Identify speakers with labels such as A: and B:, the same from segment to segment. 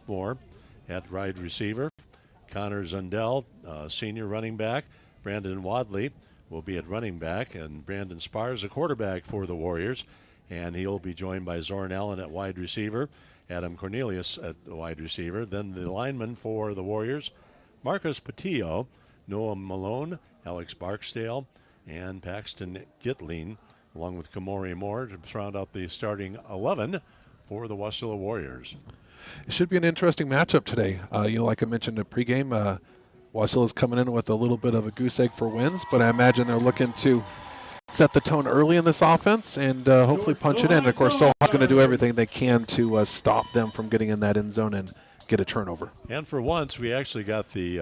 A: sophomore, at wide receiver. Connor Zundell, senior running back. Brandon Wadley will be at running back, and Brandon Spars, a quarterback for the Warriors. And he'll be joined by Zorn Allen at wide receiver, Adam Cornelius at the wide receiver. Then the linemen for the Warriors, Marcus Patillo, Noah Malone, Alex Barksdale, and Paxton Gitling, along with Kamori Moore, to round out the starting 11 for the Wasilla Warriors.
B: It should be an interesting matchup today. Like I mentioned in pregame, Wasilla's coming in with a little bit of a goose egg for wins, but I imagine they're looking to set the tone early in this offense and hopefully punch it in. Of course, Sohi's going to do everything they can to stop them from getting in that end zone and get a turnover.
A: And for once, we actually got the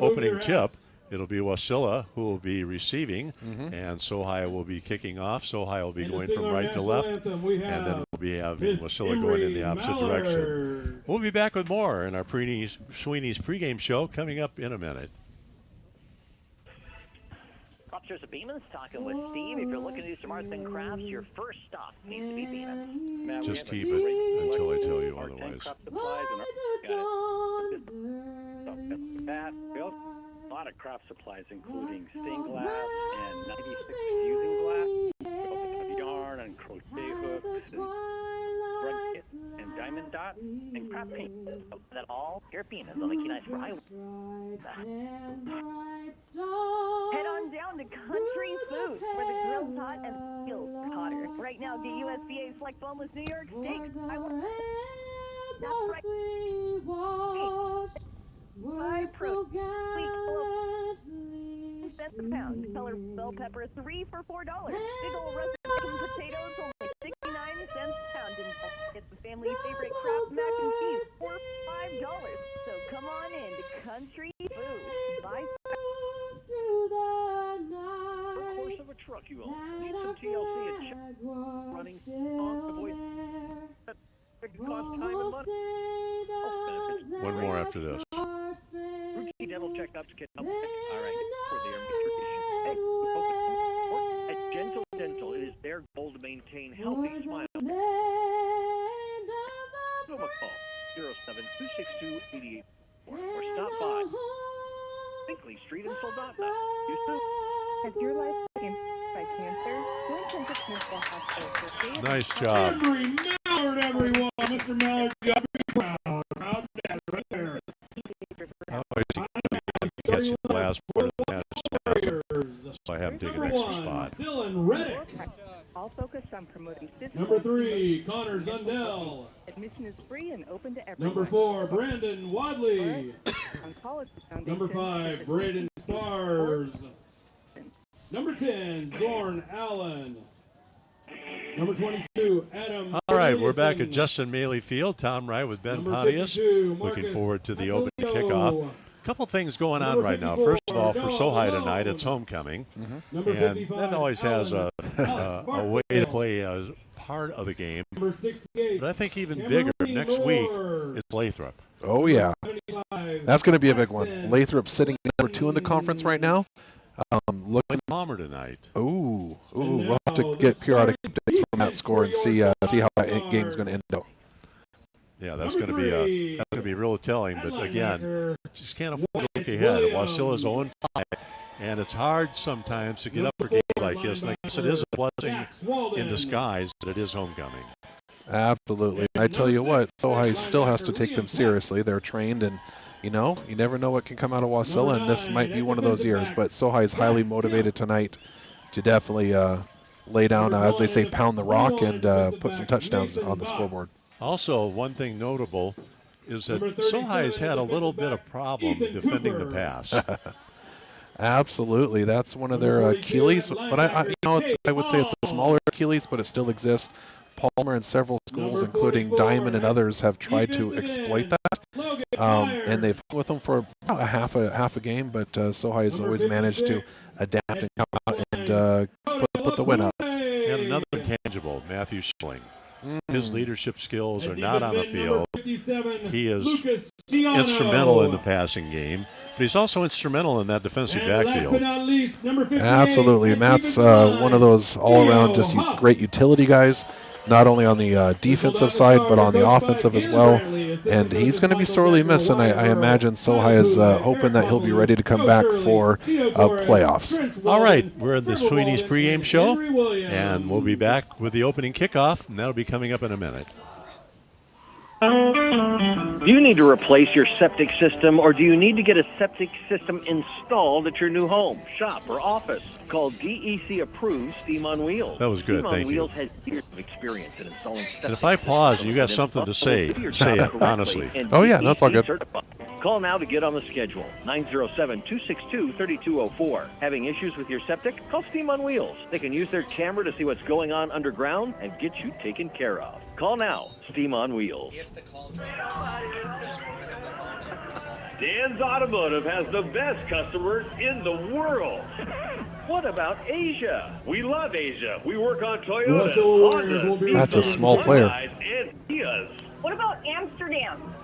A: opening tip. It'll be Wasilla who will be receiving, and Sohi will be kicking off. Sohi will be going from right to left, and then we'll be having Wasilla going in the opposite direction. We'll be back with more in our Sweeney's pregame show coming up in a minute.
C: Officers of Beeman's talking with Steve. If you're looking to do some arts and crafts, your first stop needs to be Beeman's.
A: Just keep it until I tell you otherwise.
D: A lot of craft supplies, including stained glass and 96 fusing glass, yarn and crochet hooks, and thread kit and diamond dot and craft paint.
C: That all here at Beeman's on the Key Nice for Iowa. Head on down to Country Foods, where the grill's hot and the skills hotter. Right now, get USDA select boneless New York steaks. That's right. High protein, cents a pound. Color bell pepper, 3 for $4. Big ol' russet potatoes, only 69 cents a pound. And get the family favorite Kraft mac and cheese for $5. So come on in to Country Foods. Buy
D: the course of a truck, you will need some TLC and check running on avoid cost time and money.
A: One more after this.
D: Routine dental checkups can help. All right, for their at Gentle Dental, it is their goal to maintain healthy smiles. Give them a call, 07-262-8844, or stop by Binkley Street in Soldotna.
E: Has your life been by cancer? Go to Cancer Hospital.
A: Nice job.
F: Henry Mallard, everyone. Mr. Mallard, you got to be proud. Proud dad right there.
A: Catch the last part of the match, so I haven't taken an extra spot.
F: Dylan Reddick.
E: All focused on promoting physical.
F: Number 3, Connor Zundell.
E: Admission is free and open to everyone.
F: Number 4, Brandon Wadley. Number 5, Braden Spars. Number 10, Zorn Allen. Number 22, Adam.
A: All right, we're back at Justin Maley Field. Tom Wright with Ben Pontius. Looking forward to the opening kickoff. A couple things going on right now. First of all, for Sohi tonight, it's homecoming. And that always has a way to play as part of the game. But I think even bigger, next week, it's Lathrop.
B: Oh, yeah. That's going to be a big one. Lathrop sitting number 2 in the conference right now.
A: Looking Palmer tonight.
B: Ooh, we'll have to get periodic updates from that score and see how that game's going to end up.
A: Yeah, that's going to be real telling. But again, just can't afford to look ahead. Wasilla's 0-5, and it's hard sometimes to get up for games like this. And I guess it is a blessing in disguise that it is homecoming.
B: Absolutely. I tell you what, Sohi still has to take them seriously. They're trained, and you never know what can come out of Wasilla, and this might be one of those years. But Sohi is highly motivated tonight to definitely lay down, as they say, pound the rock and put some touchdowns on the scoreboard.
A: Also, one thing notable is that Sohi has had a little bit of problem defending the pass.
B: Absolutely, that's one of their Achilles. But I would say it's a smaller Achilles, but it still exists. Palmer and several schools, including Diamond and others, have tried to exploit that, and they've hung with them for about half a game. But Sohi has always managed to adapt and come out and put the win up.
A: And another intangible, Matthew Schilling. His leadership skills are not on the field. He is instrumental in the passing game, but he's also instrumental in that defensive backfield.
B: Absolutely, Matt's one of those all-around just great utility guys. not only on the defensive side, but on the offensive as well. And he's going to be sorely missed, and I imagine Sohi is hoping that he'll be ready to come back for playoffs.
A: All right, we're in the Sweeney's pregame show, and we'll be back with the opening kickoff, and that'll be coming up in a minute.
G: Do you need to replace your septic system, or do you need to get a septic system installed at your new home, shop, or office? Call DEC-approved Steam on Wheels.
A: That was good, thank you.
G: Steam on Wheels has years of experience in installing septic
A: And if I pause and you got something to say it, honestly.
B: Oh, yeah, that's all good.
G: Call now to get on the schedule, 907-262-3204. Having issues with your septic? Call Steam on Wheels. They can use their camera to see what's going on underground and get you taken care of. Call now, Steam on Wheels.
H: Dan's Automotive has the best customers in the world.
G: What about Asia?
H: We love Asia. We work on Toyota,
F: Honda,
B: That's a small player.
H: and Kias.
C: What about Amsterdam?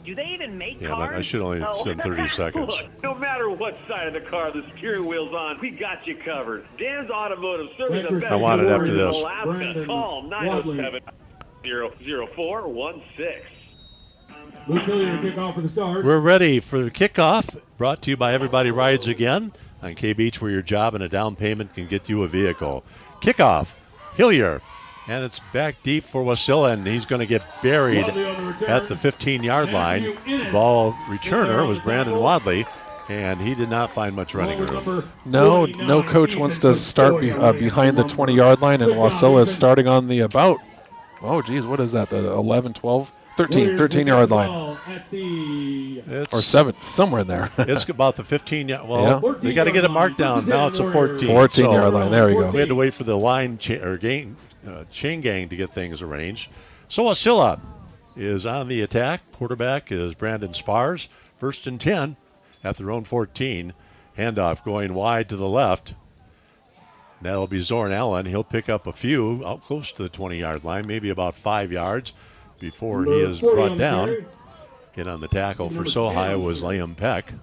G: Do they even make
A: Yeah,
G: cars?
A: I should only spend 30 seconds.
H: Look, no matter what side of the car the steering wheel's on, we got you covered. Dan's Automotive serving the best
A: I want it after
H: in
A: this.
H: Alaska. Call 907-000416.
F: Luke Hillier to kick off for the Stars.
A: We're ready for the kickoff, brought to you by Everybody Rides Again on K-Beach, where your job and a down payment can get you a vehicle. Kickoff, Hillier, and it's back deep for Wasilla, and he's going to get buried at the 15-yard line. Ball returner was Brandon Wadley, and he did not find much running room.
B: No coach wants to start behind the 20-yard line, and Wasilla is starting on the about, oh, geez, what is that, the 11, 12? 13-yard line. Or 7, somewhere in there.
A: It's about the 15-yard. Well, yeah. They got to get it marked down. Now it's a 14.
B: 14-yard line. There we go.
A: We had to wait for the line chain gang to get things arranged. So Wasilla is on the attack. Quarterback is Brandon Spars. 1st and 10 at their own 14. Handoff going wide to the left. That'll be Zorn Allen. He'll pick up a few out close to the 20-yard line, maybe about 5 yards before he is brought down. Hit on the tackle for Sohi was Liam Peck.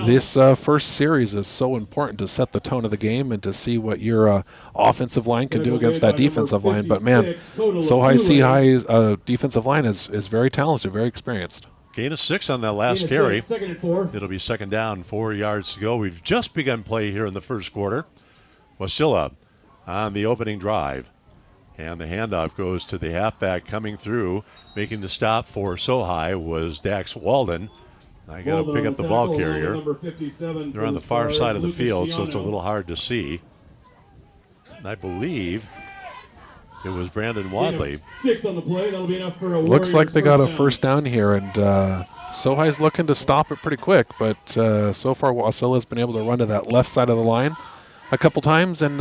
B: This first series is so important to set the tone of the game and to see what your offensive line can do against that defensive line. But, man, Sohi defensive line is very talented, very experienced.
A: Gain of 6 on that last carry. It'll be 2nd down, 4 yards to go. We've just begun play here in the first quarter. Wasilla on the opening drive. And the handoff goes to the halfback coming through. Making the stop for Sohi was Dax Walden. I got to pick up the ball carrier. They're on the far side of the field, so it's a little hard to see. And I believe it was Brandon Wadley.
F: 6 on the play. That'll be enough for a
B: Looks like they got a first down here, and Sohi's looking to stop it pretty quick. But so far, Wasilla's been able to run to that left side of the line a couple times and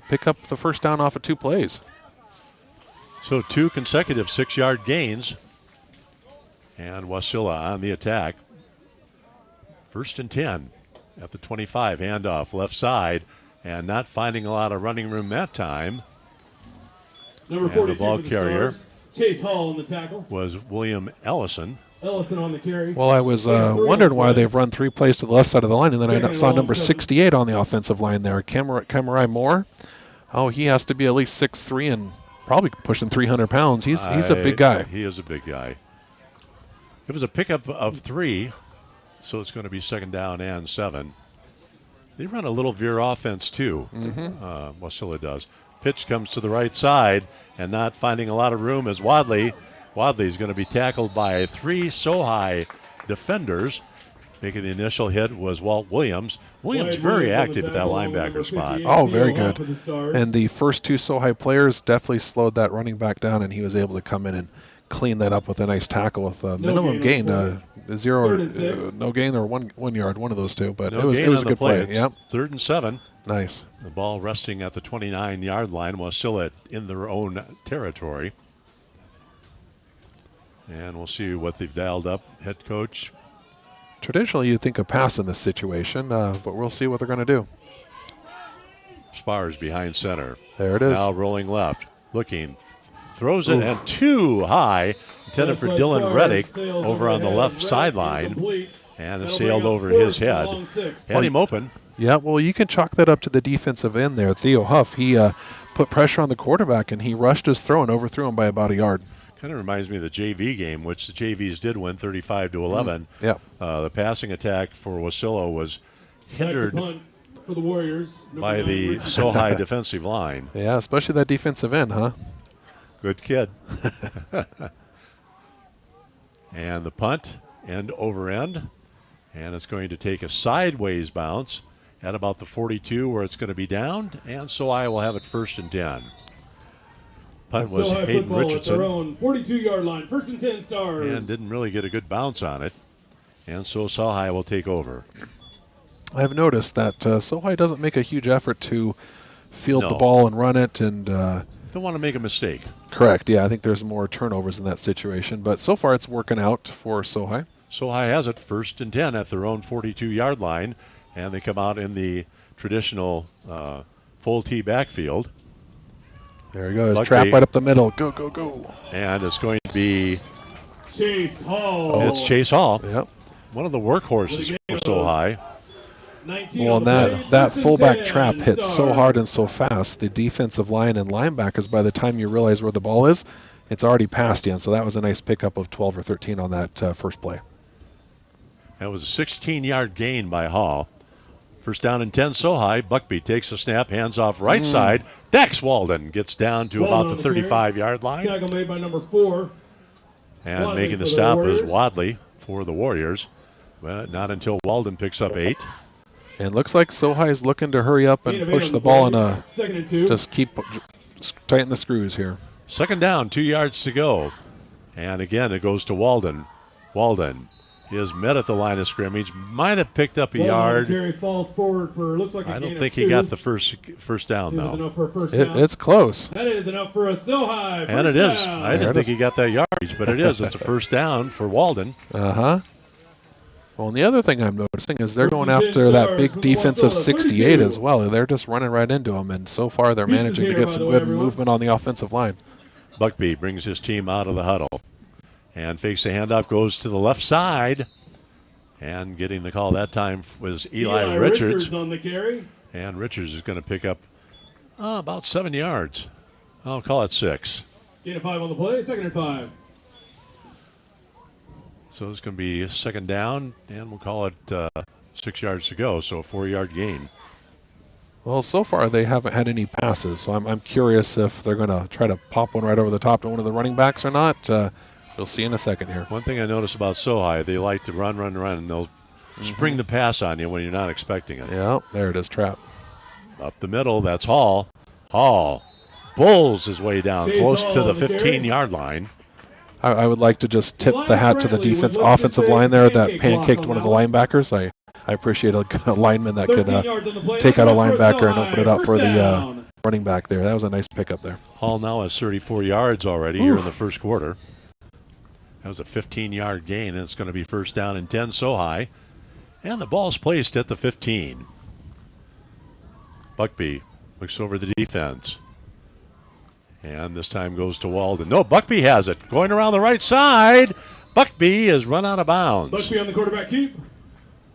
B: pick up the first down off of 2 plays.
A: So 2 consecutive 6-yard gains. And Wasilla on the attack. 1st and 10 at the 25. Handoff left side. And not finding a lot of running room that time.
F: Number
A: and the ball carrier
F: Chase Hall on the tackle
A: was William Ellison.
F: Ellison on the carry.
B: Well, I was wondering why they've run 3 plays to the left side of the line, and then I saw number 68 on the offensive line there. Camerai Moore. Oh, he has to be at least 6'3" and probably pushing 300 pounds. He's a big guy.
A: He is a big guy. It was a pickup of 3, so it's going to be 2nd down and 7. They run a little veer offense too. Wasilla does. Pitch comes to the right side and not finding a lot of room as Wadley. Wadley's going to be tackled by 3 Sohi defenders. Making the initial hit was Walt Williams. Williams very active at that linebacker spot.
B: Oh, very good. And the first 2 Sohi players definitely slowed that running back down, and he was able to come in and clean that up with a nice tackle with a minimum gain, 0 or no gain or 1 yard, one of those 2. But it was a good play. Yep.
A: 3rd and 7.
B: Nice.
A: The ball resting at the 29-yard line. Wasilla in their own territory. And we'll see what they've dialed up. Head coach.
B: Traditionally, you'd think a pass in this situation, but we'll see what they're going to do.
A: Spars behind center.
B: There it is.
A: Now rolling left. Looking. Throws it and too high. Intended for Dylan Reddick over on the left sideline. And it sailed over his head. Had him open.
B: Yeah, well, you can chalk that up to the defensive end there. Theo Huff, he put pressure on the quarterback, and he rushed his throw and overthrew him by about a yard.
A: Kind of reminds me of the JV game, which the JVs did win 35-11.
B: Yeah.
A: The passing attack for Wasilla was hindered
F: for the Warriors
A: by the Sohi defensive line.
B: Yeah, especially that defensive end, huh?
A: Good kid. And the punt, end over end. And it's going to take a sideways bounce at about the 42 where it's going to be downed. And Sohi will have it 1st and 10. Punt was Hayden Richardson.
F: Their own 42-yard line, 1st and 10 Stars.
A: And didn't really get a good bounce on it. And so Sohi will take over.
B: I've noticed that Sohi doesn't make a huge effort to field the ball and run it. And
A: don't want to make a mistake.
B: Correct. Yeah, I think there's more turnovers in that situation. But so far it's working out for Sohi.
A: Sohi has it 1st and 10 at their own 42-yard line. And they come out in the traditional full T backfield.
B: There he goes. Trap right up the middle. Go, go, go.
A: And it's going to be
F: Chase Hall.
A: It's Chase Hall.
B: Yep.
A: One of the workhorses for Sohi.
B: Well, and that fullback trap hits so hard and so fast, the defensive line and linebackers, by the time you realize where the ball is, it's already past you. And so that was a nice pickup of 12 or 13 on that first play.
A: That was a 16-yard gain by Hall. 1st down and 10, Sohi. Buckby takes a snap, hands off right side. Dax Walden gets down to about the 35-yard line.
F: Tackle made by number 4.
A: And
F: Wadley
A: making the
F: for the
A: stop
F: Warriors.
A: is Wadley for the Warriors. Well, not until Walden picks up 8.
B: And looks like Sohi is looking to hurry up and push the ball and just tighten the screws here.
A: 2nd down, 2 yards to go. And again, it goes to Walden. Walden is met at the line of scrimmage. Might have picked up a yard.
F: Carry falls forward for looks like a
A: I
F: gain
A: don't
F: of
A: think
F: 2.
A: he got the first down, though.
F: Enough for a first down.
B: It's close.
F: That is enough for a Sohi.
A: And it is.
F: Down.
A: I didn't think he got that yardage, but it is. It's a 1st down for Walden.
B: Uh-huh. Well, and the other thing I'm noticing is they're going after that big defensive 68 as well. They're just running right into them, and so far they're managing to get some good movement on the offensive line.
A: Buckby brings his team out of the huddle and fakes the handoff, goes to the left side. And getting the call that time was Eli Richards.
F: On the carry.
A: And Richards is going to pick up about 7 yards. I'll call it 6.
F: Gain of 5 on the play, 2nd and 5.
A: So it's going to be 2nd down, and we'll call it 6 yards to go, so a 4-yard gain.
B: Well, so far they haven't had any passes, so I'm curious if they're going to try to pop one right over the top to one of the running backs or not. We'll see in a second here.
A: One thing I noticed about Sohi, they like to run, and they'll spring the pass on you when you're not expecting it.
B: Yeah, there it is, trap.
A: Up the middle, that's Hall. Hall pulls his way down close to the 15-yard line.
B: I would like to just tip the hat to the offensive line there that pancaked one of the linebackers. I appreciate a lineman that could take out a linebacker and open it up for the running back there. That was a nice pickup there.
A: Hall now has 34 yards already here in the first quarter. That was a 15-yard gain, and it's going to be 1st down and 10 Sohi. And the ball's placed at the 15. Buckby looks over the defense. And this time goes to Walden. No, Buckby has it. Going around the right side. Buckby is run out of bounds.
F: Buckby on the quarterback keep.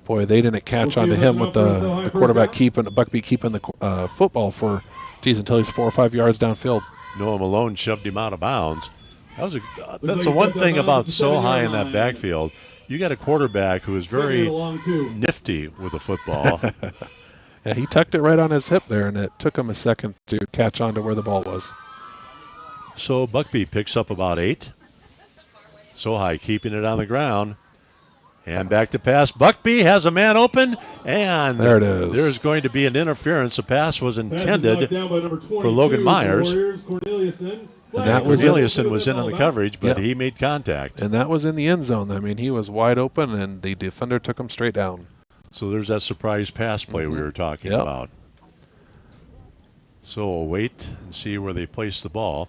B: Boy, they didn't catch on to him with the quarterback keep and Buckby keeping the football for, until he's 4 or 5 yards downfield.
A: Noah Malone shoved him out of bounds. That's the one thing about Sohi in that backfield. You got a quarterback who is very nifty with the football.
B: Yeah, he tucked it right on his hip there, and it took him a second to catch on to where the ball was.
A: So Buckby picks up about 8. Sohi keeping it on the ground. And back to pass. Buckby has a man open, and
B: there it is.
A: There's going to be an interference. The pass was intended for Logan Myers. Corneliuson was in on the coverage, but he made contact.
B: And that was in the end zone. I mean, he was wide open, and the defender took him straight down.
A: So there's that surprise pass play we were talking about. So we'll wait and see where they place the ball.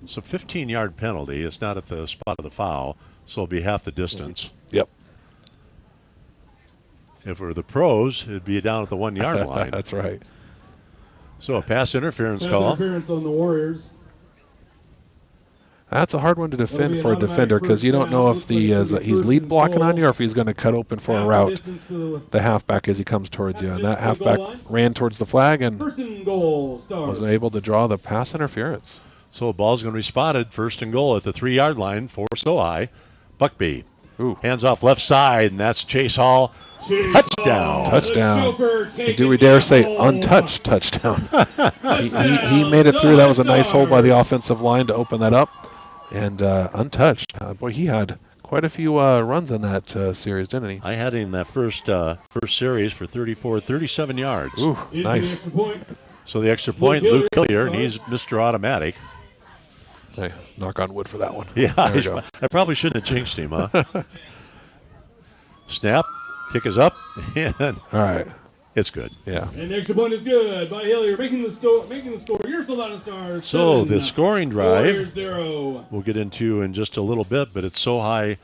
A: It's a 15-yard penalty. It's not at the spot of the foul, so it'll be half the distance.
B: Yep.
A: If it were the pros, it'd be down at the 1-yard line.
B: That's right.
A: So a pass interference call.
F: Interference on the Warriors.
B: That's a hard one to defend for a defender because you don't know if he's lead blocking on you or if he's going to cut open for a route, the halfback, as he comes towards you. And that halfback ran towards the flag and wasn't able to draw the pass interference.
A: So the ball's going to be spotted, 1st and goal at the 3-yard line for Sohi. Buckby.
B: Ooh.
A: Hands off left side, and that's Chase Hall. Touchdown.
B: Touchdown. And do we dare say untouched touchdown? he made it through. That was a nice hold by the offensive line to open that up. And untouched. Boy, he had quite a few runs in that series, didn't he?
A: I had him in that first series for 37 yards.
B: Ooh, nice.
A: So the extra point, Luke Hillier, and he's Mr. Automatic.
B: Hey, knock on wood for that one.
A: Yeah, I probably shouldn't have jinxed him, huh? Snap, kick is up, and
B: all right.
A: It's good.
B: Yeah.
F: And the extra point is good by Hillier, making the score. Your Soldotna Stars.
A: So
F: 7,
A: the scoring drive,
F: Warriors 0.
A: we'll get into in just a little bit, but it's Sohi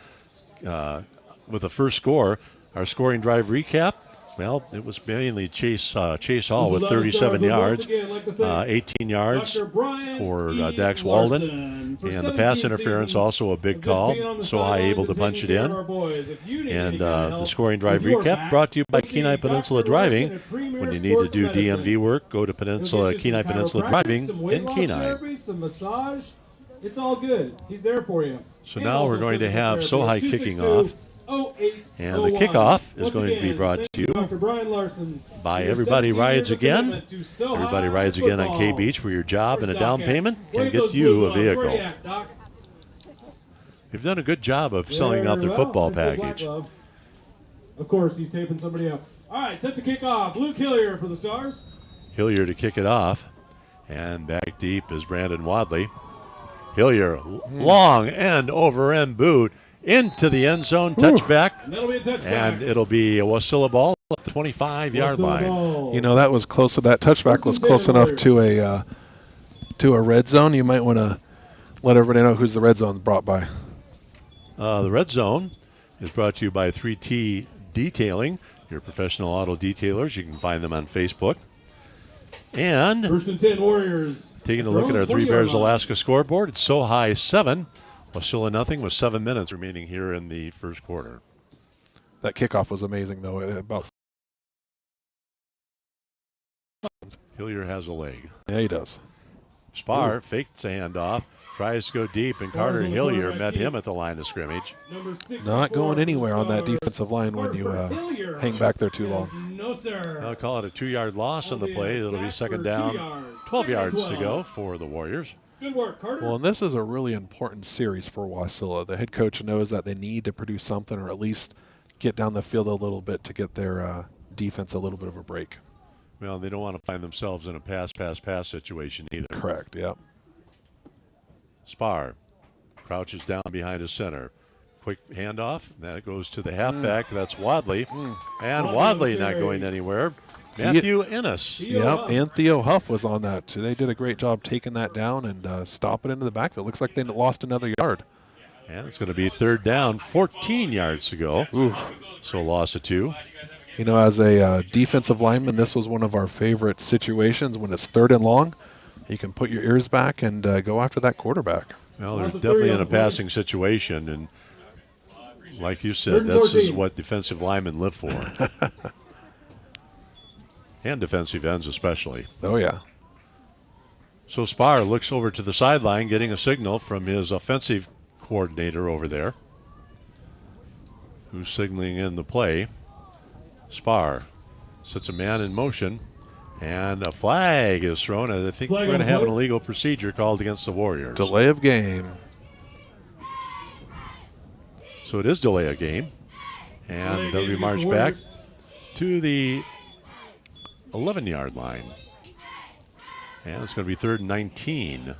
A: with the first score. Our scoring drive recap. Well, it was mainly Chase Hall with 37 yards, 18 yards for Dax Walden, and the pass interference also a big call. Sohi able to punch it in. And the scoring drive recap brought to you by Kenai Peninsula Driving. When you need to do DMV work, go to Kenai Peninsula Driving in Kenai.
F: It's all good. He's there for you.
A: So now we're going to have Sohi kicking off. And the kickoff is going to be brought to you by Everybody Rides Again. Everybody Rides Again on K-Beach, where your job and a down payment can get you a vehicle. They've done a good job of selling out their football package.
F: Of course, he's taping somebody up. All right, set to kick off. Luke Hillier for the Stars.
A: Hillier to kick it off. And back deep is Brandon Wadley. Hillier, long end over end boot. Into the end zone, touchback, and it'll be a wasilla ball at the 25-yard line.
B: You know, that was close. That touchback was close enough to a red zone. You might want to let everybody know who's the red zone brought by.
A: The red zone is brought to you by 3T Detailing, your professional auto detailers. You can find them on Facebook. And
F: 1st and 10 Warriors.
A: Taking a look at our Three Bears Alaska scoreboard, it's Sohi 7. Wasilla nothing with 7 minutes remaining here in the first quarter.
B: That kickoff was amazing, though.
A: Hillier has a leg.
B: Yeah, he does.
A: Spar fakes a handoff, tries to go deep, and Carter Hillier met him at the line of scrimmage.
B: Not going anywhere on that defensive line when you hang back there too long.
F: No, sir.
A: I'll call it a 2-yard loss on the play. It'll be second down, 12 yards to go for the Warriors.
F: Good work, Carter.
B: Well, and this is a really important series for Wasilla. The head coach knows that they need to produce something or at least get down the field a little bit to get their defense a little bit of a break.
A: Well, they don't want to find themselves in a pass situation either.
B: Correct, yep.
A: Spar crouches down behind his center. Quick handoff. That goes to the halfback. That's Wadley. And Wadley not going anywhere. Matthew Ennis.
B: Yep, and Theo Huff was on that. So they did a great job taking that down and stopping into the backfield. Looks like they lost another yard.
A: And it's going to be third down, 14 yards to go.
B: Ooh.
A: So loss of 2.
B: You know, as a defensive lineman, this was one of our favorite situations when it's third and long. You can put your ears back and go after that quarterback.
A: Well, they're definitely in a passing situation. And like you said, this is what defensive linemen live for. And defensive ends especially.
B: Oh, yeah.
A: So Spar looks over to the sideline, getting a signal from his offensive coordinator over there, who's signaling in the play. Spar sets a man in motion, and a flag is thrown. And I think we're going to have an illegal procedure called against the Warriors.
B: Delay of game.
A: So it is delay of game. And they'll be marched back to the 11-yard line. And it's going to be third and 19.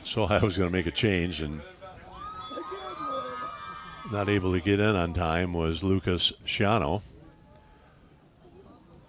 A: So I was going to make a change, and not able to get in on time was Lucas Shiano.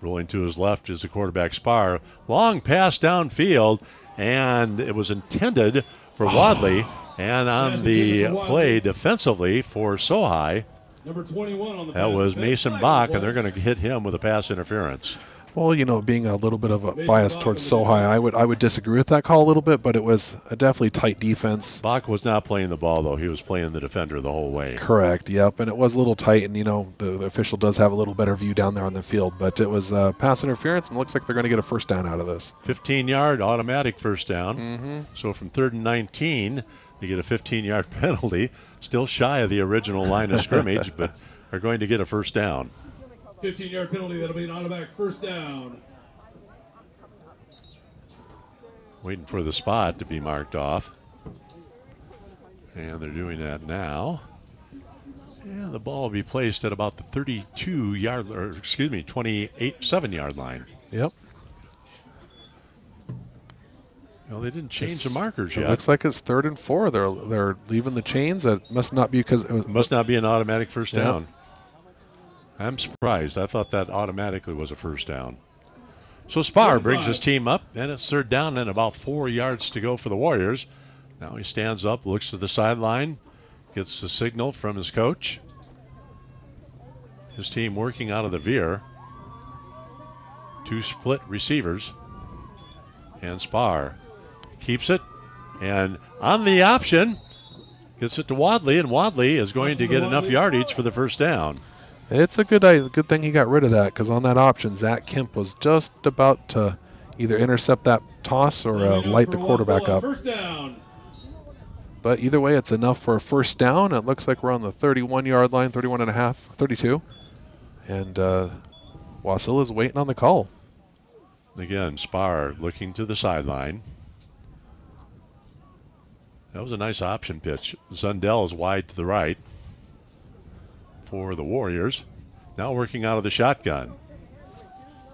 A: Rolling to his left is the quarterback Spar. Long pass downfield, and it was intended for Wadley. And on the play defensively for Sohi,
F: Number 21 on the
A: that was Mason Bach, and they're going to hit him with a pass interference.
B: Well, you know, being a little bit of a bias towards Sohi, I would disagree with that call a little bit, but it was a definitely tight defense.
A: Bach was not playing the ball, though. He was playing the defender the whole way.
B: Correct, yep, and it was a little tight, and, you know, the official does have a little better view down there on the field, but it was pass interference, and it looks like they're going to get a first down out of this.
A: 15-yard automatic first down. So from 3rd and 19, they get a 15-yard penalty, still shy of the original line of scrimmage, but are going to get a first down.
F: 15-yard penalty. That'll be an automatic first down.
A: Waiting for the spot to be marked off. And they're doing that now. And the ball will be placed at about the 32-yard, or excuse me, 7-yard line.
B: Yep.
A: Well, they didn't change the markers yet.
B: It looks like it's 3rd and 4. They're leaving the chains. It must not be because it
A: must not be an automatic first down. I'm surprised. I thought that automatically was a first down. So Spar brings his team up, and it's 3rd down and about 4 yards to go for the Warriors. Now he stands up, looks to the sideline, gets the signal from his coach. His team working out of the veer. 2 split receivers. And Spar keeps it, and on the option, gets it to Wadley, and Wadley is going to get enough yardage for the first down.
B: It's a good thing he got rid of that, because on that option, Zach Kemp was just about to either intercept that toss or light the quarterback up.
F: First down.
B: But either way, it's enough for a first down. It looks like we're on the 31-yard line, 31 and a half, 32. And Wasilla's waiting on the call.
A: Again, Spar looking to the sideline. That was a nice option pitch. Zundell is wide to the right for the Warriors. Now working out of the shotgun.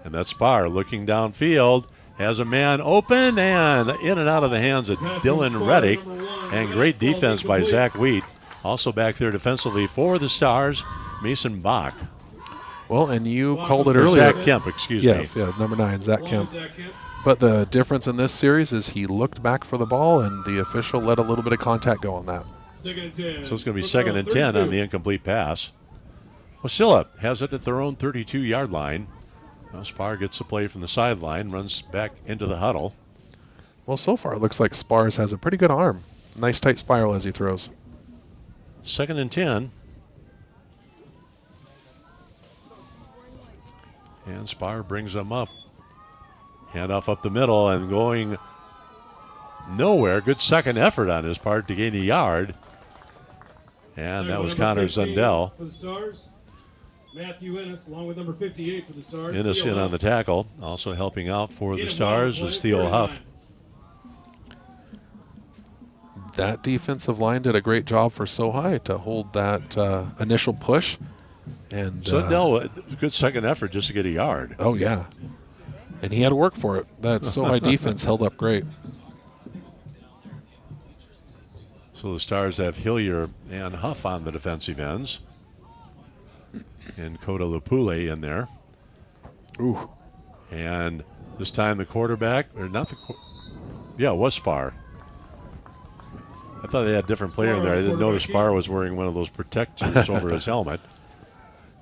A: And that's Spar looking downfield. Has a man open and in and out of the hands of Dylan Reddick. And great defense by Zach Wheat. Also back there defensively for the Stars, Mason Bach.
B: Well, and you called it earlier.
A: Zach Kemp, excuse me.
B: Yes, number 9, Zach Kemp. But the difference in this series is he looked back for the ball, and the official let a little bit of contact go on that.
F: 2nd and 10.
A: So it's going to be 2nd and 10 on the incomplete pass. Wasilla has it at their own 32-yard line. Now Spar gets the play from the sideline, runs back into the huddle.
B: Well, so far it looks like Spars has a pretty good arm. Nice tight spiral as he throws.
A: 2nd and 10. And Spar brings them up. Handoff up the middle and going nowhere. Good second effort on his part to gain a yard. And that was Connor Zundell.
F: For the Stars. Matthew Ennis, along with number 58 for the Stars.
A: Ennis in on the tackle. Also helping out for the Stars is Theo Huff.
B: That defensive line did a great job for Sohi to hold that initial push. And
A: Zundell, good second effort just to get a yard.
B: Oh, yeah. And he had to work for it. That Sohi defense held up great.
A: So the Stars have Hillier and Huff on the defensive ends. And Kota Lupule in there.
B: Ooh.
A: And this time the quarterback, or not the, yeah, it was Spar. I thought they had a different player in there. I didn't notice Spar was wearing one of those protectors over his helmet.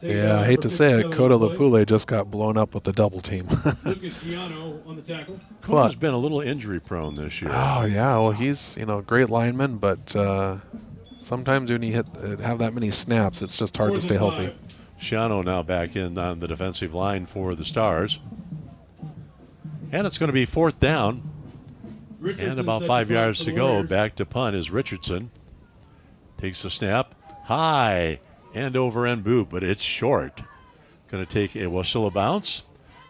B: Yeah, I hate to say it, Kota Lupule just got blown up with the double team.
F: Lucas Giano on the tackle.
A: Kota's been a little injury prone this year.
B: Oh, yeah. Well, he's, a great lineman, but sometimes when you have that many snaps, it's just hard to stay healthy.
A: Giano now back in on the defensive line for the Stars. And it's going to be 4th down. And about 5 yards to go. Back to punt is Richardson. Takes the snap. High. And over end boot, but it's short. Going to take a Wasilla bounce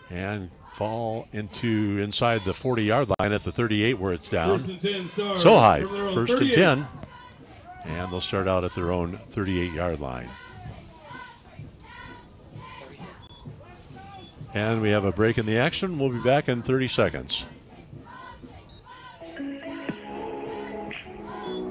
A: and fall inside the 40-yard line at the 38 where it's down. So high, 1st and 10. And they'll start out at their own 38-yard line. And we have a break in the action. We'll be back in 30 seconds.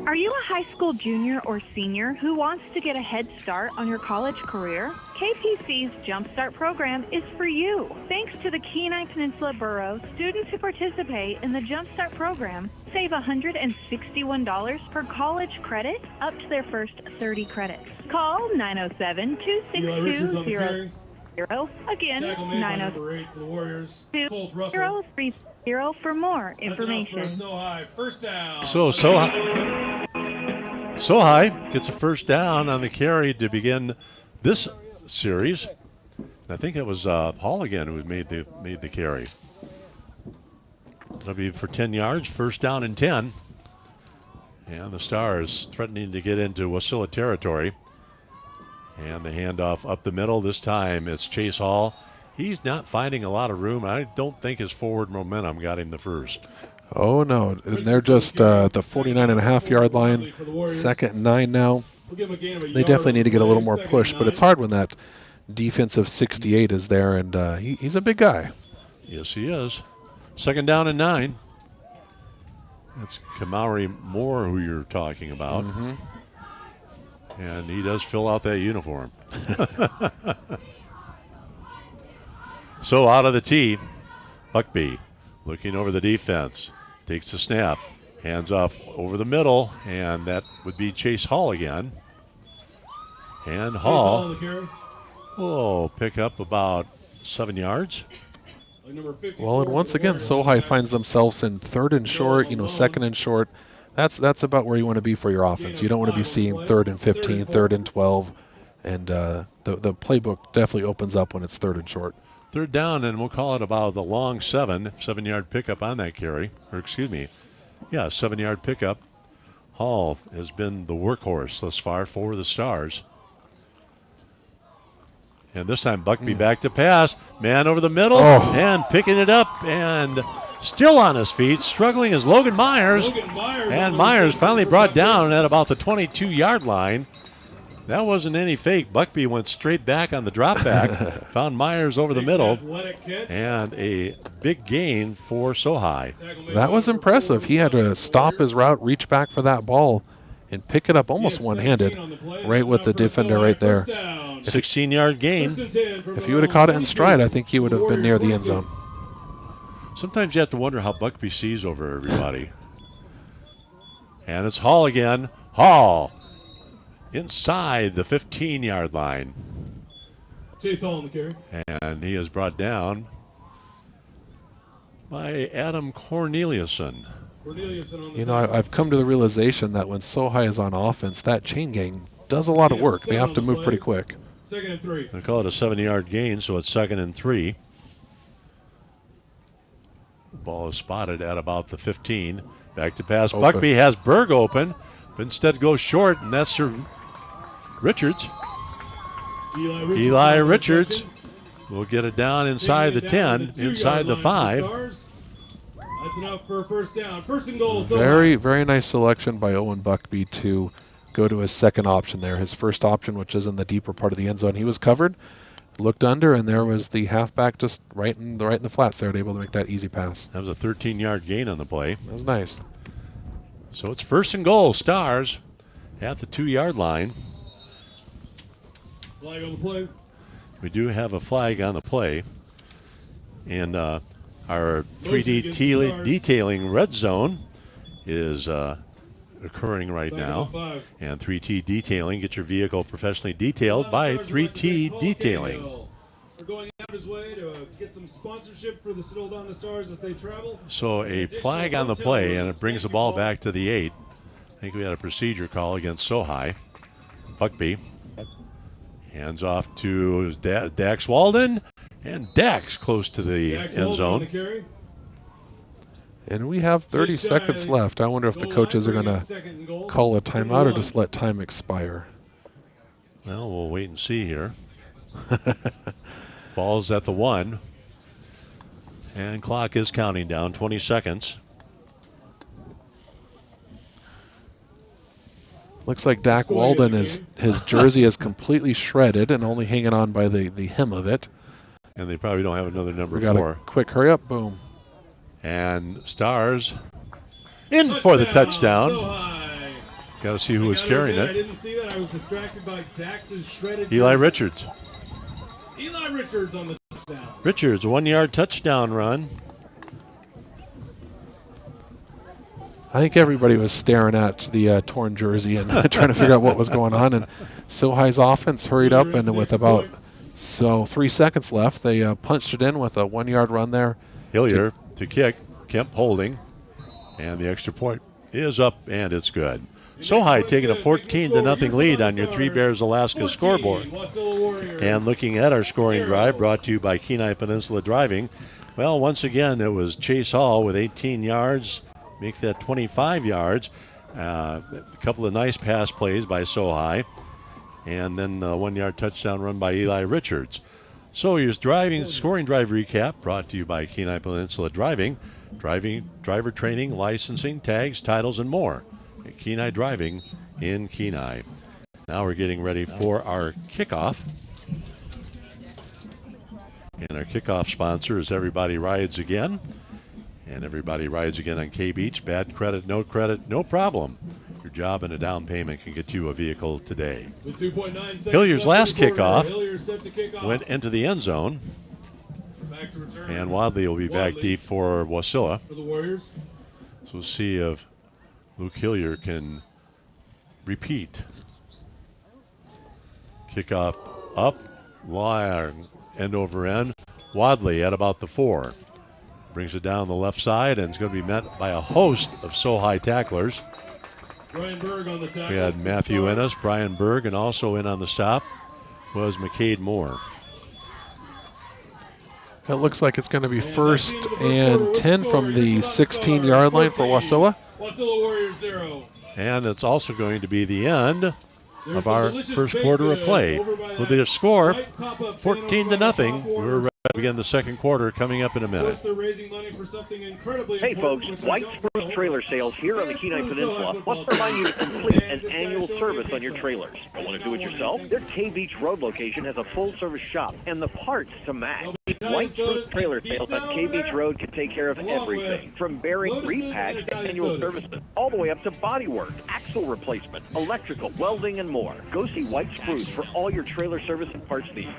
C: Are you a high school junior or senior who wants to get a head start on your college career? KPC's Jumpstart program is for you. Thanks to the Kenai Peninsula Borough, students who participate in the Jumpstart program save $161 per college credit up to their first 30 credits. Call 907-262-0.
E: Again,
F: Tackle made by
E: 902
F: number 8 for the Warriors. Colt Russell.
E: 030 for more
F: That's
E: information.
F: enough for Sohi. First down.
A: So Sohi gets a first down on the carry to begin this series. I think it was Hall again who made the carry. It'll be for 10 yards, first down and 10. And the Stars threatening to get into Wasilla territory. And the handoff up the middle. This time it's Chase Hall. He's not finding a lot of room. I don't think his forward momentum got him the first.
B: Oh, no. And they're just the 49.5-yard line. 2nd and 9 now. They definitely need to get a little more push, but it's hard when that defensive 68 is there, and he's a big guy.
A: Yes, he is. 2nd down and 9. That's Kamari Moore who you're talking about.
B: Mm-hmm.
A: And he does fill out that uniform. So out of the tee, Buckby looking over the defense. Takes the snap. Hands off over the middle. And that would be Chase Hall again. And Hall will pick up about 7 yards.
B: Well, and once again, Sohi finds themselves in 3rd and short, 2nd and short. That's about where you want to be for your offense. You don't want to be seeing 3rd and 15, 3rd and 12. And the playbook definitely opens up when it's 3rd and short.
A: 3rd down, and we'll call it about the long 7-yard pickup on that carry. Or excuse me, 7-yard pickup. Hall has been the workhorse thus far for the Stars. And this time Buckby back to pass. Man over the middle and picking it up and still on his feet. Struggling is Logan Myers. And Myers finally brought down at about the 22-yard line. That wasn't any fake. Buckby went straight back on the drop back. Found Myers over the middle. And a big gain for Sohi.
B: That was impressive. He had to stop his route, reach back for that ball, and pick it up almost one-handed right with the defender right there.
A: 16-yard gain.
B: If he would have caught it in stride, I think he would have been near the end zone.
A: Sometimes you have to wonder how Buckby sees over everybody. And it's Hall again. Hall inside the 15-yard line.
F: Chase Hall on the carry.
A: And he is brought down by Adam Corneliuson.
B: I've come to the realization that when Sohi is on offense, that chain gang does a lot of work. They have to move pretty quick.
F: 2nd and 3.
A: They call it a 7-yard gain, so it's 2nd and 3. Ball is spotted at about the 15. Back to pass.
B: Open.
A: Buckby has Berg open, but instead goes short, and that's Richards. Eli Richards will get it down inside the 10, inside the 5.
F: That's enough for a first down. 1st and goal.
B: Very, very nice selection by Owen Buckby to go to his second option there. His first option, which is in the deeper part of the end zone. He was covered, looked under, and there was the halfback just right in the flats there, able to make that easy pass.
A: That was a 13-yard gain on the play.
B: That was nice.
A: So it's 1st and goal. Stars at the 2-yard line.
F: Flag on the play.
A: We do have a flag on the play. And our 3D detailing red zone is occurring right now. And 3T Detailing, get your vehicle professionally detailed by 3T Detailing.
F: We're going out of his way to get some sponsorship for the Soldotna Stars as they travel.
A: So a flag on the play, and it brings the ball back to the 8. I think we had a procedure call against Sohi. Buckby hands off to Dax Walden, and Dax close to the end zone.
B: And we have 30 seconds left. I wonder if the coaches are going to call a timeout or just let time expire.
A: Well, we'll wait and see here. Ball's at the 1. And clock is counting down, 20 seconds.
B: Looks like Dak Walden his jersey is completely shredded and only hanging on by the hem of it.
A: And they probably don't have another number 4.
B: We got a quick hurry up, boom.
A: And Stars in for the touchdown. Got to see who was carrying it.
F: I didn't see that. I was distracted by Dax's shredded.
A: Eli Richards.
F: Eli Richards on the touchdown.
A: Richards, 1-yard touchdown run.
B: I think everybody was staring at the torn jersey and trying to figure out what was going on. And Sohi's offense hurried up, and with about So 3 seconds left. They punched it in with a 1-yard run there.
A: Hillier to kick. Kemp holding. And the extra point is up, and it's good. Sohi taking a 14-0 lead on your Three Bears Alaska scoreboard. And looking at our scoring drive, brought to you by Kenai Peninsula Driving. Well, once again, it was Chase Hall with 18 yards, make that 25 yards. A couple of nice pass plays by Sohi. And then a 1-yard touchdown run by Eli Richards. So here's scoring drive recap brought to you by Kenai Peninsula Driving. Driver training, licensing, tags, titles, and more at Kenai Driving in Kenai. Now we're getting ready for our kickoff. And our kickoff sponsor is Everybody Rides Again. And Everybody Rides Again on K-Beach. Bad credit, no problem. Your job and a down payment can get you a vehicle today. Hillier's last kickoff went into the end zone. And Wadley will be back deep for Wasilla. So we'll see if Luke Hillier can repeat. Kickoff up, line, end over end. Wadley at about the 4. Brings it down the left side, and it's going to be met by a host of Sohi tacklers.
F: Brian Berg on the tackle.
A: We had Matthew Ennis, Brian Berg, and also in on the stop was McCade Moore.
B: It looks like it's going to be 1st and 10 from the 16-yard line for Wasilla.
F: Wasilla Warriors 0.
A: And it's also going to be the end of our first quarter of play. With their score 14-0, we're ready to begin the second quarter coming up in a minute.
G: Hey folks, White Spruce Trailer Sales here on the Kenai Peninsula wants to remind you to complete an annual service on your trailers. Want to do it yourself? Their K-Beach Road location has a full-service shop and the parts to match. White Spruce Trailer Sales on K-Beach Road can take care of everything, from bearing repacks and annual services, all the way up to bodywork, axle replacement, electrical, welding, and more. Go see White Spruce for all your trailer service and parts needs.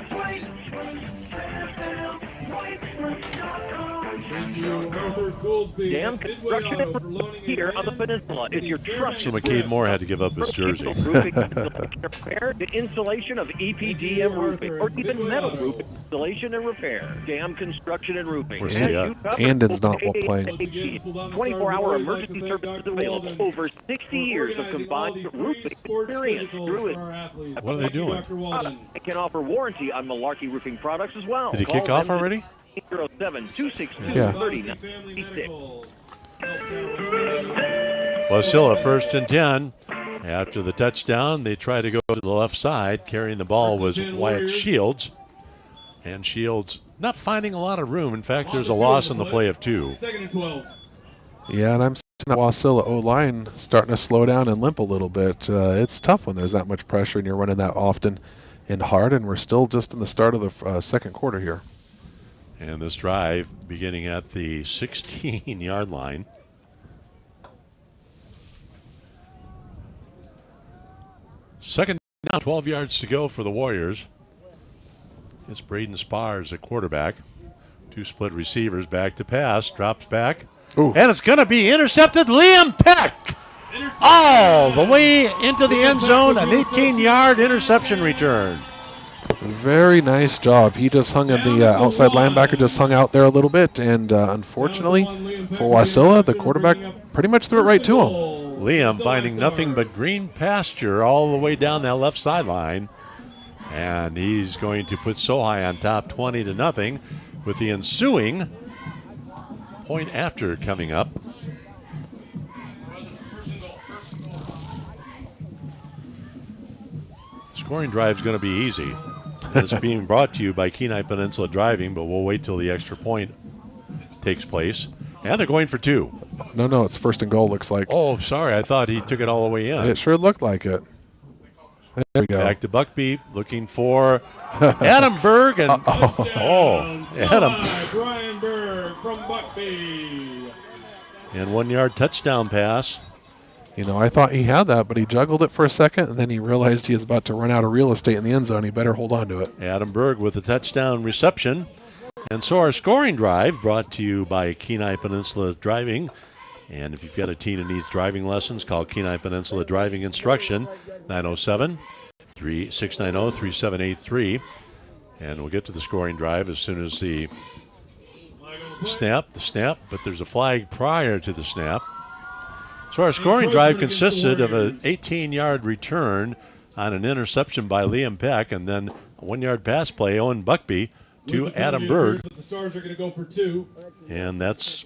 G: Dam Construction and Repair here on the peninsula is your trusted.
A: So McCade Moore had to give up his jersey.
G: Repair, the installation of EPDM roofing, or even metal roofing installation and repair. Dam Construction and Roofing.
B: Andon's not playing.
G: 24-hour emergency services available. Over 60 years of combined roofing experience through it.
A: What are they doing?
G: It can offer warranty on Malarkey roofing products as well.
A: Did he kick off already?
G: 807-262-3096.
A: Wasilla 1st and 10. After the touchdown, they try to go to the left side. Carrying the ball was Wyatt Shields. And Shields not finding a lot of room. In fact, there's a loss in the play of 2.
B: Yeah, and I'm seeing that Wasilla O-line starting to slow down and limp a little bit. It's tough when there's that much pressure and you're running that often and hard, and we're still just in the start of the second quarter here.
A: And this drive beginning at the 16-yard line. Second down, 12 yards to go for the Warriors. It's Braden Spars at quarterback. 2 split receivers, back to pass, drops back.
B: Ooh.
A: And it's going to be intercepted. Liam Peck all the way into the end zone, an 18-yard interception return.
B: Very nice job. He just hung in the outside linebacker, just hung out there a little bit, and unfortunately for Wasilla, the quarterback pretty much threw it right to him.
A: Liam finding nothing but green pasture all the way down that left sideline, and he's going to put Sohi on top 20-0 with the ensuing point after coming up. Scoring drive is going to be easy. It's being brought to you by Kenai Peninsula Driving, but we'll wait till the extra point takes place. And they're going for 2.
B: No, it's 1st and goal, looks like.
A: Oh, sorry. I thought he took it all the way in.
B: It sure looked like it. There we go.
A: Back to Buckbeep, looking for Adam Berg. And Adam.
F: Brian Berg from Buckbeep.
A: And 1-yard touchdown pass.
B: You know, I thought he had that, but he juggled it for a second, and then he realized he was about to run out of real estate in the end zone. He better hold on to it.
A: Adam Berg with a touchdown reception. And so our scoring drive brought to you by Kenai Peninsula Driving. And if you've got a teen who needs driving lessons, call Kenai Peninsula Driving Instruction, 907-690-3783. And we'll get to the scoring drive as soon as the snap, but there's a flag prior to the snap. So our scoring drive consisted of an 18-yard return on an interception by Liam Peck, and then a 1-yard pass play, Owen Buckby, to Adam Bird.
F: The Stars are going to go for 2.
A: And that's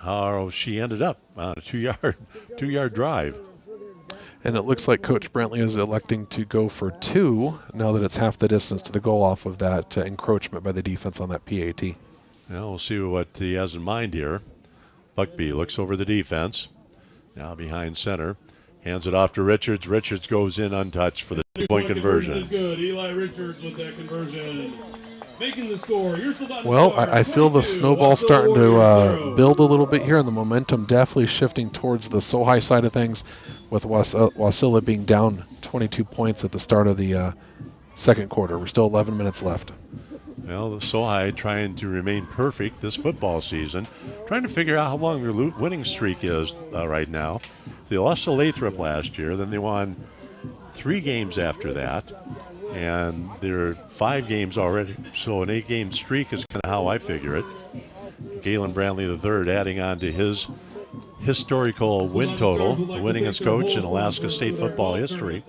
A: how she ended up on a 2-yard drive.
B: And it looks like Coach Brantley is electing to go for 2 now that it's half the distance to the goal off of that encroachment by the defense on that PAT.
A: Now we'll see what he has in mind here. Buckby looks over the defense. Now behind center. Hands it off to Richards. Richards goes in untouched for the 2-point conversion.
F: Is good. Eli Richards with that conversion. Making the score.
B: Well, I feel the snowball starting to build a little bit here, and the momentum definitely shifting towards the Sohi side of things, with Wasilla being down 22 points at the start of the second quarter. We're still 11 minutes left.
A: Well, the Sohi trying to remain perfect this football season, trying to figure out how long their winning streak is right now. They lost to Lathrop last year, then they won 3 games after that, and they're 5 games already, so an 8-game streak is kind of how I figure it. Galen Brantley III adding on to his historical win total, the winningest coach in Alaska State football history.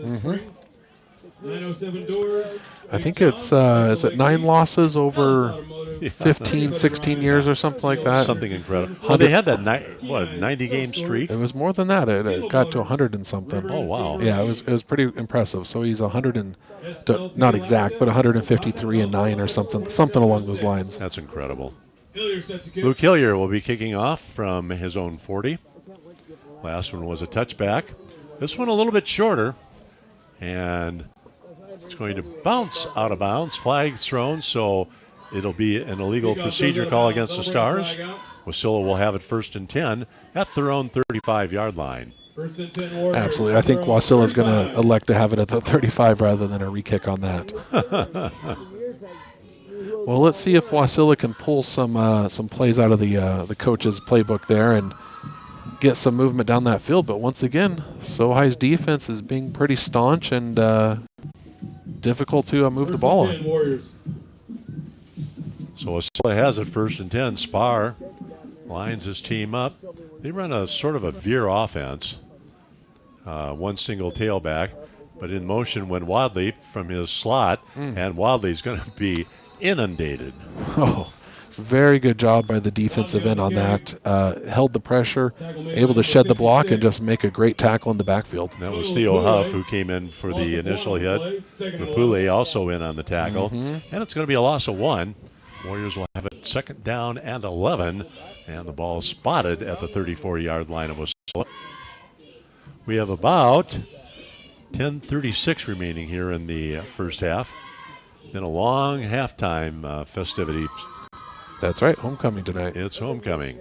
F: 907 doors.
B: I think it's, is it 9 losses over 15, 16 years or something like that?
A: Something incredible. Oh, they had that 90-game streak?
B: It was more than that. It got to 100 and something.
A: Oh, wow.
B: Yeah, it was pretty impressive. So he's 100 and, not exact, but 153 and 9 or something along those lines.
A: That's incredible. Luke Hillier will be kicking off from his own 40. Last one was a touchback. This one a little bit shorter. And it's going to bounce out of bounds. Flag thrown, so it'll be an illegal procedure call against the Stars. Wasilla will have it 1st and 10 at their own 35-yard line.
B: Absolutely. I think Wasilla is going to elect to have it at the 35 rather than a re-kick on that. Well, let's see if Wasilla can pull some plays out of the coach's playbook there and get some movement down that field. But once again, Sohi's defense is being pretty staunch and difficult to move the ball on.
A: So Wasilla has it 1st and 10. Spar lines his team up. They run a sort of a veer offense. One single tailback, but in motion when Wadley from his slot, and Wadley's going to be inundated.
B: Oh, very good job by the defensive end on that. Held the pressure, able to shed the block, and just make a great tackle in the backfield.
A: That was Theo Huff who came in for the initial hit. Mapule also in on the tackle. And it's going to be a loss of 1. Warriors will have it 2nd down and 11. And the ball spotted at the 34-yard line of Wasilla. We have about 10:36 remaining here in the first half. Then a long halftime festivity.
B: That's right, homecoming tonight.
A: It's homecoming.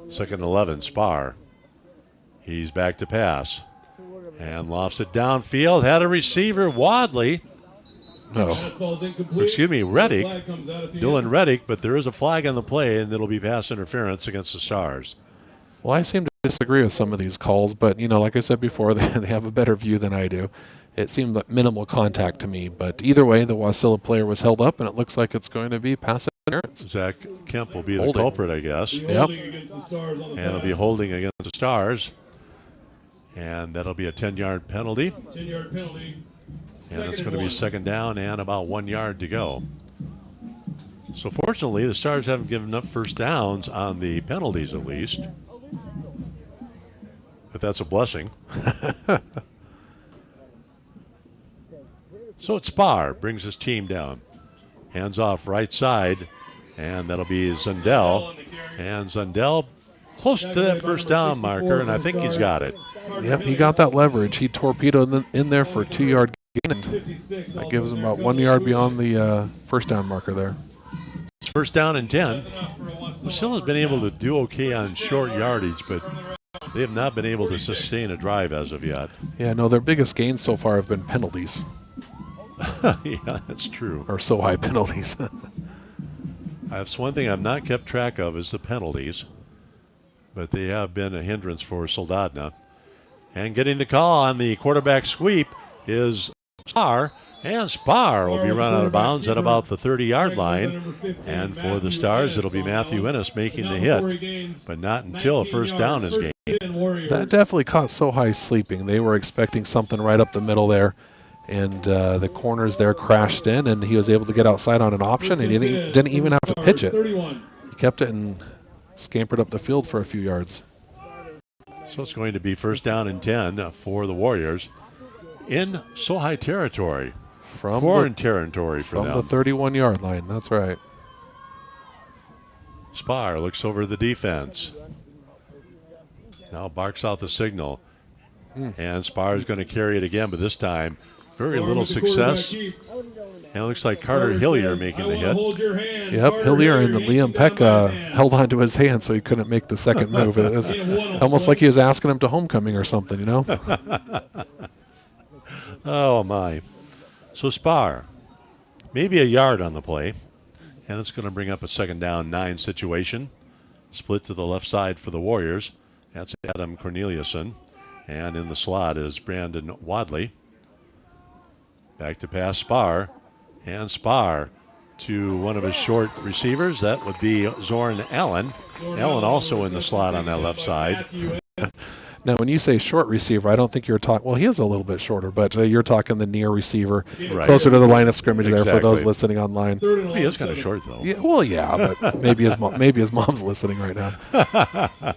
A: 2nd and 11, Spar. He's back to pass. And lofts it downfield. Had a receiver, Wadley. Excuse me, Reddick. Dylan Reddick, but there is a flag on the play, and it'll be pass interference against the Stars.
B: Well, I seem to disagree with some of these calls, but, you know, like I said before, they have a better view than I do. It seemed like minimal contact to me, but either way, the Wasilla player was held up, and it looks like it's going to be pass interference.
A: Zach Kemp will be the culprit, I guess.
B: Yep.
A: And it'll be holding against the Stars. And that'll be a 10-yard penalty.
F: 10-yard penalty.
A: And it's going to be 2nd down and about 1 yard to go. So fortunately, the Stars haven't given up first downs on the penalties at least. But that's a blessing. So it's Spar, brings his team down. Hands off right side, and that'll be Zundel. And Zundel close to that first down marker, and I think he's got it.
B: Yep, he got that leverage. He torpedoed in there for a 2-yard gain, and that gives him about 1 yard beyond the first down marker there.
A: It's 1st down and 10. Wasilla's been able to do okay on short yardage, but they have not been able to sustain a drive as of yet.
B: Yeah, no, their biggest gains so far have been penalties.
A: Yeah, that's true.
B: Or so high penalties.
A: That's one thing I've not kept track of is the penalties, but they have been a hindrance for Soldotna. And getting the call on the quarterback sweep is Spar. And Spar will be run out of bounds at about the 30-yard line. And for the Stars, it'll be Matthew Ennis making the hit, but not until a first down is gained.
B: That definitely caught Sohi sleeping. They were expecting something right up the middle there, and the corners there crashed in, and he was able to get outside on an option, and he didn't even have to pitch it. He kept it and scampered up the field for a few yards.
A: So it's going to be first down and 10 for the Warriors in Sohi territory. Foreign territory for them.
B: From the 31-yard line, that's right.
A: Spar looks over the defense. Now barks out the signal. And Spar is going to carry it again, but this time very little success. And it looks like Carter Hillier making the hit.
B: Yep, Hillier and Liam Peck held on to his hand so he couldn't make the second move. It was almost like he was asking him to homecoming or something, you know?
A: Oh, my. So Spar, maybe a yard on the play. And it's going to bring up a second down 9 situation. Split to the left side for the Warriors. That's Adam Corneliuson. And in the slot is Brandon Wadley. Back to pass Spar. And Spar to one of his short receivers. That would be Zorn Allen. Allen also in the slot on that left side.
B: Now, when you say short receiver, I don't think you're talking, well, he is a little bit shorter, but you're talking the near receiver, closer to the line of scrimmage there for those listening online.
A: He is kind of short, though.
B: Yeah, well, yeah, but maybe his mom's listening right now.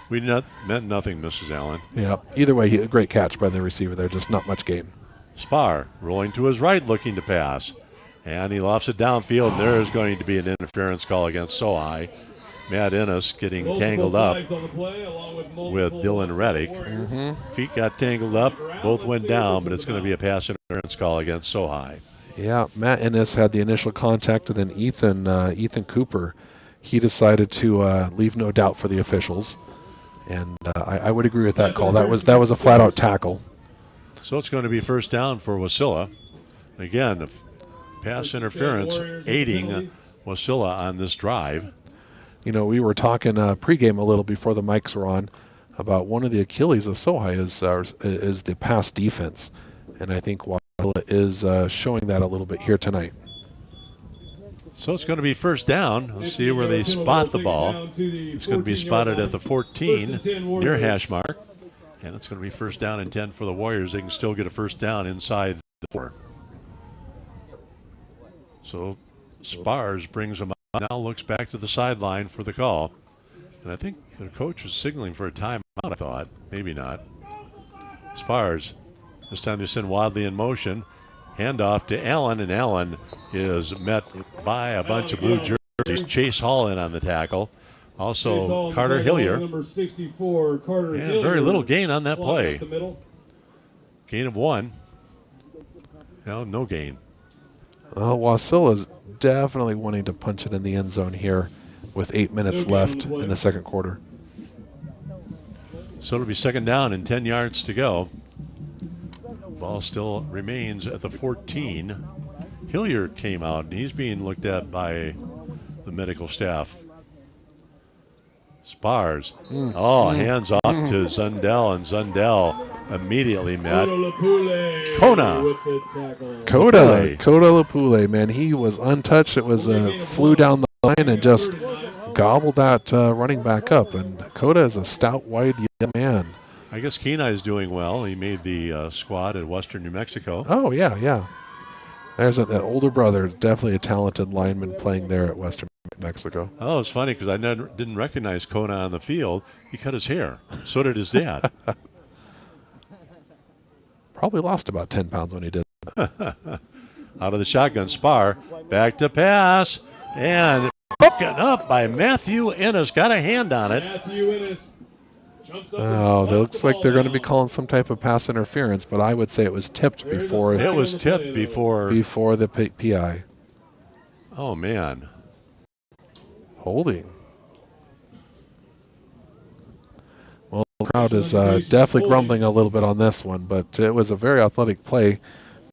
A: We meant nothing, Mrs. Allen.
B: Yeah, either way, a great catch by the receiver there, just not much gain.
A: Spar rolling to his right, looking to pass. And he lofts it downfield, and there is going to be an interference call against Sohi. Matt Ennis getting tangled up with Dylan Reddick. Feet got tangled up, both went down, but it's going to be a pass interference call against Sohi.
B: Yeah, Matt Ennis had the initial contact, and then Ethan Cooper, he decided to leave no doubt for the officials. And I would agree with that call. That was a flat-out tackle.
A: So it's going to be first down for Wasilla. Again, pass interference aiding Wasilla on this drive.
B: You know, we were talking pregame a little before the mics were on about one of the Achilles of Sohi is the pass defense. And I think Wasilla is showing that a little bit here tonight.
A: So it's going to be first down. Let's see where they spot the ball. It's going to be spotted at the 14 near hash mark. And it's going to be first down and 10 for the Warriors. They can still get a first down inside the 4. So Spars brings them up. Now looks back to the sideline for the call. And I think the coach was signaling for a timeout, I thought. Maybe not. Spars. This time they send Wadley in motion. Handoff to Allen, and Allen is met by a bunch of blue jerseys. Chase Hall in on the tackle. Also Carter Hillier.
F: Number 64, Carter
A: and
F: Hillier.
A: very little gain on that play. Gain of 1. No gain.
B: Wasilla's definitely wanting to punch it in the end zone here with 8 minutes left in the second quarter.
A: So it'll be second down and 10 yards to go. Ball still remains at the 14. Hillier came out, and he's being looked at by the medical staff. Spars. Hands off to Zundel, and Zundel immediately met Kona.
B: Coda Lapule, man, he was untouched. It was flew down the line and just gobbled that running back up. And Coda is a stout, wide young man.
A: I guess Kenai is doing well. He made the squad at Western New Mexico.
B: Oh, yeah. There's an older brother, definitely a talented lineman playing there at Western New Mexico.
A: Oh, it's funny because I didn't recognize Kona on the field. He cut his hair. So did his dad.
B: Probably lost about 10 pounds when he did.
A: Out of the shotgun, Spar. Back to pass. And broken up by Matthew Ennis. Got a hand on it.
F: Matthew Ennis.
B: Oh, it looks like they're going to be calling some type of pass interference, but I would say it was tipped before.
A: It was tipped before
B: the PI.
A: Oh, man.
B: Holding. Well, the crowd is definitely grumbling a little bit on this one, but it was a very athletic play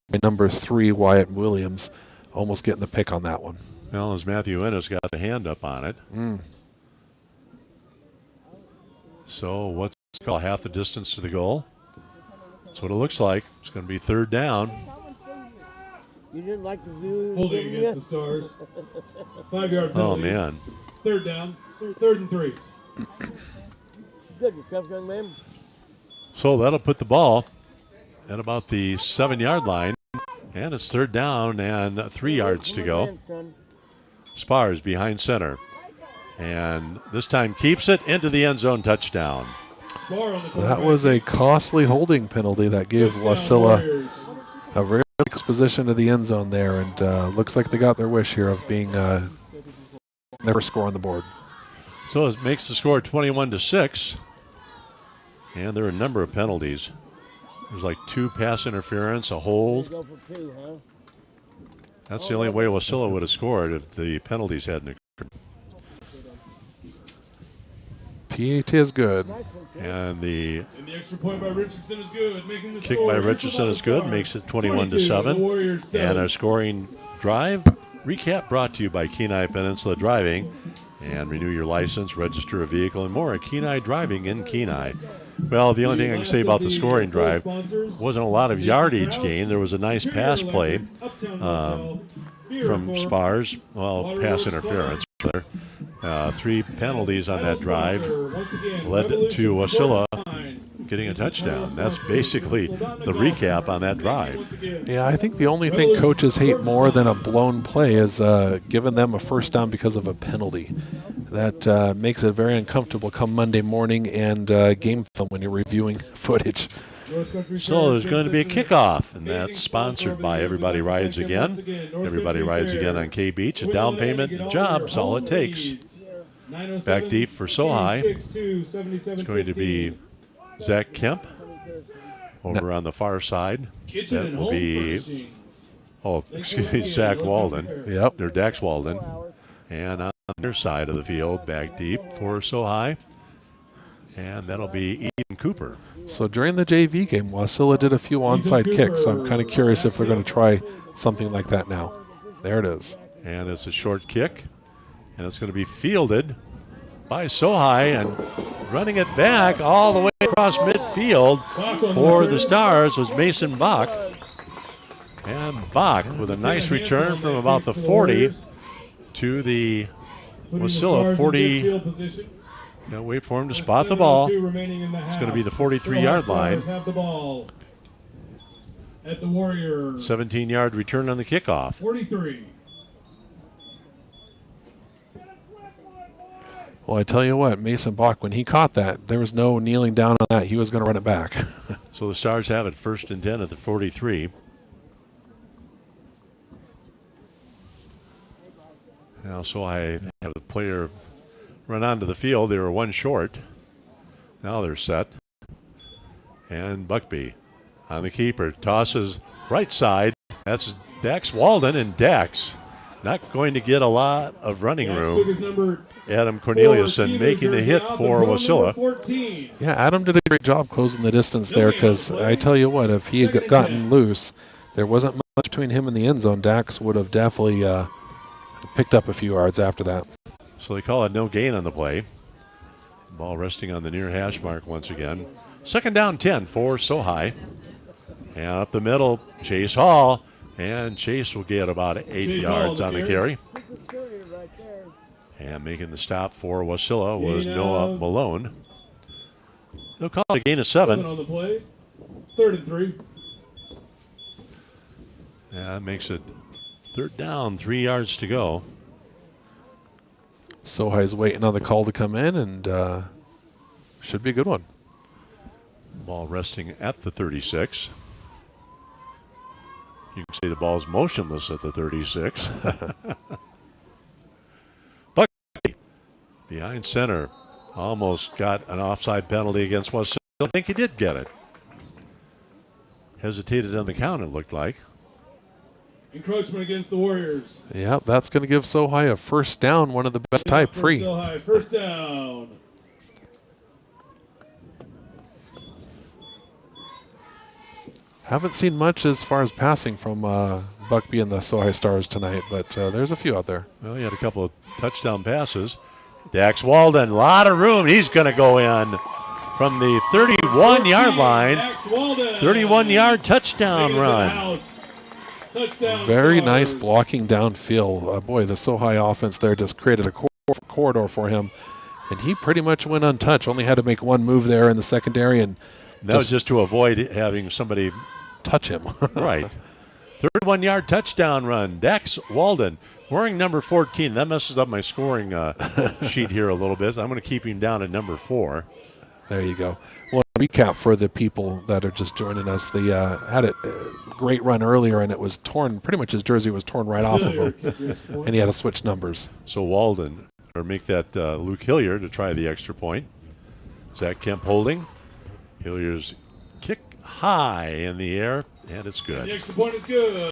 B: by number 3, Wyatt Williams, almost getting the pick on that one.
A: Well, as Matthew Ennis got the hand up on it. So what's it called? Half the distance to the goal? That's what it looks like. It's going to be third down.
I: You didn't like the view.
F: Holding against the Stars. 5-yard penalty.
A: Oh, man.
F: Third down. 3rd and 3.
I: Good yourself, young man.
A: So that'll put the ball at about the 7-yard line. And it's 3rd down and 3 yards to go. Spars behind center. And this time keeps it into the end zone, touchdown.
B: That was a costly holding penalty that gave Wasilla a very close position to the end zone there, and looks like they got their wish here of being never score on the board.
A: So it makes the score 21-6, and there are a number of penalties. There's like 2 pass interference, a hold. That's the only way Wasilla would have scored if the penalties hadn't occurred.
B: PAT is good.
A: And the
F: extra point by Richardson is good, making the
A: kick
F: score.
A: by Richardson is good, makes it 21-7. And our scoring drive recap brought to you by Kenai Peninsula Driving. And renew your license, register a vehicle, and more at Kenai Driving in Kenai. Well, the only thing I can say about the scoring drive wasn't a lot of yardage gain. There was a nice pass play from Spars. Well, pass interference. 3 penalties on that drive led to Wasilla getting a touchdown. That's basically the recap on that drive.
B: Yeah, I think the only thing coaches hate more than a blown play is giving them a first down because of a penalty. That makes it very uncomfortable come Monday morning and game film when you're reviewing footage.
A: So there's going to be a kickoff, and that's sponsored by Everybody Rides Again. Everybody Rides Again on K-Beach. A down payment and job's all it takes. Back deep for Sohi. It's going to be Zach Kemp over on the far side. That will be, Zach Walden.
B: Yep.
A: Or Dax Walden. And on their side of the field, back deep for Sohi. And that'll be Ethan Cooper.
B: So during the JV game, Wasilla did a few onside kicks. So I'm kind of curious if they're going to try something like that now. There it is.
A: And it's a short kick. And it's going to be fielded by Sohi and running it back all the way across midfield for the Stars was Mason Bach. And Bach with a nice return from about the 40 to the Wasilla 40. Now wait for him to spot the ball. It's going to be the 43-yard line.
F: At the Warriors.
A: 17-yard return on the kickoff.
F: 43.
B: Well, I tell you what, Mason Bach, when he caught that, there was no kneeling down on that. He was going to run it back.
A: So the Stars have it 1st and 10 at the 43. Now, so I have the player run onto the field. They were 1 short. Now they're set. And Buckby on the keeper. Tosses right side. That's Dax Walden, and Dax not going to get a lot of running room. Adam Corneliuson making the hit for Wasilla.
B: Yeah, Adam did a great job closing the distance there, because I tell you what, if he had gotten loose, there wasn't much between him and the end zone. Dax would have definitely picked up a few yards after that.
A: So they call it no gain on the play. Ball resting on the near hash mark once again. 2nd down 10 for Sohi. And up the middle, Chase Hall. And Chase will get about 8 yards on the carry. And making the stop for Wasilla was Noah Malone. They'll call it a gain of 7.
F: On the play. 3rd and 3.
A: Yeah, that makes it 3rd down, 3 yards to go.
B: Sohi's waiting on the call to come in, and should be a good one.
A: Ball resting at the 36. You can say the ball's motionless at the 36. Buckley behind center. Almost got an offside penalty against Wasilla. I think he did get it. Hesitated on the count, it looked like.
F: Encroachment against the Warriors.
B: Yeah, that's going to give Sohi a 1st down, one of the best type free.
F: Sohi, 1st down.
B: Haven't seen much as far as passing from Buckby and the Sohi Stars tonight, but there's a few out there.
A: Well, he had a couple of touchdown passes. Dax Walden, a lot of room. He's going to go in from the 31-yard line. 31-yard touchdown run.
B: Very nice blocking downfield. Boy, the Sohi offense there just created a corridor for him, and he pretty much went untouched. Only had to make one move there in the secondary, and
A: that was just to avoid having somebody
B: touch him.
A: Right. 31-yard touchdown run. Dax Walden wearing number 14. That messes up my scoring sheet here a little bit. I'm going to keep him down at number 4.
B: There you go. Well, recap for the people that are just joining us. They had a great run earlier, and it was torn. Pretty much his jersey was torn right off of him, and he had to switch numbers.
A: So Walden, or make that Luke Hillier to try the extra point. Zach Kemp holding. Hillier's kick high in the air, and it's good.
F: The extra point is good.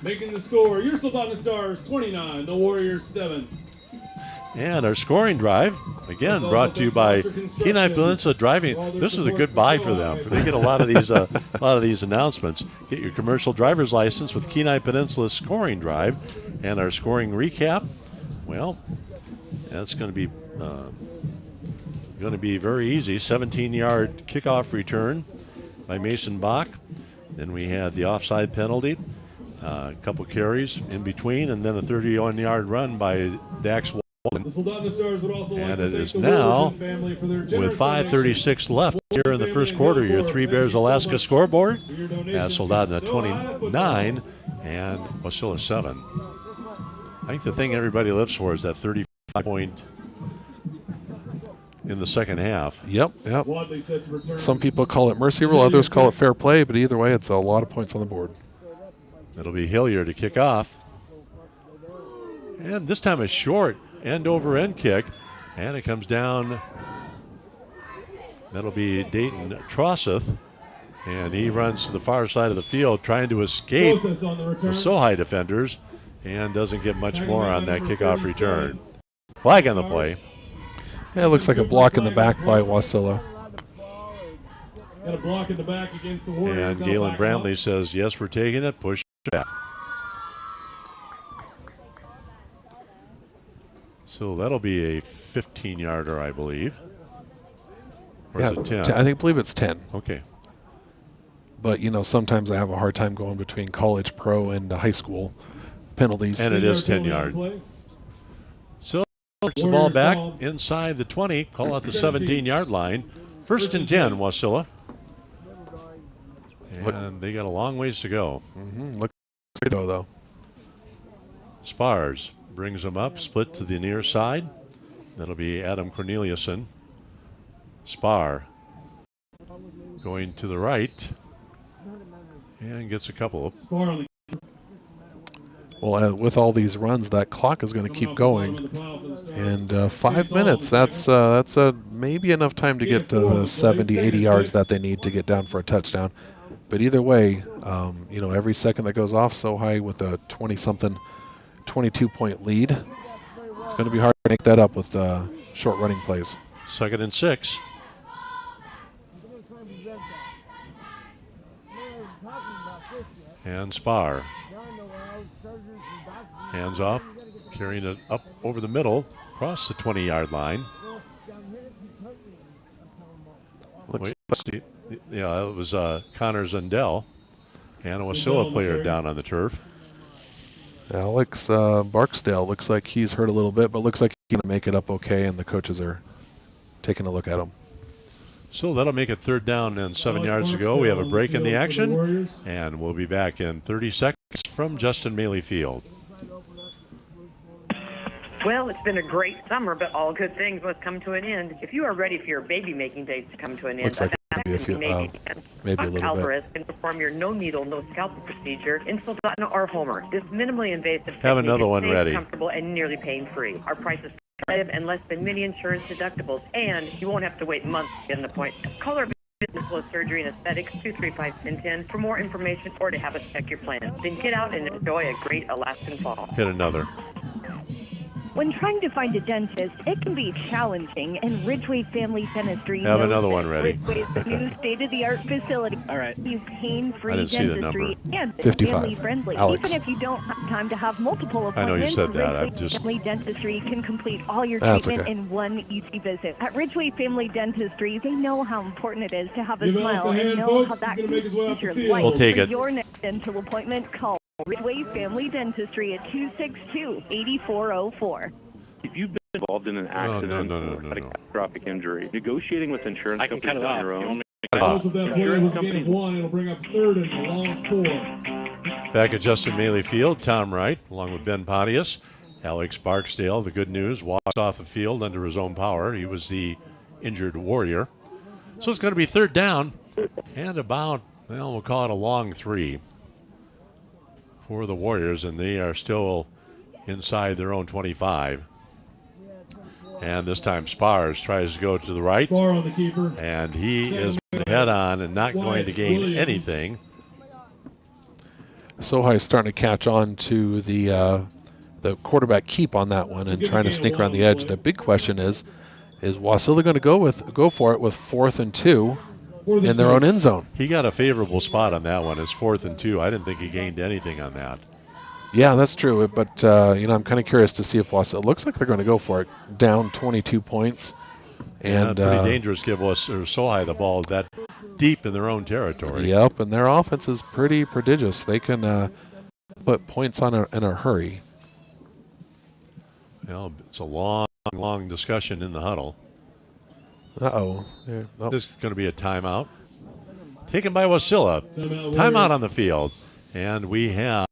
F: Making the score, your Soldotna Stars 29, the Warriors 7.
A: And our scoring drive, again, brought to you by Kenai Peninsula Driving. This is a good buy for them. They get a lot of these announcements. Get your commercial driver's license with Kenai Peninsula scoring drive, and our scoring recap. Well, that's going to be very easy. 17-yard kickoff return by Mason Bach. Then we had the offside penalty, a couple carries in between, and then a 31-yard run by Dax Walden. And it is now, with 5:36 left here in the first quarter, your Three Bears Alaska scoreboard as Soldotna 29 and Wasilla 7. I think the thing everybody lives for is that 35-point in the second half.
B: Yep. Some people call it mercy rule, others call it fair play, but either way, it's a lot of points on the board.
A: It'll be Hillier to kick off. And this time a short end-over-end kick, and it comes down. That'll be Dayton Trosseth, and he runs to the far side of the field trying to escape the Sohi defenders, and doesn't get much more on that kickoff return. Flag on the play.
B: Yeah, it looks like a block in the back by Wasilla.
F: Got a block in the back against the Warriors.
A: And Galen Brantley says, yes, we're taking it, push it back. So that'll be a 15-yarder, I believe. Or is it 10?
B: I believe it's 10.
A: Okay.
B: But, you know, sometimes I have a hard time going between college, pro, and high school penalties.
A: And it is 10-yard. So works the ball back inside the 20, call out the 17-yard line. First and 10, Wasilla. And they got a long ways to go.
B: Looks good, though.
A: Spars brings them up, split to the near side. That'll be Adam Corneliuson. Spar going to the right and gets a couple.
B: Well, with all these runs, that clock is going to keep going. And 5 minutes, that's maybe enough time to get to the 70, 80 yards that they need to get down for a touchdown. But either way, you know, every second that goes off Sohi with a 20-something, 22-point lead, it's going to be hard to make that up with short running plays.
A: 2nd and 6. And Spar. Hands off, carrying it up over the middle, across the 20-yard line. Yeah, it was Connor Zundell, and a Wasilla player down on the turf.
B: Alex Barksdale looks like he's hurt a little bit, but looks like he's going to make it up okay, and the coaches are taking a look at him.
A: So that'll make it 3rd down and 7 yards to go. We have a break in the action, and we'll be back in 30 seconds from Justin Maley Field.
J: Well, it's been a great summer, but all good things must come to an end. If you are ready for your baby making days to come to an end,
B: looks like maybe a little
J: Alvarez can perform your no needle, no scalpel procedure in Soldotna or Homer. This minimally invasive
A: have another one
J: safe,
A: ready,
J: comfortable, and nearly pain-free. Our prices competitive and less than many insurance deductibles, and you won't have to wait months to get an appointment. Call our Business Flow Surgery and Aesthetics 235-1010 for more information or to have us check your plan. Then get out and enjoy a great Alaskan fall.
A: Hit another.
C: When trying to find a dentist, it can be challenging, and Ridgeway Family Dentistry
A: Have
C: knows
A: another
C: it.
A: one ready.
C: Ridgeway's new state-of-the-art facility.
D: All right.
C: You pain-free
A: I didn't see the
C: dentistry
A: number.
C: and
B: 55.
C: family-friendly.
B: Alex.
C: Even if you don't have time to have multiple
A: I know you
C: appointments,
A: said that. I'm
C: Ridgeway
A: just.
C: Family Dentistry can complete all your
B: That's
C: treatment
B: okay.
C: in one easy visit. At Ridgeway Family Dentistry, they know how important it is to have a
F: Give Alex
C: smile
F: a hand,
C: and know
F: folks.
C: how
F: He's
C: that
F: gonna
C: can
F: make his way
C: change
F: off
C: your
F: the field.
C: life.
A: We'll take
C: For
A: it.
C: your next dental appointment, call Ridgeway Family Dentistry at 262-8404.
K: If you've been involved in an accident or had a catastrophic injury, negotiating with insurance companies on your own.
F: Both of that play was a gain of 1. It'll bring up 3rd and a long 4.
A: Back at Justin Maley Field, Tom Wright, along with Ben Pontius. Alex Barksdale, the good news, walks off the field under his own power. He was the injured Warrior. So it's going to be 3rd down and about, well, we'll call it a long 3 for the Warriors, and they are still inside their own 25. And this time Spars tries to go to the right.
F: Spar on the keeper.
A: And he is head on and not going to gain anything.
B: Sohi is starting to catch on to the quarterback keep on that one and trying to sneak around the edge. The big question is Wasilla going to go for it with 4th and 2 in their own end zone?
A: He got a favorable spot on that one. It's 4th and 2. I didn't think he gained anything on that.
B: Yeah, that's true. But I'm kind of curious to see if Wasilla. It looks like they're going to go for it. Down 22 points, and
A: pretty dangerous. Give us or Sohi the ball that deep in their own territory.
B: Yep, and their offense is pretty prodigious. They can put points on in a hurry.
A: Well, it's a long discussion in the huddle.
B: Uh-oh. Yeah, oh.
A: This is going to be a timeout. Taken by Wasilla. Timeout on the field. And we have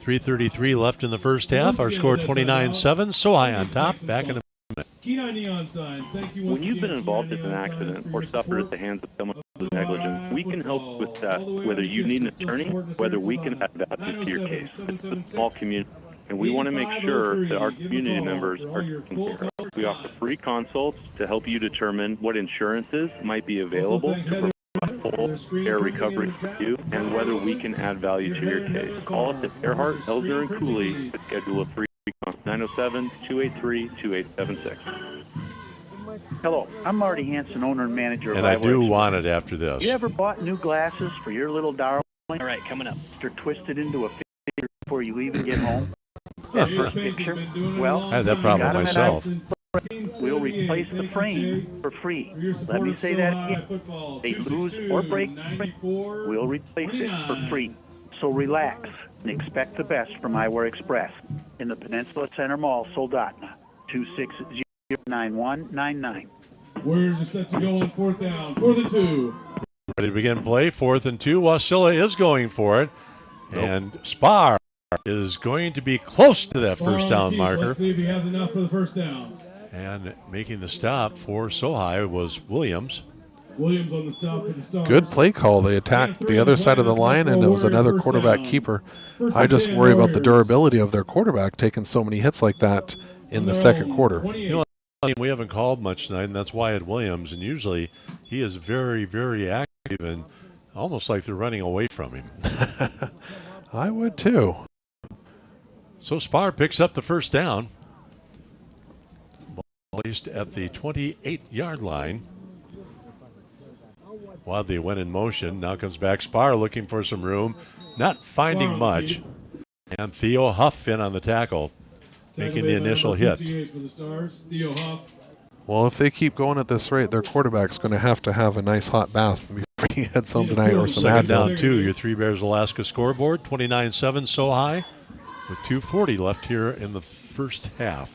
A: 3:33 left in the first half. Our score 29-7. Sohi on top. Back in a minute.
F: Neon signs. Thank you.
K: When you've been involved in an accident or suffered at the hands of someone who's negligent, we can help with that. Whether you need an attorney, whether we can add value to your case. It's a small community, and we want to make sure that our community members are taken care of. We offer free consults to help you determine what insurances might be available to provide full fair recovery for you and whether we can add value to your case. Call us at Earhart, Elder, and Cooley to schedule a free consult. 907-283-2876.
L: Hello, I'm Marty Hanson, owner and manager of
A: And I do want it after this.
L: You ever bought new glasses for your little darling? All right, coming up. They're twisted into a figure before you even get home. That first picture? Well,
A: I had that problem
L: got 'em at
A: myself.
L: We'll replace the frame for free. Let me say that again. They lose or break, we'll replace it for free. So relax and expect the best from Eyewear Express in the Peninsula Center Mall, Soldotna, 260-9199.
F: Warriors are set to go on 4th down. 4th and 2.
A: Ready to begin play. 4th and 2. Wasilla is going for it. And Spar is going to be close to that first down marker.
F: Let's see if he has enough for the first down.
A: And making the stop for Sohi was Williams.
F: Williams on the stop for the Stars.
B: Good play call. They attacked the other side of the line, and it was another quarterback keeper. I just worry about the durability of their quarterback taking so many hits like that in the second quarter.
A: You know, we haven't called much tonight, and that's Wyatt Williams. And usually he is very, very active and almost like they're running away from him.
B: I would too.
A: So Spar picks up the first down. Placed at the 28-yard line. Wadley went in motion. Now comes back Spar looking for some room. Not finding much. And Theo Huff in on the tackle, making the initial hit.
F: For the Stars, Theo Huff.
B: Well, if they keep going at this rate, their quarterback's going to have a nice hot bath before he heads home tonight or some
A: Second
B: Advil.
A: down 2, your Three Bears Alaska scoreboard, 29-7 Sohi, with 2:40 left here in the first half.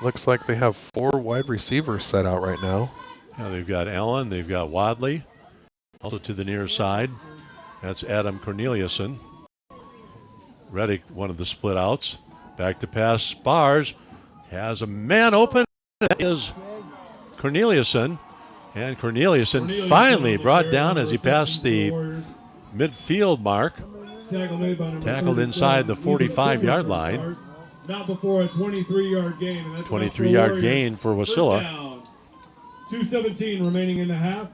B: Looks like they have 4 wide receivers set out right now.
A: Yeah, they've got Allen, they've got Wadley, also to the near side. That's Adam Corneliuson. Reddick, one of the split outs. Back to pass, Spars has a man open. That is Corneliuson. And Corneliuson finally brought down as he passed the midfield mark. Tackled inside the 45-yard line.
F: Not before a 23-yard gain.
A: 23-yard gain for Wasilla.
F: 2:17 remaining in the half.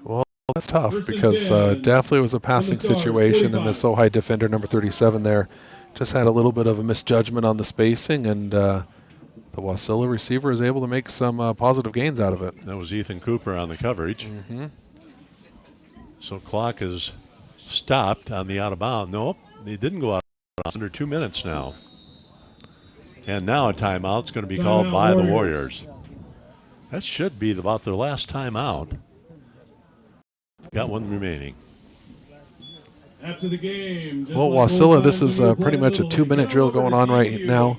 B: Well, that's tough because definitely was a passing situation, and the Sohi defender, number 37 there, just had a little bit of a misjudgment on the spacing and The Wasilla receiver is able to make some positive gains out of it.
A: That was Ethan Cooper on the coverage. So clock is stopped on the out of bounds. Nope, he didn't go out of bounds. Under 2 minutes now. And now a timeout's going to be called by the Warriors. That should be about their last timeout. Got one remaining.
F: After the game,
B: well, Wasilla, this is pretty much a 2-minute drill going on right now.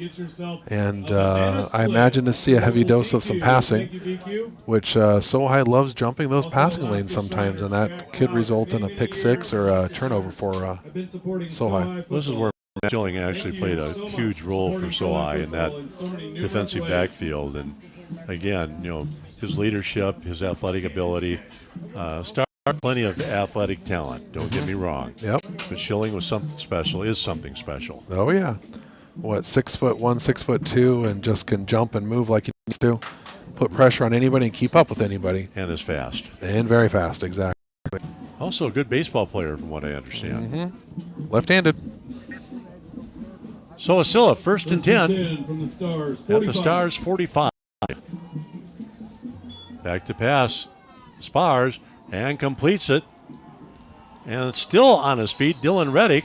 B: And I imagine to see a heavy dose of some passing, which Sohi loves jumping those passing lanes sometimes, and that could result in a pick six or a turnover for Sohi.
A: This is where Schilling actually played a huge role for Sohi in that defensive backfield. And again, you know, his leadership, his athletic ability, plenty of athletic talent, don't get me wrong.
B: Yep.
A: But Schilling was something special, is something special.
B: Oh, yeah. What, 6'1", 6'2", and just can jump and move like he needs to. Put pressure on anybody and keep up with anybody.
A: And is fast.
B: And very fast, exactly.
A: Also a good baseball player from what I understand.
B: Left-handed.
A: So Wasilla, first and 10
F: from the Stars.
A: at the Stars 45. Back to pass. Spars. And completes it. And still on his feet, Dylan Reddick.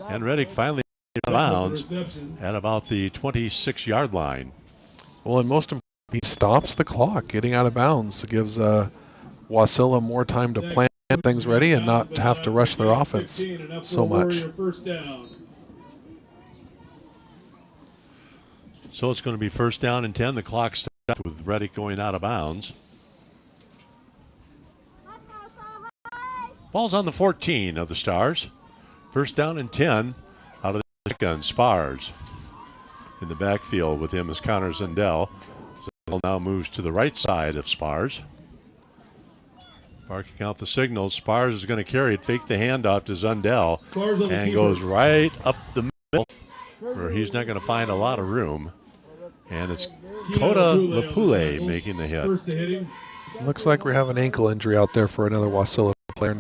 A: And Reddick finally out of bounds at about the 26-yard line.
B: Well, and most importantly, he stops the clock getting out of bounds. It gives Wasilla more time to plan things ready and not have to rush their offense so much.
A: So it's going to be first down and 10. The clock stopped with Reddick going out of bounds. Ball's on the 14 of the Stars. First down and 10 out of the gun. Spars in the backfield with him is Connor Zundel. Zundel now moves to the right side of Spars. Barking out the signals. Spars is going to carry it, fake the handoff to Zundel, and goes right up the middle where he's not going to find a lot of room. And it's Kota Lapule making the hit.
B: Looks like we have an ankle injury out there for another Wasilla player.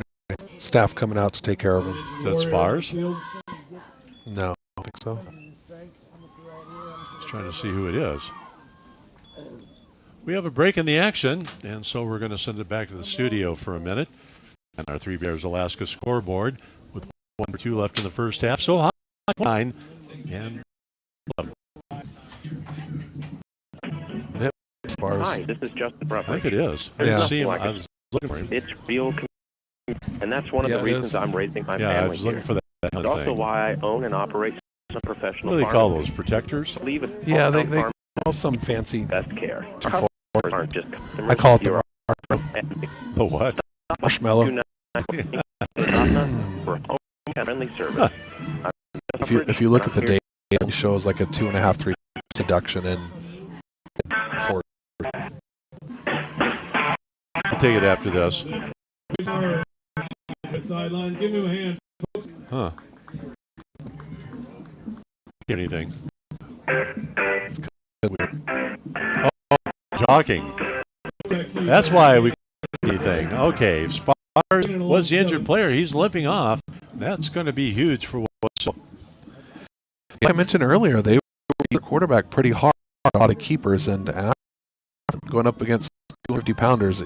B: Staff coming out to take care of him.
A: Is that Spars?
B: No, I don't think so.
A: Just trying to see who it is. We have a break in the action, and so we're going to send it back to the studio for a minute. And our Three Bears Alaska scoreboard with 1-2 left in the first half. So high, 9 and 11.
B: Yep, Spars.
G: Hi, this is Justin Brett.
A: I think it is. I
B: Yeah.
A: didn't see him. I was looking for him.
G: It's real, and that's one of the reasons I'm raising my family.
A: Yeah, I was looking for that
G: It's also
A: thing.
G: why I own and operate some professional
A: What do they call
G: farming.
A: those, protectors?
G: Believe it.
B: Yeah, they call some fancy.
G: Best care.
B: Before.
G: Aren't just customers.
B: I call it the
A: The what?
B: marshmallow.
G: For home friendly service.
B: If you look at the data, it only shows like a 2.5, 3 deduction in 4.
A: I'll take it after this.
F: Sidelines, give me a hand.
A: Huh. Anything? Oh, talking. That's why we anything. Okay, Spars was the injured player. He's limping off. That's going to be huge for Wasilla.
B: I mentioned earlier they were the quarterback pretty hard, a lot of keepers, and going up against 250-pounders,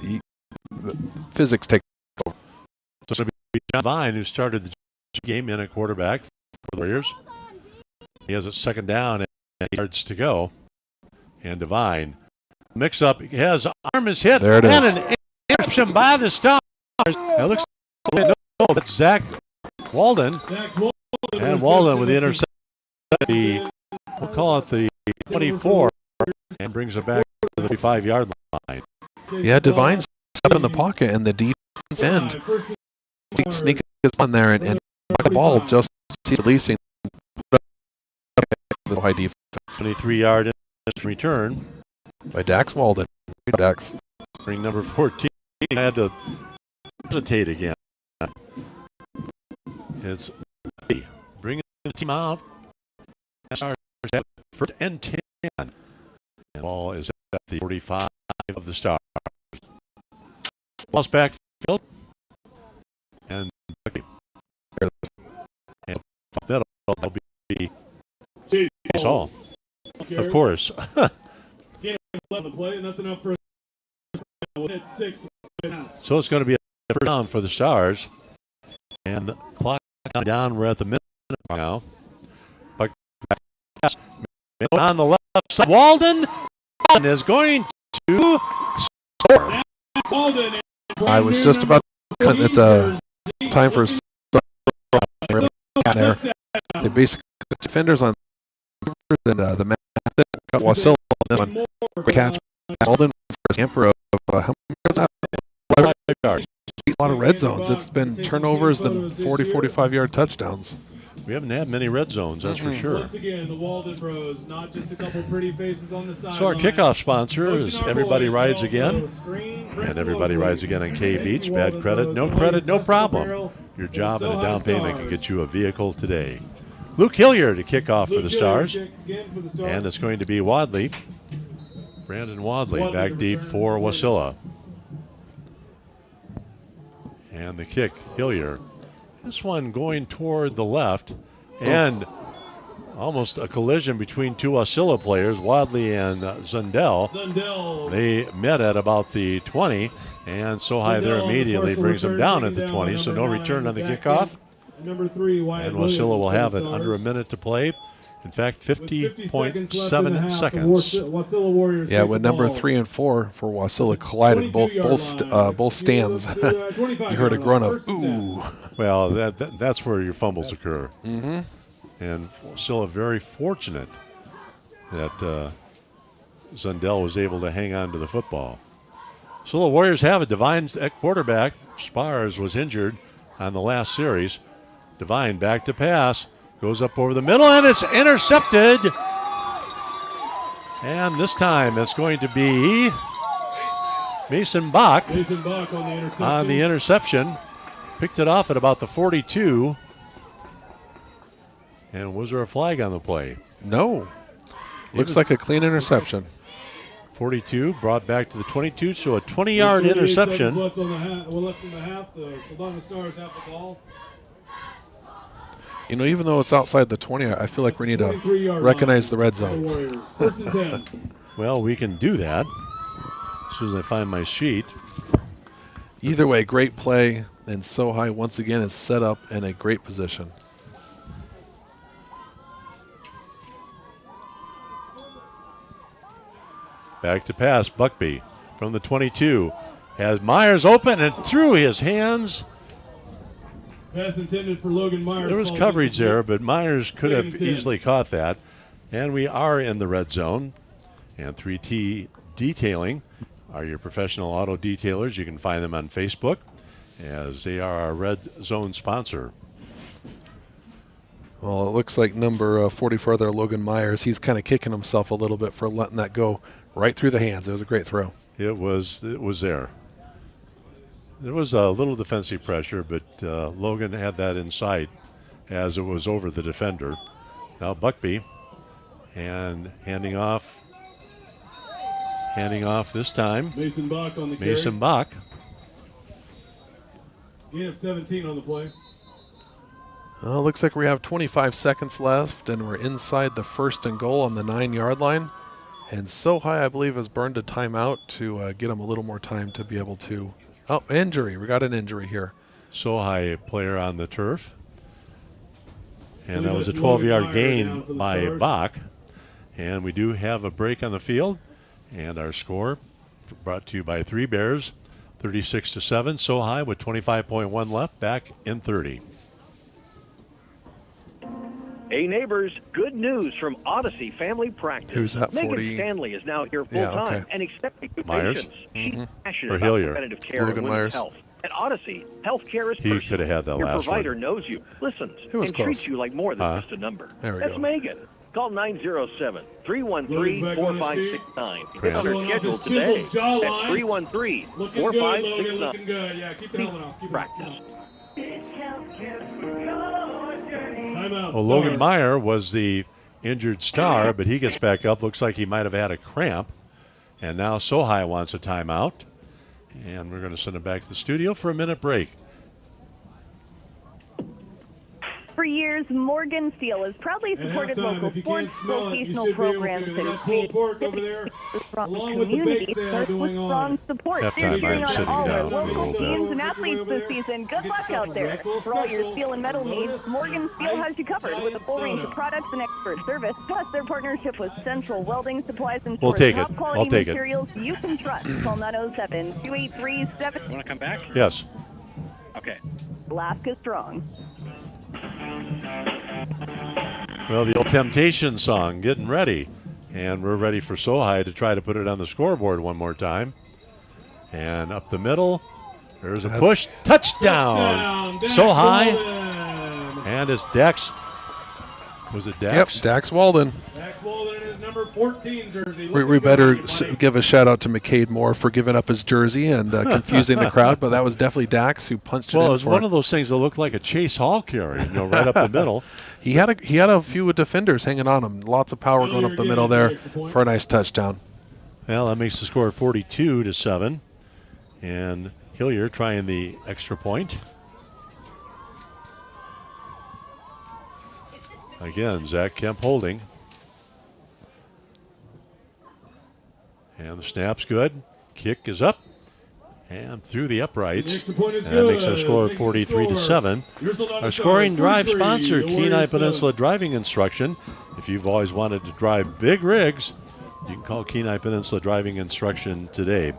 B: physics take over.
A: So it's going to be John Vine who started the game in at quarterback for the Warriors. He has a second down and 8 yards to go. And Devine mix up. His arm is hit.
B: There it is.
A: And an interception by the Stars. It looks like no, that's Zach Walden. And Walden with the interception. We'll call it the 24 and brings it back to the 5-yard line.
B: Yeah, Devine's up in the pocket and the defense end. Sneak his on there and the ball just releasing the high defense.
A: 23-yard return
B: by Dax Walden. Dax.
A: Bring number 14. I had to hesitate again. It's bringing the team out. Stars have first and 10. And the ball is at the 45 of the Stars. Ball's backfield. And middle will be all. Of course.
F: 11 play, and that's enough for at 6.
A: So it's going to be a first down for the Stars. And the clock down. We're at the minute now. But on the left side, Walden is going to score.
B: I was just about to, it's a time for there. They basically defenders on and the man Wasilla on great catch. Walden for a camper of how many yards? A lot of red zones. It's been turnovers than 40, 45-yard touchdowns.
A: We haven't had many red zones, that's for sure.
F: Once again, the Walden Bros, not just a couple pretty faces on the side.
A: So our kickoff sponsor is Everybody Rides Again. And Everybody Rides Again on K Beach. Bad credit, no problem. Your job and a down payment can get you a vehicle today. Luke Hilliard to kick off for the Stars. And it's going to be Wadley. Brandon Wadley back deep for Wasilla. And the kick, Hilliard. This one going toward the left, and almost a collision between two Wasilla players, Wadley and Zundel. They met at about the 20, and Sohi there immediately brings them down at the 20, so no return on the kickoff.
F: Number 3,
A: and Wasilla will have it under a minute to play. In fact, 50.7 seconds.
B: Yeah, when number 3 and 4 for Wasilla collided, both stands, you heard a grunt of ooh.
A: Well, that's where your fumbles occur. And Wasilla very fortunate that Zundel was able to hang on to the football. So the Warriors have a Devine at quarterback. Spars was injured on the last series. Devine back to pass. Goes up over the middle, and it's intercepted. And this time it's going to be Mason Bach on the interception. Picked it off at about the 42. And was there a flag on the play?
B: No. Looks like a clean interception.
A: 42 brought back to the 22, so a 20-yard interception.
F: Left in the half. The Soldotna Stars have the ball.
B: You know, even though it's outside the 20, I feel like we need to recognize the red zone.
A: Well, we can do that as soon as I find my sheet.
B: Either way, great play, and Sohi once again is set up in a great position.
A: Back to pass, Buckby from the 22. Has Myers open and through his hands.
F: Pass intended for Logan Myers.
A: There was coverage there, but Myers could have easily caught that. And we are in the red zone. And 3T Detailing are your professional auto detailers. You can find them on Facebook as they are our red zone sponsor.
B: Well, it looks like number 44 there, Logan Myers, he's kind of kicking himself a little bit for letting that go right through the hands. It was a great throw.
A: It was there. There was a little defensive pressure, but Logan had that in sight as it was over the defender. Now Buckby, and handing off this time.
F: Mason Bach on the
A: Mason Bach.
F: Gain of 17 on the play.
B: Well, looks like we have 25 seconds left, and we're inside the 1st and goal on the 9-yard line. And Sohi, I believe, has burned a timeout to get him a little more time to be able to. Oh, injury. We got an injury here.
A: Sohi player on the turf. And that was a 12-yard gain by Bach. And we do have a break on the field. And our score brought to you by 3 Bears, 36-7. Sohi with 25.1 left, back in 30.
G: Hey, neighbors, good news from Odyssey Family Practice.
B: Who's that, 40?
G: Megan Stanley is now here full-time and expecting new
A: Myers?
G: patients. She's passionate
A: Or
G: about
A: Hilliard?
G: preventative care
B: Logan
G: and women's
B: Myers.
G: health. At Odyssey, healthcare is
A: He
G: personal.
A: could have had that
G: Your
A: last
G: provider
A: one.
G: knows you, listens,
B: It was
G: and
B: close.
G: treats you like more than just a number.
B: There we
G: That's
B: go.
G: Megan. Call 907-313-4569. Get on her
F: Showing off
G: schedule
F: his
G: today
F: chiseled jawline.
G: at 313-4569.
F: Looking good. Yeah, keep the helmet off. Keep it off.
G: Practice.
F: Timeout.
A: Well, Logan
F: Stars.
A: Meyer was the injured star, but he gets back up. Looks like he might have had a cramp. And now Sohi wants a timeout. And we're going to send him back to the studio for a minute break.
C: For years, Morgan Steel has proudly supported
F: halftime,
C: local
F: if you
C: sports
F: can't smell it, you
C: vocational
F: should be able
C: programs
F: to.
C: that
F: That
C: have
F: pulled
C: made
F: pork over there.
C: The strong
F: Along with the
C: community
F: bake sale
C: starts with
F: going
C: strong
F: on.
C: support.
A: Halftime,
C: They're cheering
A: I'm
C: on
A: sitting
C: all our
A: down for a
C: local
A: little bit.
C: teams and athletes this season. Good luck out there. For all your steel and metal needs, Morgan Steel has you covered with a full range of products and expert service. Plus, their partnership with Central Welding supplies and
A: We'll take it.
C: top quality
A: I'll take it.
C: materials you can trust. Call 907-283-7.
D: Want to come back?
A: Yes.
D: Okay.
C: Alaska Strong.
A: Well, the old Temptation song, getting ready. And we're ready for Sohi to try to put it on the scoreboard one more time. And up the middle, there's a push. Touchdown! Sohi. And it's Dex. Was it Dex?
B: Yep, Dax Walden.
F: Dax Walden in his number 14 jersey.
B: We better give a shout out to McCade Moore for giving up his jersey and confusing the crowd, but that was definitely Dax who punched it in.
A: Well, it was one of those things that looked like a Chase Hall carry, right up the middle.
B: He had a few defenders hanging on him. Lots of power going up the middle there for a nice touchdown.
A: Well, that makes the score 42-7. And Hillier trying the extra point. Again, Zach Kemp holding. And the snap's good. Kick is up and through the uprights. And that makes our score 43-7. Our scoring drive sponsor, Kenai Peninsula Driving Instruction. If you've always wanted to drive big rigs, you can call Kenai Peninsula Driving Instruction today.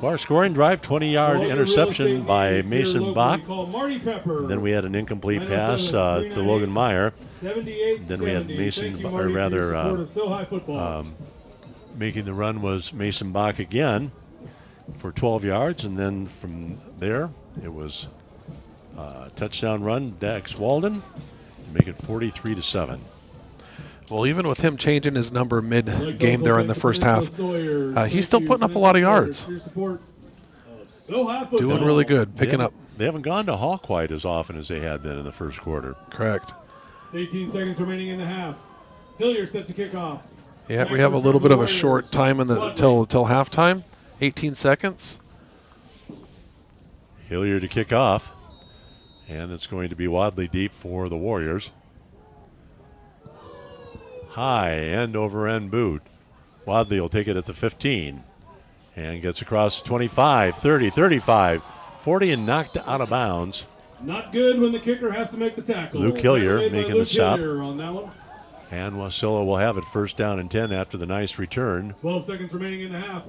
A: Our scoring drive, 20-yard interception by Mason Bach. Then we had an incomplete pass to Logan Meyer. Then we had Mason, or rather, making the run was Mason Bach again for 12 yards. And then from there, it was a touchdown run, Dax Walden, to make it 43-7.
B: Well, even with him changing his number mid-game there in the first half, he's still putting up a lot of yards. Doing really good, picking up.
A: They haven't gone to Hall quite as often as they had been in the first quarter.
B: Correct.
F: 18 seconds remaining in the half. Hillier set to kick off.
B: Yeah, we have a little bit of a short time in the till halftime. 18 seconds.
A: Hillier to kick off, and it's going to be Wadley deep for the Warriors. High end over end boot. Wadley will take it at the 15 and gets across 25, 30, 35, 40 and knocked out of bounds.
F: Not good when the kicker has to make the tackle.
A: Luke Hillier making the stop.
F: On that one.
A: And Wasilla will have it first down and 10 after the nice return.
F: 12 seconds remaining in the half.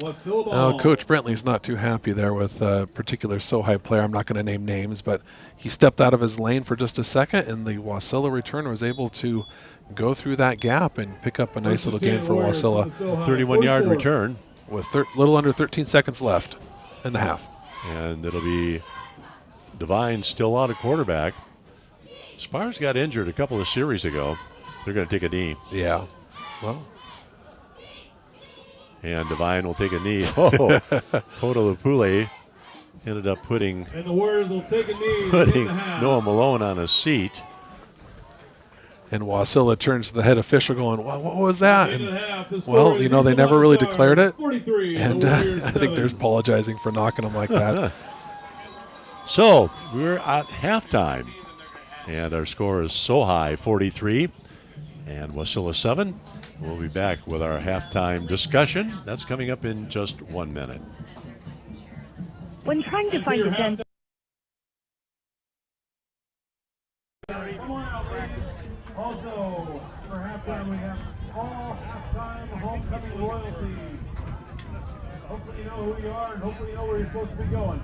F: Wasilla ball.
B: Coach Brentley's not too happy there with a particular Sohi player. I'm not going to name names, but he stepped out of his lane for just a second, and the Wasilla returner was able to go through that gap and pick up a nice little gain for Wasilla.
A: 31-yard return.
B: With little under 13 seconds left in the half.
A: And it'll be Devine still out at quarterback. Spars got injured a couple of series ago. They're going to take a knee.
B: Yeah. Well.
A: And Devine will take a knee. Oh, Poto Lupule ended up putting
F: and the Warriors will take a knee
A: Noah Malone on a seat.
B: And Wasilla turns to the head official going, what was that? And, well, you know, they never really declared it. And I think they're apologizing for knocking them like that.
A: So we're at halftime. And our score is Sohi 43 and Wasilla 7. We'll be back with our halftime discussion. That's coming up in just 1 minute.
C: When trying to find a dentist.
F: Also, for halftime, we have all halftime homecoming royalty. Hopefully you know who you are and hopefully you know where you're supposed to be going.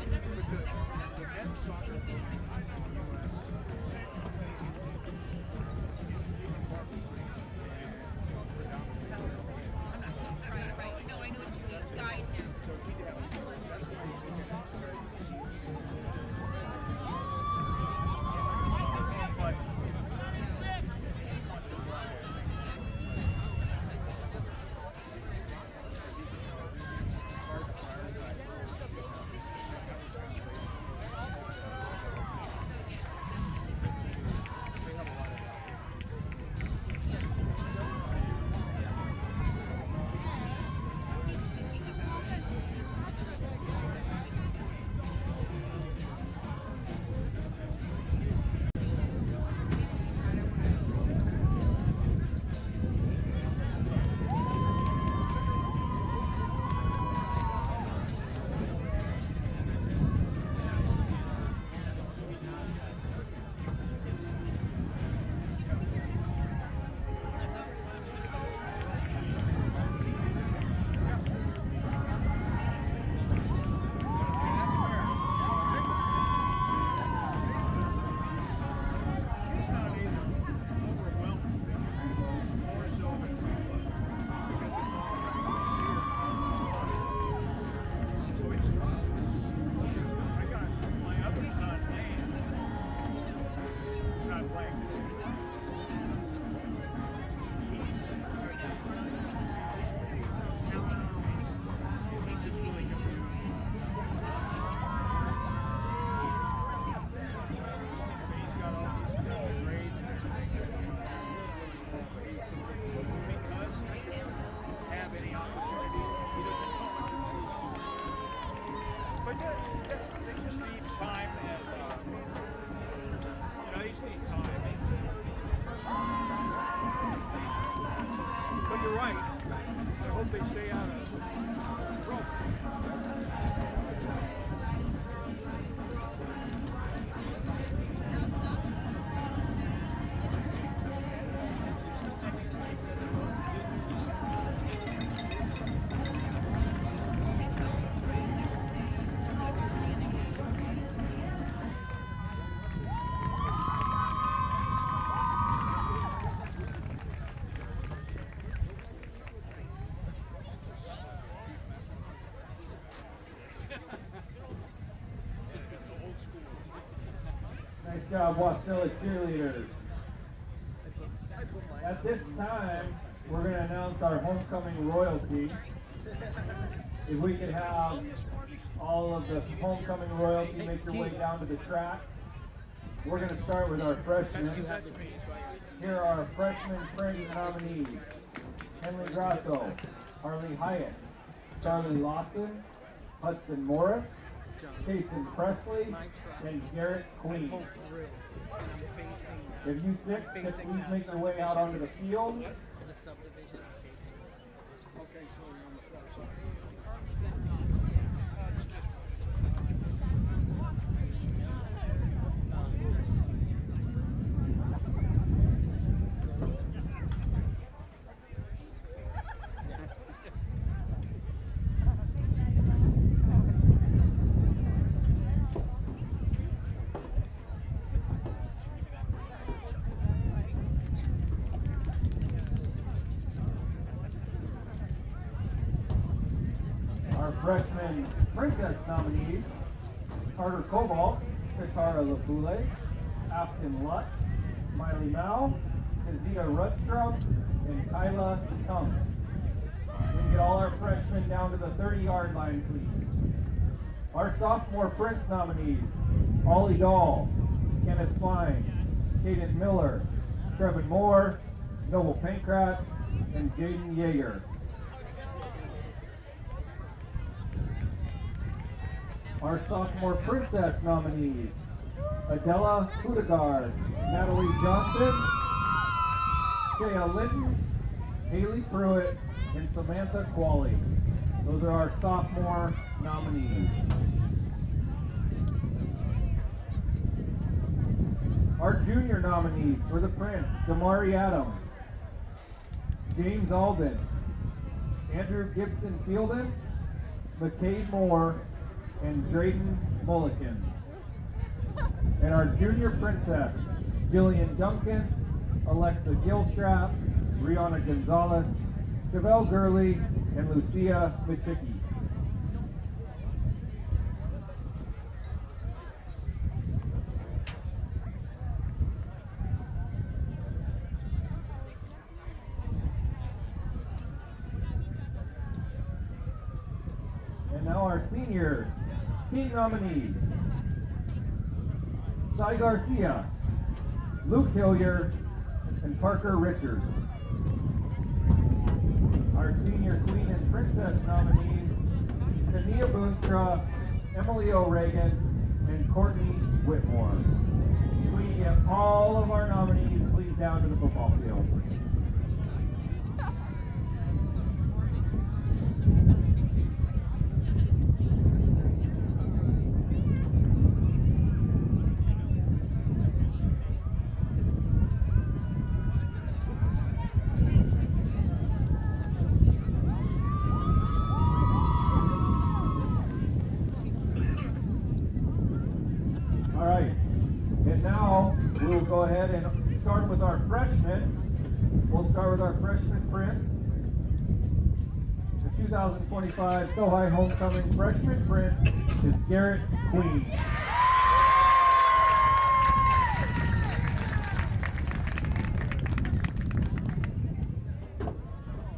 M: But you're right. I hope they stay out of trouble.
F: Nice job, Wasilla cheerleaders. At this time, we're going to announce our homecoming royalty. If we could have all of the homecoming royalty make your way down to the track. We're going to start with our freshmen. Here are our freshman Pregame nominees. Henley Grasso, Harley Hyatt, Charlie Lawson, Hudson Morris, Jason Presley, and Garrett Queen. If you six could please make your way out onto the field. Freshman Princess nominees, Carter Cobalt, Katara Lapule, Afton Lutt, Miley Mao, Kazita Rudstrom, and Kyla Thomas. We can get all our freshmen down to the 30-yard line, please. Our sophomore Prince nominees, Ollie Dahl, Kenneth Fine, Caden Miller, Trevin Moore, Noble Pankratz, and Jaden Yeager. Our sophomore Princess nominees, Adela Hudegard, Natalie Johnson, Shea Linton, Haley Pruitt, and Samantha Qualley. Those are our sophomore nominees. Our junior nominees for the Prince, Damari Adams, James Alden, Andrew Gibson Fielden, McCade Moore, and Drayden Mulliken. And our junior princess, Jillian Duncan, Alexa Gilstrap, Rihanna Gonzalez, Chevelle Gurley, and Lucia Michicki. And now our senior team nominees, Cy Garcia, Luke Hillier, and Parker Richards. Our senior queen and princess nominees, Tania Boonstra, Emily O'Regan, and Courtney Whitmore. Can we get all of our nominees please down to the football field? Go ahead and start with our freshmen. We'll start with our freshman Prince. The 2025 Sohi Homecoming freshman Prince is Garrett Queen.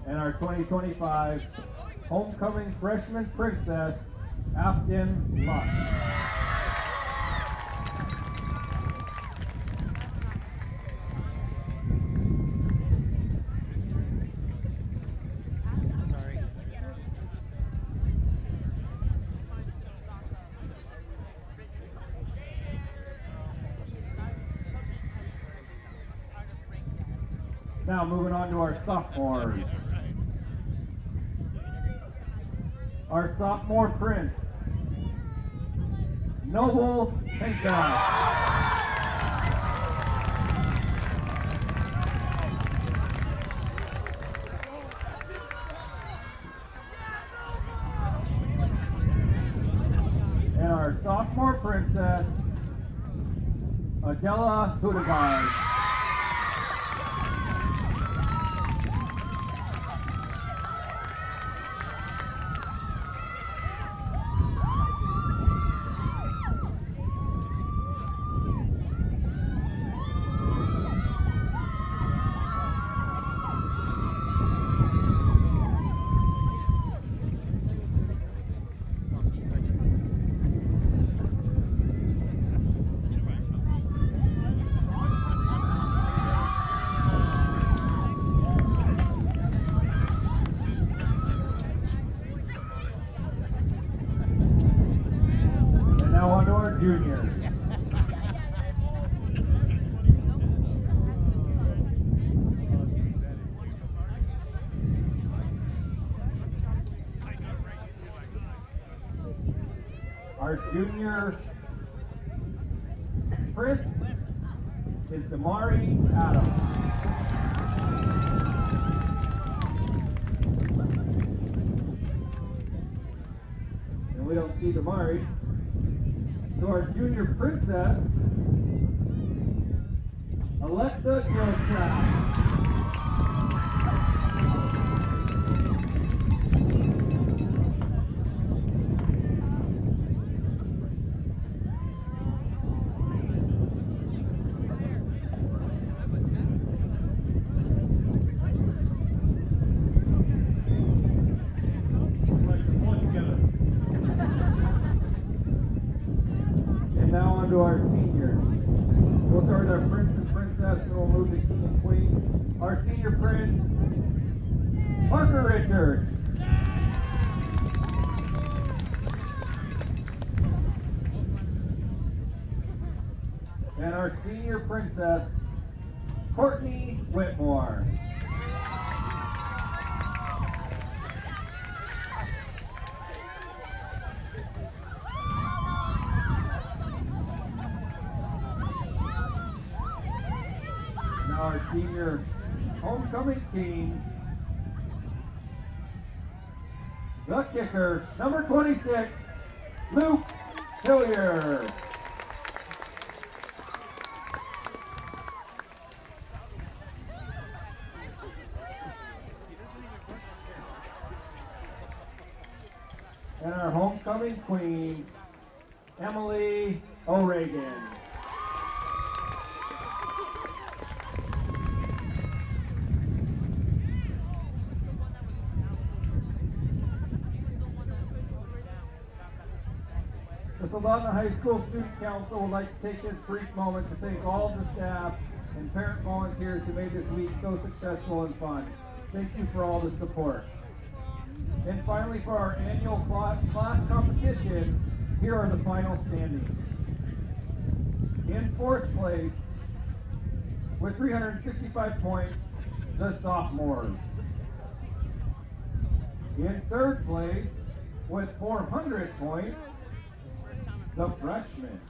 F: And our 2025 Homecoming freshman princess, Afton Lutt. Now moving on to our sophomores. Our sophomore prince, Noble Pinka. And our sophomore princess, Adela Hudegard. Juniors. Our junior prince is Damari Adams. And we don't see Damari. So our junior princess, Alexa Gilstrap. To our seniors. We'll start with our prince and princess, and we'll move to king and queen. Our senior prince, Parker Richards. And our senior princess, Courtney Whitmore. Our senior homecoming king, the kicker, number 26, Luke Hillier. And our homecoming queen, Emily O'Regan. The Soldotna High School Student Council would like to take this brief moment to thank all the staff and parent volunteers who made this week so successful and fun. Thank you for all the support. And finally, for our annual class competition, here are the final standings. In fourth place, with 365 points, the sophomores. In third place, with 400 points, the freshmen.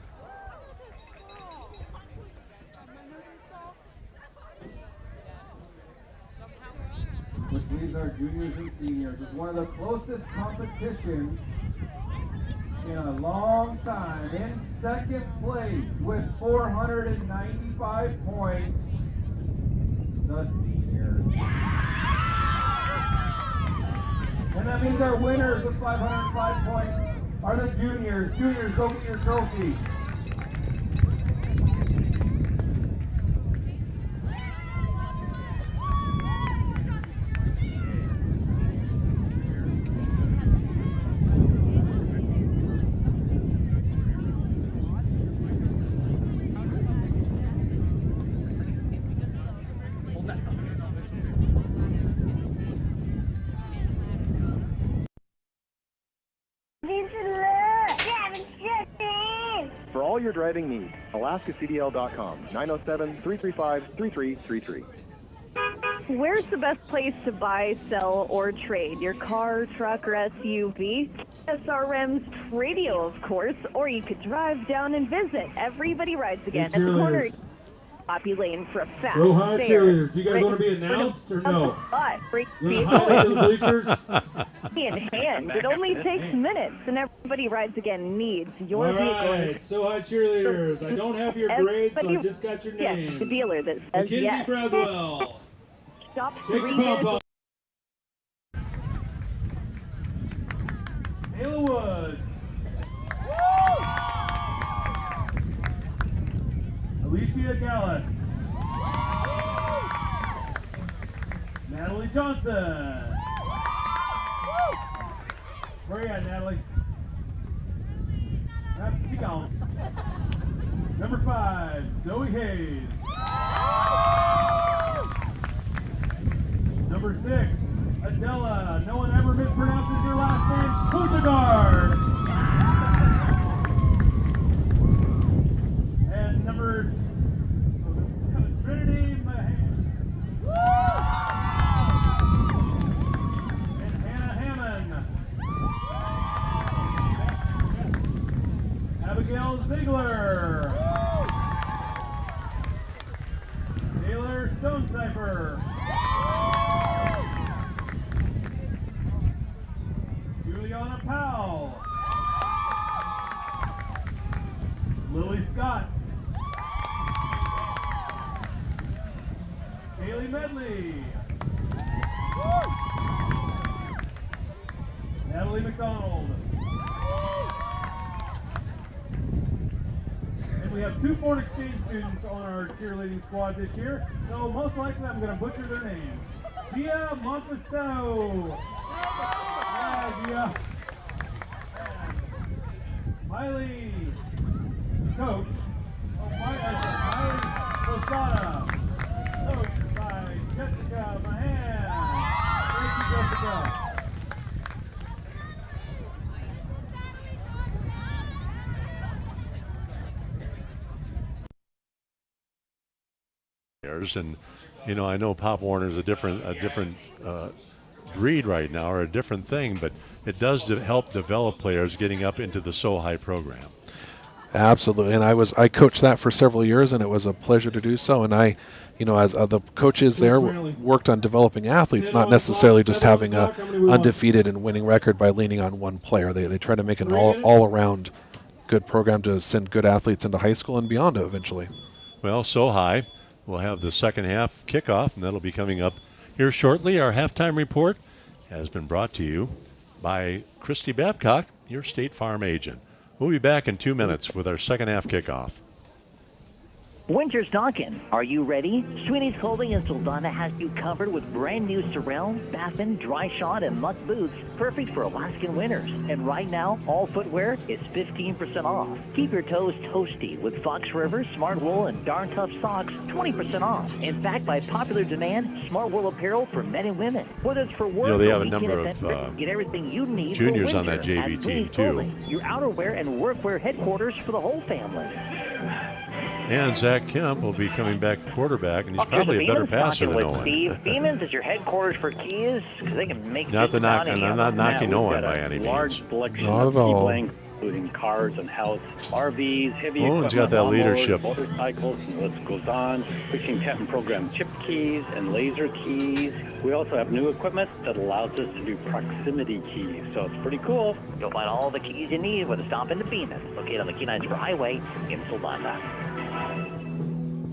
F: Which leaves our juniors and seniors with one of the closest competitions in a long time. In second place with 495 points, the seniors. And that means our winners with 505 points are the juniors. Juniors, go get your trophy.
N: For all your driving needs, AlaskaCDL.com, 907-335-3333.
C: Where's the best place to buy, sell, or trade? Your car, truck, or SUV? SRM's Radio, of course, or you could drive down and visit. Everybody rides again at the corner. Poppy Lane for a fast
F: So high
C: fair.
F: cheerleaders. Do you guys want to be announced or no?
C: In hand. It only takes minutes, and everybody rides again needs your
F: All
C: vehicle.
F: right, so high cheerleaders. I don't have your grades, so I just got your names.
C: Yes, the dealer that says
F: Mackenzie
C: yes.
F: Braswell.
C: Stop
F: Jake
C: 3 minutes.
F: Taylor Woods. Alicia Gallus. Natalie Johnson. Where are you at, Natalie? She gone. Number 5, Zoe Hayes. Number 6, Adela. No one ever mispronounces your last name. Kutagard. And number Trinity Mahan. And Hannah Hammond. Abigail Ziegler. Taylor Stonecipher. Juliana Powell. Lily Scott. Haley Medley. Natalie McDonald. And we have 2 foreign exchange students on our cheerleading squad this year, so most likely I'm going to butcher their names. Gia Montestello. Yeah, Gia. Miley. Coach. Miley Posada. Coached by Jessica Mahan. Thank you, Jessica.
A: And you know, I know Pop Warner's a different breed right now, or a different thing, but it does help develop players getting up into the SoHi program.
B: Absolutely, and I coached that for several years, and it was a pleasure to do so. And I, you know, as the coaches there worked on developing athletes, not necessarily just having a undefeated and winning record by leaning on one player. They try to make an all-around good program to send good athletes into high school and beyond eventually.
A: Well, SoHi will have the second half kickoff, and that'll be coming up here shortly. Our halftime report has been brought to you by Christy Babcock, your State Farm agent. We'll be back in 2 minutes with our second half kickoff.
N: Winter's knocking. Are you ready? Sweeney's Clothing in Soldotna has you covered with brand new Sorel, Baffin, Dry Shot, and Muck boots, perfect for Alaskan winters. And right now, all footwear is 15% off. Keep your toes toasty with Fox River, Smart Wool, and Darn Tough socks, 20% off. In fact, by popular demand, Smart Wool apparel for men and women. Whether it's for work,
A: you know, they have
N: or
A: a number of
N: get everything you need
A: juniors
N: for
A: on that
N: winter
A: JV
N: at
A: team
N: Sweeney's
A: too.
N: Clothing, your outerwear and workwear headquarters for the whole family.
A: And Zach Kemp will be coming back quarterback, and he's probably a better passer than Owen.
N: Steve Beeman's is your headquarters for keys, because they can make
A: Not the knock, and I'm not knocking Owen by any means.
D: Large selection
B: Not
D: of
B: at
D: key
B: all.
D: blanks, including cars and house, RVs, heavy
A: Owen's
D: equipment,
A: got that
D: lawnmowers,
A: leadership.
D: motorcycles, and the list goes on. Fixing tap and program chip keys and laser keys. We also have new equipment that allows us to do proximity keys, so it's pretty cool.
N: You'll find all the keys you need with a stop into Beeman, located on the Kenai River Highway in Soldotna.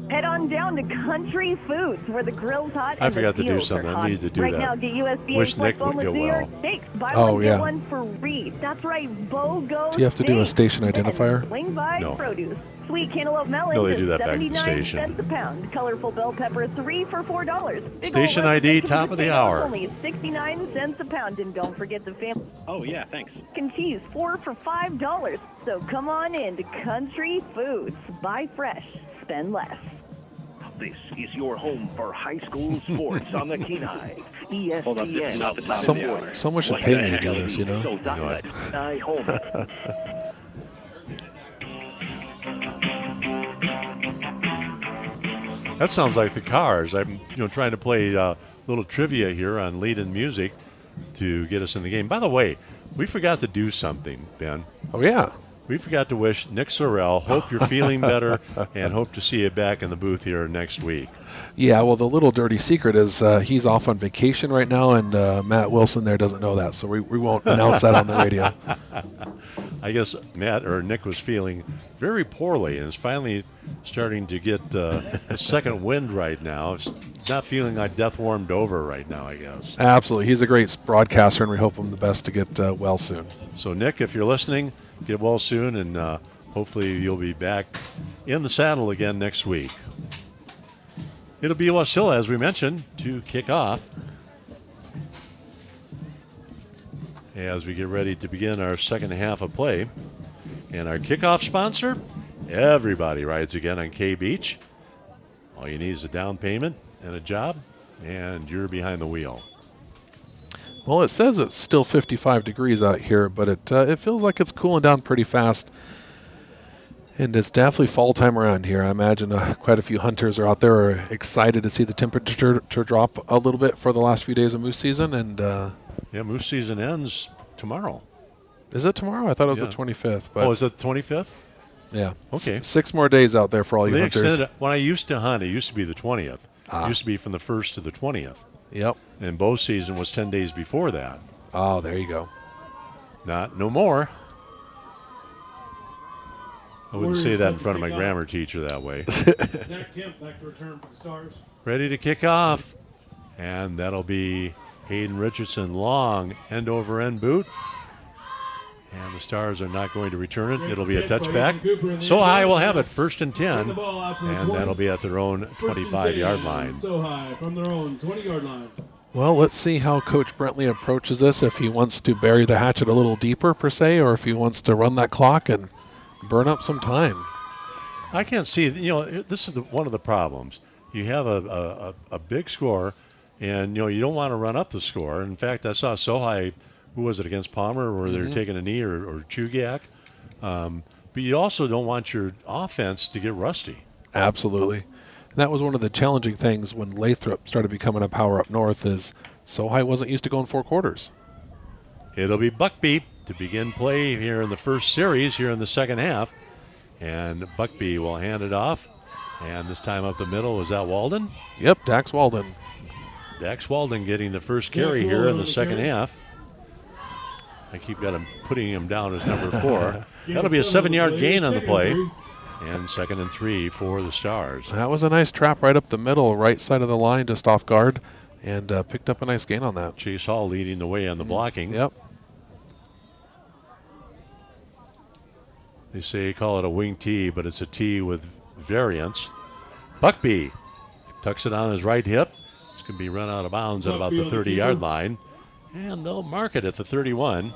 C: Head on down to Country Foods, where the grill's hot
A: I
C: and
A: forgot
C: the
A: to do
C: deals
A: something.
C: are
A: I
C: hot.
A: need to do
C: right
A: that.
C: now, get USDA
A: Wish
C: plus
A: Nick would
C: boneless
A: go
C: New York
A: well.
C: steaks. Buy
B: Oh,
C: one,
B: yeah.
C: get one free. That's right, BOGO
B: Do you have to do a
C: steaks.
B: station identifier?
C: And swing by
A: No.
C: produce. Sweet cantaloupe melon
A: No, they
C: is
A: do that back at the
C: 79
A: station.
C: cents a pound. Colorful bell pepper, 3 for $4. Big
A: Station
C: old
A: ID,
C: roasted
A: top of the
C: potatoes,
A: hour.
C: Only 69 cents a pound. And don't forget the family
D: Oh, yeah, thanks.
C: and cheese, 4 for $5. So come on in to Country Foods. Buy fresh, spend less.
O: This is your home for high school sports on the Kenai.
D: Hold up, this is not the top of the hour.
B: Someone should pay me to do this, you know?
O: Soldotna Kenai home.
A: That sounds like the Cars. I'm trying to play a little trivia here on lead-in music to get us in the game. By the way, we forgot to do something, Ben.
B: Oh, yeah.
A: We forgot to wish Nick Sorrell, hope you're feeling better, and hope to see you back in the booth here next week.
B: Yeah, well, the little dirty secret is he's off on vacation right now, and Matt Wilson there doesn't know that, so we won't announce that on the radio.
A: I guess Nick was feeling very poorly and is finally starting to get a second wind right now. It's not feeling like death warmed over right now, I guess.
B: Absolutely. He's a great broadcaster, and we hope him the best to get well soon.
A: So, Nick, if you're listening, get well soon, and hopefully you'll be back in the saddle again next week. It'll be Wasilla, as we mentioned, to kick off as we get ready to begin our second half of play. And our kickoff sponsor, everybody rides again on K-Beach. All you need is a down payment and a job, and you're behind the wheel.
B: Well, it says it's still 55 degrees out here, but it feels like it's cooling down pretty fast. And it's definitely fall time around here. I imagine quite a few hunters are out there are excited to see the temperature drop a little bit for the last few days of moose season. And
A: yeah, moose season ends tomorrow.
B: Is it tomorrow? I thought it was the 25th. But
A: is it the 25th?
B: Yeah.
A: Okay.
B: 6 more days out there for all you hunters.
A: When I used to hunt, it used to be the 20th. It used to be from the 1st to the 20th.
B: Yep.
A: And bow season was 10 days before that.
B: Oh, there you go.
A: No more. I wouldn't say that in front of my grammar teacher that way.
P: Zach Kemp back to return for the Stars.
A: Ready to kick off. And that'll be Hayden Richardson, long end-over-end boot. And the Stars are not going to return it. It'll be a touchback. Sohi will have it, 1st and 10. And that'll be at their own 25-yard line.
P: Sohi from their own 20-yard line.
B: Well, let's see how Coach Brentley approaches this, if he wants to bury the hatchet a little deeper, per se, or if he wants to run that clock and burn up some time.
A: I can't see, this is one of the problems. You have a big score, and, you don't want to run up the score. In fact, I saw Sohi, who was it, against Palmer, where they're taking a knee, or Chugak. But you also don't want your offense to get rusty.
B: Absolutely. And that was one of the challenging things when Lathrop started becoming a power up north, is Sohi wasn't used to going 4 quarters.
A: It'll be Buckby to begin play here in the first series, here in the second half. And Buckby will hand it off. And this time up the middle, was that Walden?
B: Yep, Dax Walden.
A: Dax Walden getting the first carry here in the second half. I keep putting him down as number 4. That'll be a 7-yard gain on the play. And 2nd and 3 for the Stars.
B: That was a nice trap right up the middle, right side of the line, just off guard, and picked up a nice gain on that.
A: Chase Hall leading the way on the blocking.
B: Yep.
A: They say call it a wing tee, but it's a tee with variance. Buckby tucks it on his right hip. It's going to be run out of bounds at about the 30-yard line. And they'll mark it at the 31.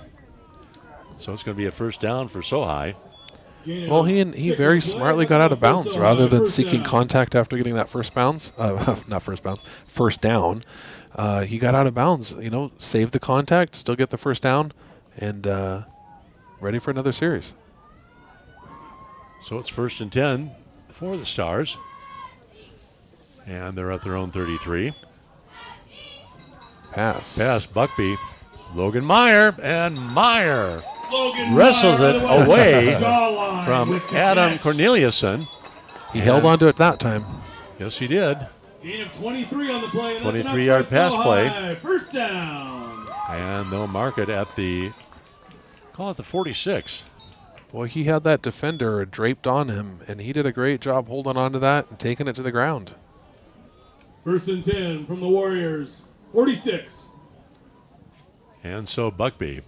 A: So it's going to be a first down for Sohi.
B: Well, he very smartly got out of bounds rather than seeking contact after getting that first down. He got out of bounds, saved the contact, still get the first down, and ready for another series.
A: So it's 1st and 10 for the Stars. And they're at their own 33.
B: Pass
A: Buckby. Logan Meyer, and Meyer wrestles it away from Adam Corneliuson.
B: He held on to it that time.
A: Yes, he did.
P: Gain of 23 on the play.
A: 23-yard pass play.
P: First down.
A: And they'll mark it at the 46.
B: Boy, he had that defender draped on him, and he did a great job holding on to that and taking it to the ground.
P: 1st and 10 from the Warriors, 46.
A: And so Buckby.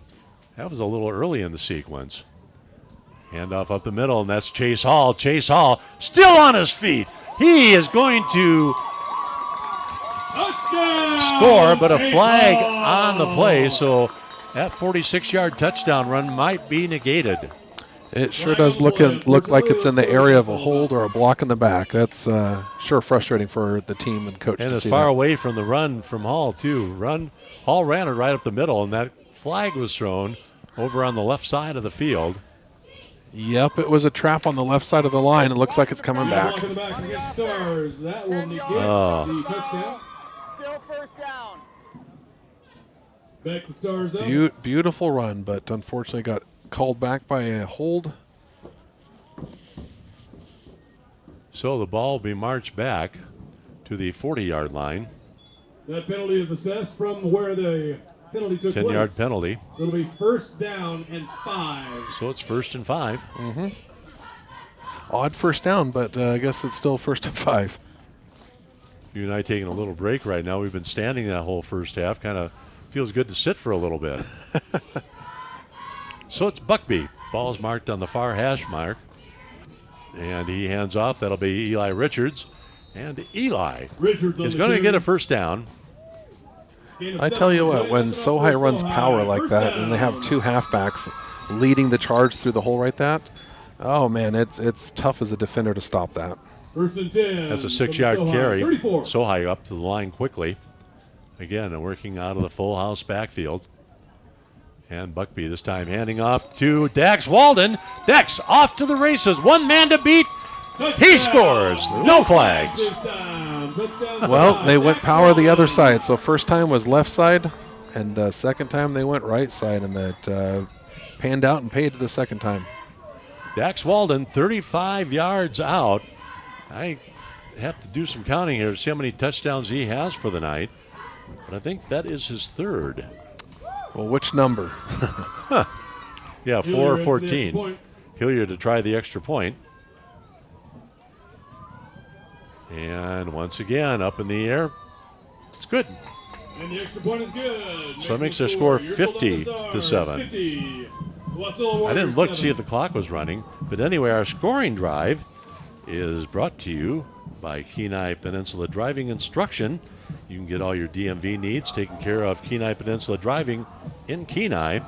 A: That was a little early in the sequence. Handoff up the middle, and that's Chase Hall. Chase Hall still on his feet. He is going to score, but a flag on the play, so that 46-yard touchdown run might be negated.
B: It sure does look like it's in the area of a hold or a block in the back. That's sure frustrating for the team and coach to see that.
A: And it's far away from the run from Hall, too. Hall ran it right up the middle, and that flag was thrown over on the left side of the field.
B: Yep, it was a trap on the left side of the line. It looks like it's coming back.
P: That will negate the touchdown.
M: Still first down.
P: Back the Stars up.
B: Beautiful run, but unfortunately got called back by a hold.
A: So the ball will be marched back to the 40-yard line.
P: That penalty is assessed from where the penalty took place.
A: 10-yard penalty.
P: So it'll be first down and 5.
A: So it's 1st and 5.
B: Mm-hmm. Odd first down, but I guess it's still 1st and 5.
A: You and I taking a little break right now. We've been standing that whole first half. Kind of feels good to sit for a little bit. So it's Buckby. Ball's marked on the far hash mark. And he hands off. That'll be Eli Richards. And Eli is going to get a first down.
B: I tell you what, when Sohi runs power like that and they have 2 halfbacks leading the charge through the hole right that, oh man, it's tough as a defender to stop that.
P: First and 10.
A: That's a 6-yard carry.
P: 34.
A: Sohi up to the line quickly. Again, working out of the full house backfield. And Buckby this time handing off to Dax Walden. Dax off to the races. 1 man to beat. He scores. No flags.
B: Well, they went power the other side. So first time was left side, and the second time they went right side, and that panned out and paid the second time.
A: Dax Walden, 35 yards out. I have to do some counting here to see how many touchdowns he has for the night. But I think that is his 3rd.
B: Well, which number?
A: Yeah, 4 or 14. Hilliard to try the extra point. And once again, up in the air. It's good.
P: And the extra point is good.
A: So that makes their score 50-7.
P: 50.
A: I didn't look to see if the clock was running. But anyway, our scoring drive is brought to you by Kenai Peninsula Driving Instruction. You can get all your DMV needs taken care of Kenai Peninsula Driving in Kenai.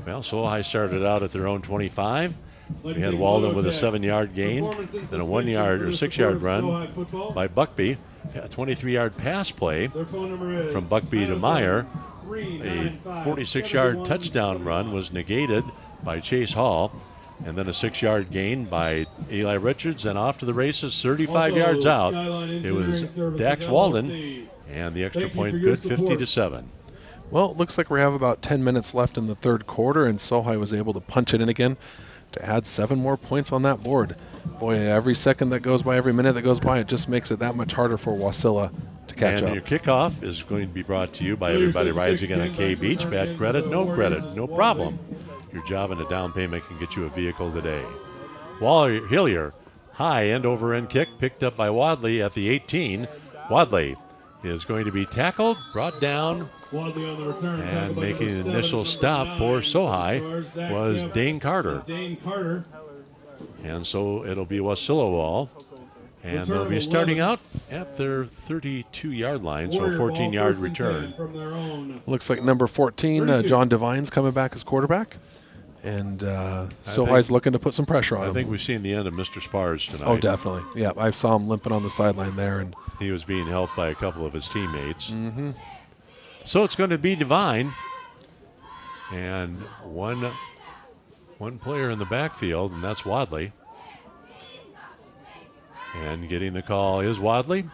A: Well, Sohi started out at their own 25. We had Walden with a 7-yard gain and a 1-yard or 6-yard run by Buckby. A 23-yard pass play from Buckby to Meyer. A 46-yard touchdown run was negated by Chase Hall. And then a 6-yard gain by Eli Richards, and off to the races, 35 yards out. It was Dax Walden, and the extra point good, 50-7.
B: Well, it looks like we have about 10 minutes left in the 3rd quarter, and Sohi was able to punch it in again to add 7 more points on that board. Boy, every second that goes by, every minute that goes by, it just makes it that much harder for Wasilla to catch up.
A: And your kickoff is going to be brought to you by Everybody Rides Again on K Beach. Bad credit, no problem. Your job and a down payment can get you a vehicle today. Hillier, high end over end kick picked up by Wadley at the 18. Wadley is going to be tackled, brought down, and making an initial stop for Sohi was Dane Carter. And so it'll be Wasilla ball. And they'll be starting out at their 32-yard line, so a 14-yard return.
B: Looks like number 14, John Devine's coming back as quarterback. And Sohi's looking to put some pressure on him.
A: I think we've seen the end of Mr. Spars tonight.
B: Oh, definitely. Yeah, I saw him limping on the sideline there. And
A: he was being helped by a couple of his teammates.
B: Mm-hmm.
A: So it's going to be Devine. And one player in the backfield, and that's Wadley. And getting the call is Wadley.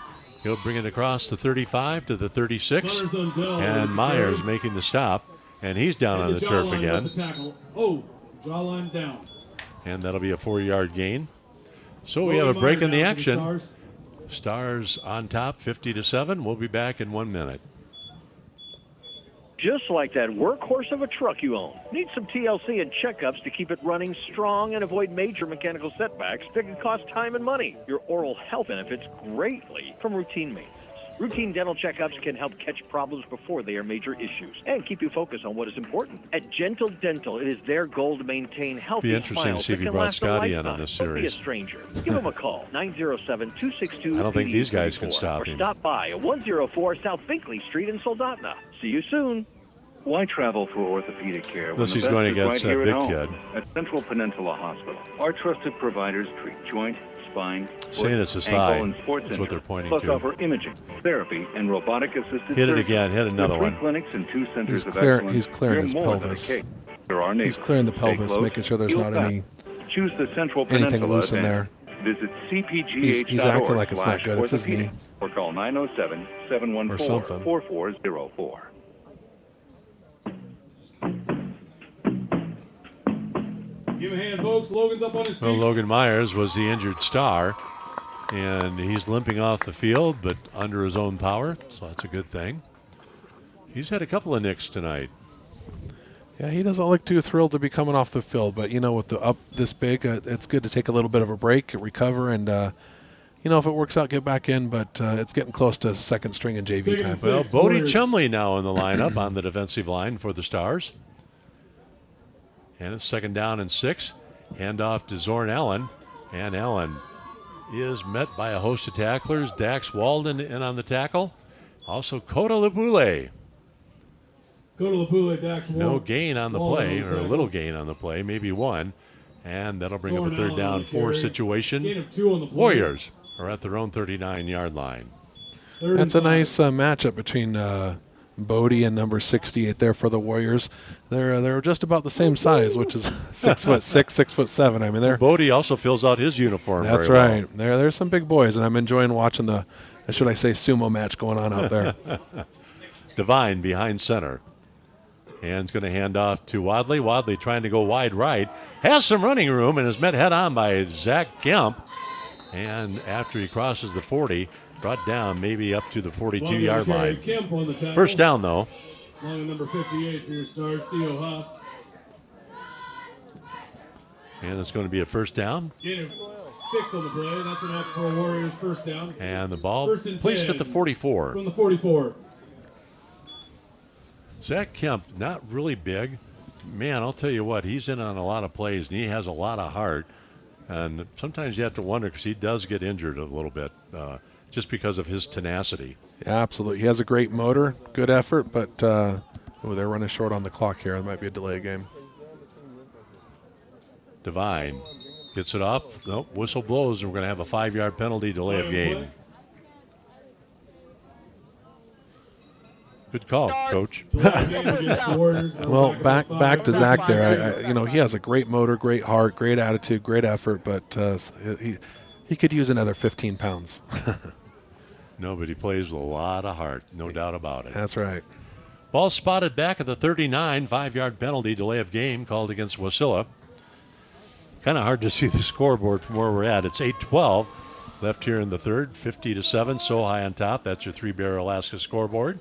A: He'll bring it across the 35 to the 36. And Myers making the stop. And he's down on the turf again.
P: Oh, jawline's down.
A: And that'll be a 4-yard gain. So we have a break in the action. Stars on top, 50-7. We'll be back in 1 minute.
G: Just like that workhorse of a truck you own. Need some TLC and checkups to keep it running strong and avoid major mechanical setbacks that can cost time and money. Your oral health benefits greatly from routine maintenance. Routine dental checkups can help catch problems before they are major issues and keep you focused on what is important. At Gentle Dental, it is their goal to maintain healthy
A: Be interesting to see if you brought Scotty in on this series.
G: Don't be a stranger. Give him a call, 907-262-8844.
A: I don't think these guys can stop him.
G: Or stop by at 104 South Binkley Street in Soldotna. See you soon.
L: Why travel for orthopedic care when
A: Unless
L: the
A: he's
L: best
A: going
L: is
A: against
L: right here
A: that
L: at
A: big
L: home?
A: kid.
L: At Central Peninsula Hospital, our trusted providers treat joint, spine,
A: Saying it's his
L: ankle,
A: thigh.
L: and sports
A: That's what they're
L: injuries,
A: pointing
L: plus
A: to.
L: offer imaging, therapy, and robotic-assisted
A: Hit it
L: surgery.
A: again. Hit another
L: With 3
A: one.
L: clinics and 2 centers
B: He's
L: of
B: clearing
L: excellence,
B: his
L: you're more than a
B: pelvis.
L: case. There are
B: He's clearing the pelvis,
L: close,
B: making sure there's
L: heal
B: not
L: fast.
B: any
K: Choose the Central
B: anything
K: Peninsula
B: loose in there.
K: Visit cpgh.org.
B: He's acting like it's not good. It's his knee.
K: Or call 907-714-4404.
P: Give a hand, folks. Logan's up on his feet.
A: Well, Logan Myers was the injured star, and he's limping off the field, but under his own power, so that's a good thing. He's had a couple of nicks tonight.
B: Yeah, he doesn't look too thrilled to be coming off the field, but, you know, with the up this big, it's good to take a little bit of a break, recover, and, you know, if it works out, get back in, but it's getting close to second string and JV time.
A: Well, Bodie Chumley now in the lineup on the defensive line for the Stars. And it's 2nd down and 6. Handoff to Zorn Allen. And Allen is met by a host of tacklers. Dax Walden in on the tackle. Also Kota Lapule.
P: Dax Walden.
A: No gain on the play, or a little gain on the play, maybe one. And that'll bring up a 3rd down 4 situation.
P: Gain of 2 on the play.
A: Warriors are at their own 39-yard line.
B: That's a nice matchup between Bodie and number 68 there for the Warriors. They're just about the same size, which is 6'6", 6'7". I mean, they're
A: Bodie also fills out his uniform.
B: That's
A: very
B: right.
A: Well.
B: There's some big boys, and I'm enjoying watching the, should I say, sumo match going on out there.
A: Devine behind center. And is going to hand off to Wadley. Wadley trying to go wide right. Has some running room and is met head on by Zach Kemp. And after he crosses the 40, brought down maybe up to the 42-yard line.
P: Kemp on the tackle.
A: First down, though.
P: Long number 58 for your Stars, Theo Huff.
A: And it's going to be a first down.
P: Gain of 6 on the play. That's enough for a Warriors first down.
A: And the ball placed at the 44.
P: From the 44.
A: Zach Kemp, not really big. Man, I'll tell you what, he's in on a lot of plays, and he has a lot of heart. And sometimes you have to wonder, because he does get injured a little bit, just because of his tenacity.
B: Yeah, absolutely. He has a great motor, good effort, but they're running short on the clock here. It might be a delay game.
A: Devine gets it off. Nope, whistle blows, and we're going to have a 5-yard penalty, delay of game. Good call, Coach.
B: Well, back to Zach there. You know, he has a great motor, great heart, great attitude, great effort, but he could use another 15 pounds.
A: No, but he plays with a lot of heart, no doubt about it.
B: That's right.
A: Ball spotted back at the 39, 5-yard penalty, delay of game called against Wasilla. Kind of hard to see the scoreboard from where we're at. It's 8-12 left here in the third, 50-7, so high on top. That's your 3-Bear Alaska scoreboard.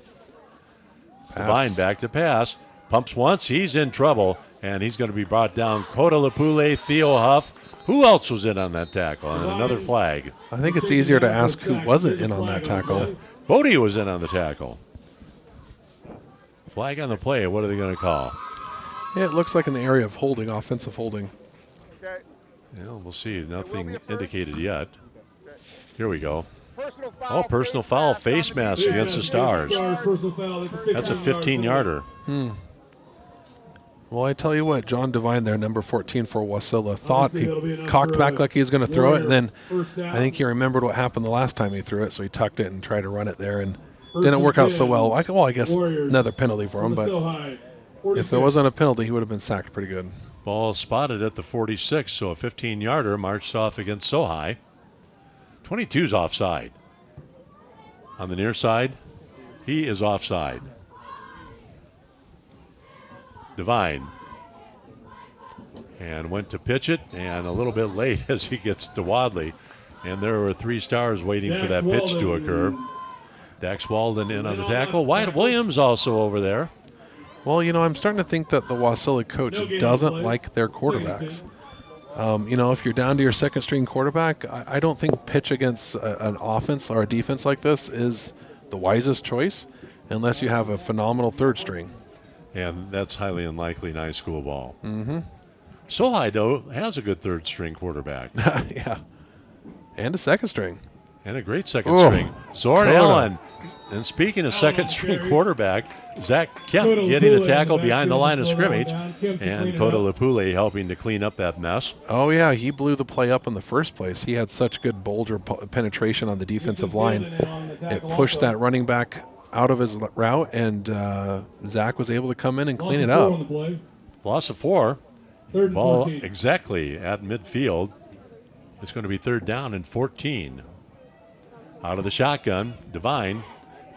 A: Devine back to pass. Pumps once. He's in trouble, and he's going to be brought down. Kota Lapule, Theo Huff. Who else was in on that tackle? And another flag.
B: I think it's easier to ask who wasn't in on that tackle.
A: Bodie was in on the tackle. Flag on the play. What are they going to call?
B: Yeah, it looks like in the area of holding, offensive holding.
A: Yeah, we'll see. Nothing indicated yet. Here we go. Personal foul, face mask against the Stars. That's a 15-yarder.
B: Well, I tell you what, John Devine there, number 14 for Wasilla, thought he cocked back like he was going to throw it, and then I think he remembered what happened the last time he threw it, so he tucked it and tried to run it there, and didn't work out so well. I guess another penalty for him, but if there wasn't a penalty, he would have been sacked pretty good.
A: Ball spotted at the 46, so a 15-yarder marched off against Sohi. 22's offside. On the near side, he is offside. Devine. And went to pitch it, and a little bit late as he gets to Wadley. And there were 3 Stars waiting for that pitch to occur. Dax Walden in on the tackle. Wyatt Williams also over there.
B: Well, you know, I'm starting to think that the Wasilla coach doesn't like their quarterbacks. You know, if you're down to your second string quarterback, I don't think pitch against an offense or a defense like this is the wisest choice unless you have a phenomenal third string.
A: And that's highly unlikely in high school ball.
B: Mm-hmm.
A: Sohi, though, has a good third string quarterback.
B: Yeah. And a second string.
A: And a great second string. Zorn Allen. And speaking of second string quarterback, Zach Kemp getting the tackle behind the line of scrimmage, and Kota Lapule helping to clean up that mess.
B: Oh, yeah, he blew the play up in the first place. He had such good bulger penetration on the defensive line. It pushed that running back out of his route, and Zach was able to come in and clean it up.
A: Loss of 4. Ball exactly at midfield. It's going to be 3rd down and 14. Out of the shotgun, Devine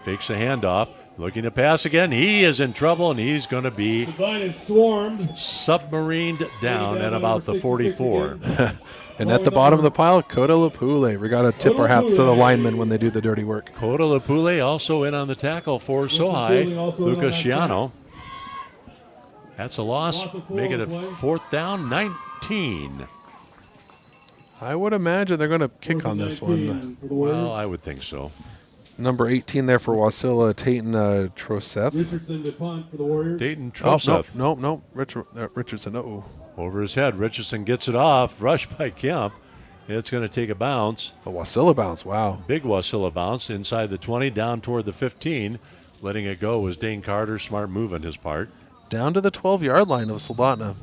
A: fakes the handoff, looking to pass again. He is in trouble, and he's going to be submarined down at about the 44.
B: And at the bottom of the pile, Kota Lapule. We got to tip our hats to the linemen when they do the dirty work.
A: Kota Lapule also in on the tackle for Sohi. Lucas Shiano. That's a loss. Make it a 4th down, 19.
B: I would imagine they're going to kick on this one.
A: Well, I would think so.
B: Number 18 there for Wasilla, Tayton Troseth.
P: Richardson to punt for the Warriors.
A: Dayton Troseth.
B: Oh, no. Richardson,
A: Over his head. Richardson gets it off. Rushed by Kemp. It's going to take a bounce.
B: A Wasilla bounce, wow.
A: Big Wasilla bounce inside the 20, down toward the 15. Letting it go was Dane Carter. Smart move on his part.
B: Down to the 12-yard line of Soldotna.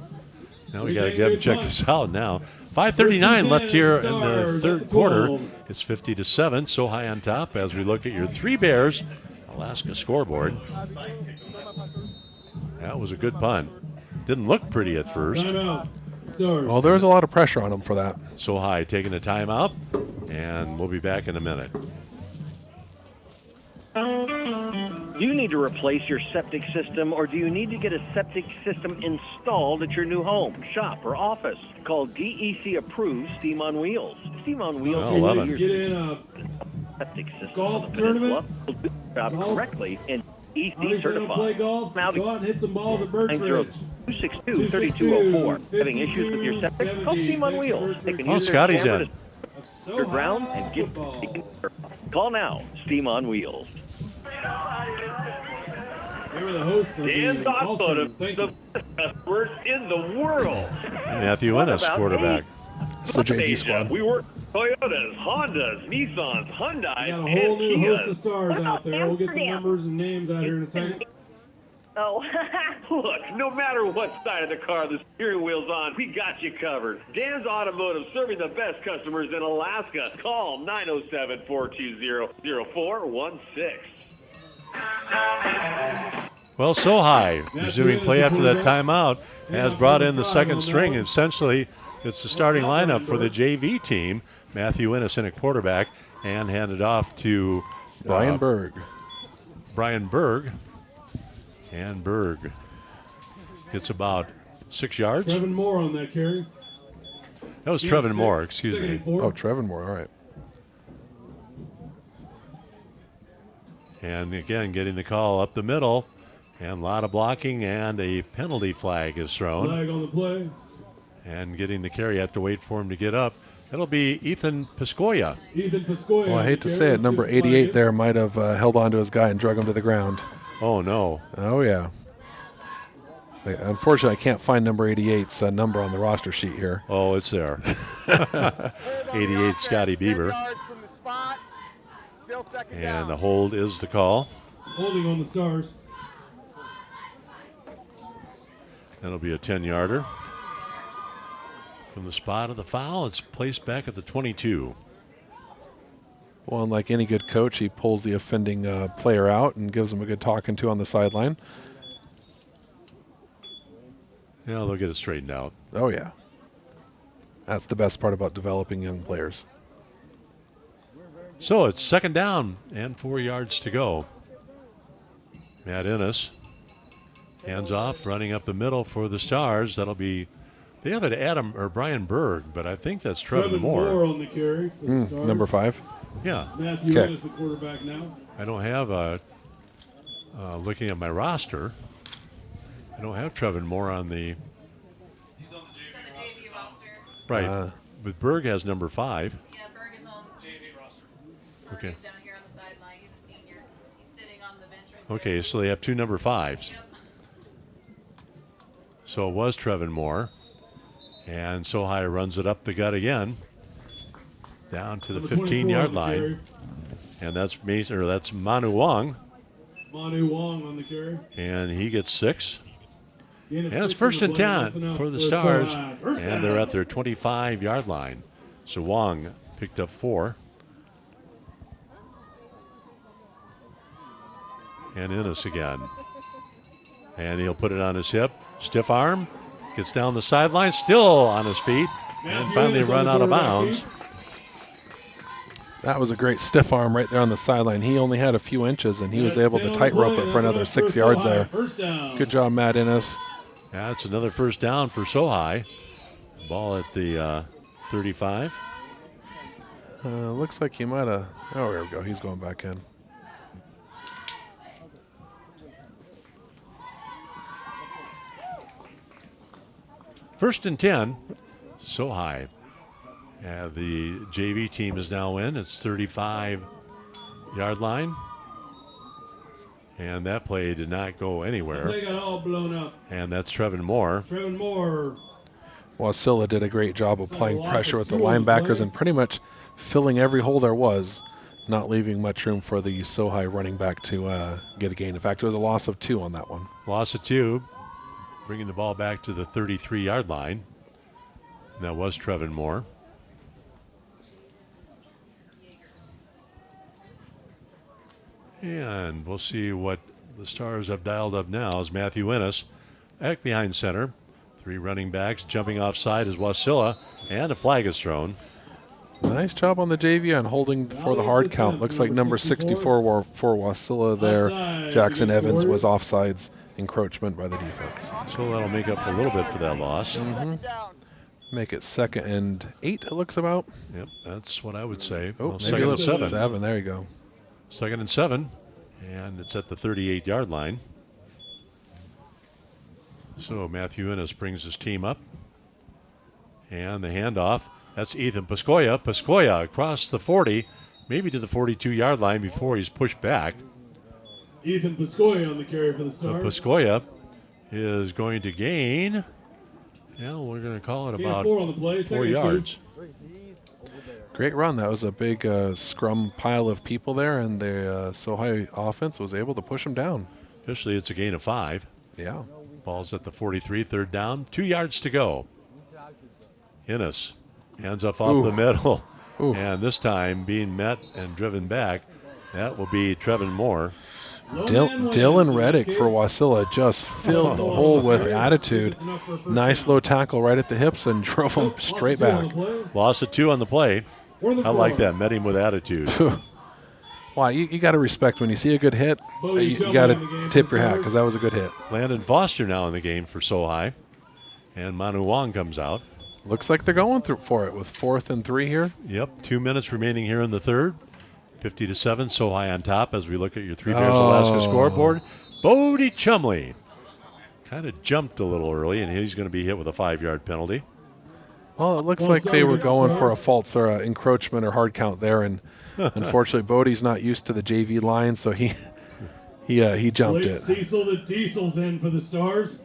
A: Now we got to get him check this out now. 5:39 left here in the 3rd quarter. It's 50-7. So high on top as we look at your 3 Bears Alaska scoreboard. That was a good punt. Didn't look pretty at first.
B: Well, there was a lot of pressure on him for that.
A: So high taking a timeout, and we'll be back in a minute.
G: Do you need to replace your septic system, or do you need to get a septic system installed at your new home, shop, or office? Call DEC Approved Steam on Wheels. Steam on Wheels
A: Well,
G: is your septic system golf tournament will do the job correctly and EC certified.
P: Play golf?
G: Now,
P: go out and hit some balls at Birchridge.
G: 262-3204. Having issues with your septic? Call Steam on Wheels. They can use
A: Scotty's
G: their
A: in.
G: to your ground and get call now. Steam on Wheels.
P: They were the hosts of
H: Dan Automotive, the best customers in the world.
A: Matthew Ennis, quarterback.
B: It's the JV squad.
H: We work Toyotas, Hondas, Nissans, Hyundai,
P: We got a
H: and
P: whole new host of
H: Kias.
P: stars out there. We'll get some numbers and names out here in a second.
C: Oh.
H: Look, no matter what side of the car the steering wheel's on, we got you covered. Dan's Automotive, serving the best customers in Alaska. Call 907-420-0416.
A: Well, so high, resuming play after that timeout, has brought in the second string. Essentially, it's the starting lineup for the JV team. Matthew Ennis in at quarterback, and handed off to
B: Brian Berg.
A: Brian Berg. And Berg gets about 6 yards.
P: Trevin Moore on that carry.
A: That was Trevin Moore, excuse me.
B: Oh, Trevin Moore, all right.
A: And again, getting the call up the middle, and a lot of blocking, and a penalty flag is thrown.
P: Flag on the play.
A: And getting the carry, have to wait for him to get up. It'll be Ethan Piscoya.
P: Ethan Piscoya.
B: Well, I hate to say it, number 88 there might have held on to his guy and drug him to the ground.
A: Oh, no.
B: Oh, yeah. Unfortunately, I can't find number 88's number on the roster sheet here.
A: Oh, it's there. 88 Scotty Bieber. And the hold is the call.
P: Holding on the Stars.
A: That'll be a 10-yarder. From the spot of the foul, it's placed back at the 22.
B: Well, and like any good coach, he pulls the offending player out and gives him a good talking to on the sideline.
A: Yeah, they'll get it straightened out.
B: Oh, yeah. That's the best part about developing young players.
A: So it's second down and 4 yards to go. Matt Ennis hands off, running up the middle for the Stars. That'll be, they have it Adam or Brian Berg, but I think that's Trevin Moore.
P: On the carry for the Stars.
B: Number 5.
A: Yeah.
P: Matthew Ennis, the quarterback now.
A: I don't have looking at my roster, I don't have Trevin Moore on the.
Q: He's on the JV roster.
A: Right, but Berg has number 5.
Q: Yeah, Berg is on the JV roster.
A: Okay.
Q: Berg is down here on the sideline. He's a senior. He's sitting on the bench right there.
A: Okay, so they have 2 number 5s.
Q: Yep.
A: So it was Trevin Moore, and Sohi runs it up the gut again, down to the 15-yard line, and that's Manu Wong.
P: Manu Wong on the carry.
A: And he gets 6. And it's first and 10 for the Stars, and they're at their 25-yard line. So Wong picked up 4. And Ennis again. And he'll put it on his hip. Stiff arm. Gets down the sideline, still on his feet, and finally run out of bounds.
B: That was a great stiff arm right there on the sideline. He only had a few inches, and he was able to tightrope it for another 6 yards there. Good job, Matt Innes.
A: That's another first down for Sohi. Ball at the 35.
B: Looks like he might have. Oh, there we go. He's going back in.
A: First and 10, Sohi. The JV team is now in. It's 35-yard line. And that play did not go anywhere.
P: They got all blown up.
A: And that's Trevin Moore.
P: Trevin Moore.
B: Wasilla did a great job applying pressure with the linebackers and pretty much filling every hole there was, not leaving much room for the Sohi running back to get a gain. In fact, it was a loss of 2 on that one.
A: Loss of 2, bringing the ball back to the 33-yard line. And that was Trevin Moore. And we'll see what the Stars have dialed up now as Matthew Innes back behind center. 3 running backs jumping offside is Wasilla, and a flag is thrown.
B: Nice job on the JV on holding for the hard count. Looks like number 64 for Wasilla there. Jackson Evans was offsides, encroachment by the defense.
A: So that'll make up a little bit for that loss.
B: Make it 2nd and 8, it looks about.
A: Yep, that's what I would say.
B: Oh,
A: well,
B: maybe
A: 2nd and 7.
B: 7, there you go.
A: 2nd and 7, and it's at the 38-yard line. So Matthew Innes brings his team up. And the handoff, that's Ethan Piscoya. Piscoya across the 40, maybe to the 42-yard line before he's pushed back.
P: Ethan Piscoya on the carry for the Stars.
A: So Piscoya is going to gain, we're going to call it about
P: 4 on the play,
A: 4 yards.
B: Great run. That was a big scrum pile of people there, and the Sohi offense was able to push them down.
A: Officially, it's a gain of 5.
B: Yeah.
A: Ball's at the 43, 3rd down, 2 yards to go. Innes hands up off the middle. And this time being met and driven back, that will be Trevin Moore.
B: Dylan Reddick for Wasilla just filled the hole with attitude. Nice low tackle right at the hips and drove him straight back.
A: Loss of 2 on the play. I like that. Met him with attitude.
B: Wow, you got to respect when you see a good hit. You got to tip your hat because that was a good hit.
A: Landon Foster now in the game for Sohi. And Manu Wong comes out.
B: Looks like they're going for it with 4th and 3 here.
A: Yep, 2 minutes remaining here in the 3rd. 50-7, Sohi on top as we look at your 3 Bears Alaska scoreboard. Bodie Chumley kind of jumped a little early, and he's going to be hit with a 5-yard penalty.
B: Well, it looks like they were going for a false or encroachment or hard count there, and unfortunately Bodie's not used to the JV line, so he jumped it.
P: Cecil the Diesel's in for the Stars.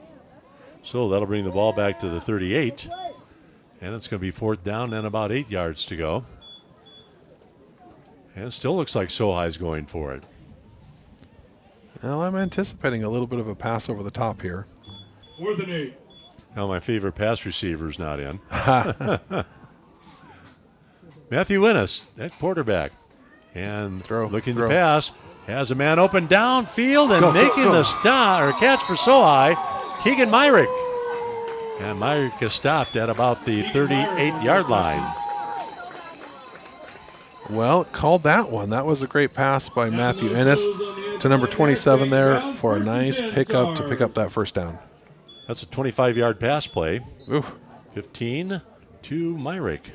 A: So that'll bring the ball back to the 38, and it's going to be 4th down and about 8 yards to go. And it still looks like Sohi's going for it.
B: Well, I'm anticipating a little bit of a pass over the top here.
P: 4th and 8.
A: Now my favorite pass receiver's not in. Matthew Innes at quarterback. And looking to pass. Has a man open downfield and making the catch for Sohi, Keegan Myrick. And Myrick is stopped at about the 38-yard line.
B: Well, called that one. That was a great pass by Matthew Innes to number 27 there for a nice pickup to pick up that 1st down.
A: That's a 25-yard pass play.
B: Ooh.
A: 15 to Myrick.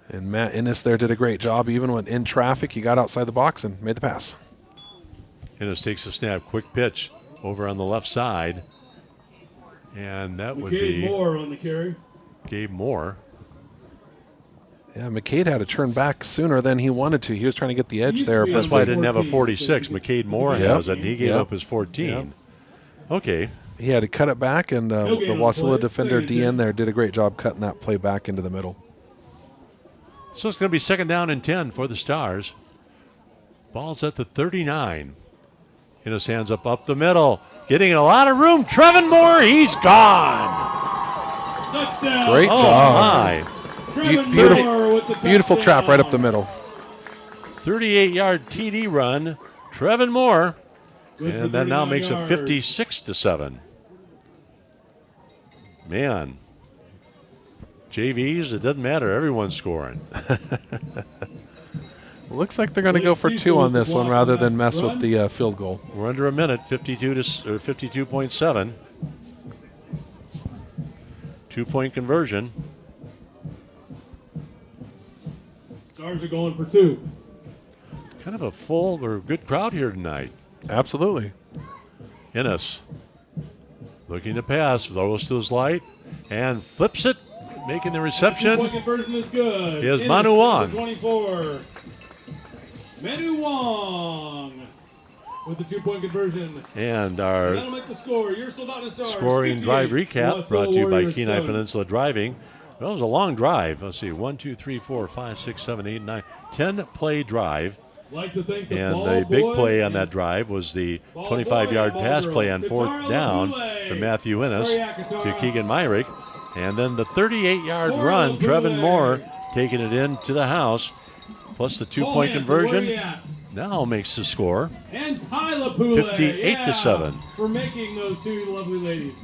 B: And Matt Innes there did a great job. Even when in traffic, he got outside the box and made the pass.
A: Innes takes a snap, quick pitch over on the left side. And that would be
P: Gabe Moore on the carry.
A: Gabe Moore.
B: Yeah, McCade had to turn back sooner than he wanted to. He was trying to get the edge there.
A: That's why I didn't have a 46. McCade Moore has it, and he gave up his 14.
B: Yep.
A: Okay.
B: He had to cut it back, and the Wasilla defender, DN, there did a great job cutting that play back into the middle.
A: So it's going to be 2nd down and 10 for the Stars. Ball's at the 39. Innes hands up the middle. Getting a lot of room. Trevin Moore, he's gone.
P: Touchdown.
B: Great job.
A: My.
B: Beautiful trap right up the middle.
A: 38-yard TD run. Trevin Moore. And that now makes it 56-7. Man, JVs, it doesn't matter. Everyone's scoring.
B: Looks like they're going to go for 2 on this one rather than mess with the field goal.
A: We're under a minute, 52.7. 2-point conversion.
P: Stars are going for 2.
A: Kind of a full or good crowd here tonight.
B: Absolutely.
A: Ennis looking to pass, throws to his light, and flips it, making the reception.
P: 2-point conversion is good.
A: Is
P: Ennis,
A: Manu Wong.
P: 24. Manu Wong with the 2-point conversion.
A: And our
P: that'll make the score. Your Soldotna Stars,
A: scoring drive recap brought to you by Kenai
P: 7.
A: Peninsula Driving. Well, it was a long drive. Let's see, 1, 2, 3, 4, 5, 6, 7, 8, 9, 10-play drive.
P: Like to thank the
A: And
P: ball
A: the big
P: boys
A: play on that drive was the 25-yard pass play on 4th down from Matthew Ennis to Keegan Myrick. And then the 38-yard run, Trevin Moore taking it into the house, plus the 2-point conversion. Now makes the score.
P: And Tyler Poulet,
A: 58-7.
P: for making those 2 lovely ladies.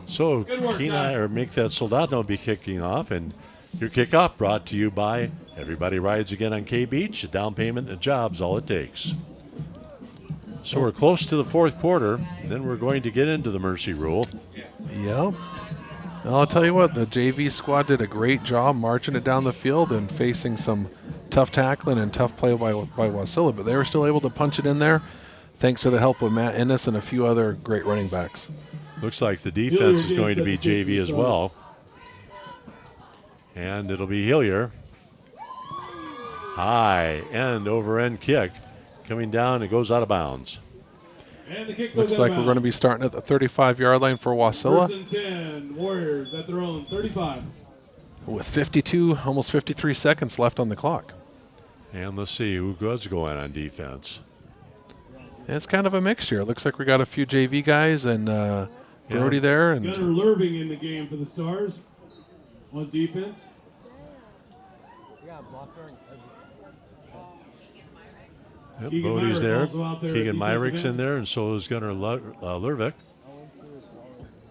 A: So
P: Good work,
A: Kenai,
P: Ty.
A: or Make That Soldotna will be kicking off, and your kickoff brought to you by Everybody Rides Again on K-Beach. A down payment and a job's all it takes. So we're close to the 4th quarter, and then we're going to get into the mercy rule.
B: Yeah. I'll tell you what, the JV squad did a great job marching it down the field and facing some tough tackling and tough play by Wasilla, but they were still able to punch it in there thanks to the help of Matt Ennis and a few other great running backs.
A: Looks like the defense is going to be JV as well. And it'll be Hillier. High end over end kick coming down. It goes out of bounds.
P: And the kick goes
B: Looks like we're going to be starting at the 35-yard line for Wasilla.
P: 1st and 10, Warriors at their own 35.
B: With 52, almost 53 seconds left on the clock.
A: And let's see who goes going on defense.
B: It's kind of a mixture. It looks like we got a few JV guys and Brody there. And
P: Gunnar Lurving in the game for the Stars on defense.
A: Yep,
P: Keegan
A: Bodie's
P: Myrick
A: there.
P: also out there at
A: Keegan
P: defensive
A: Myrick's
P: end.
A: in there, and so is Gunnar Lurvik.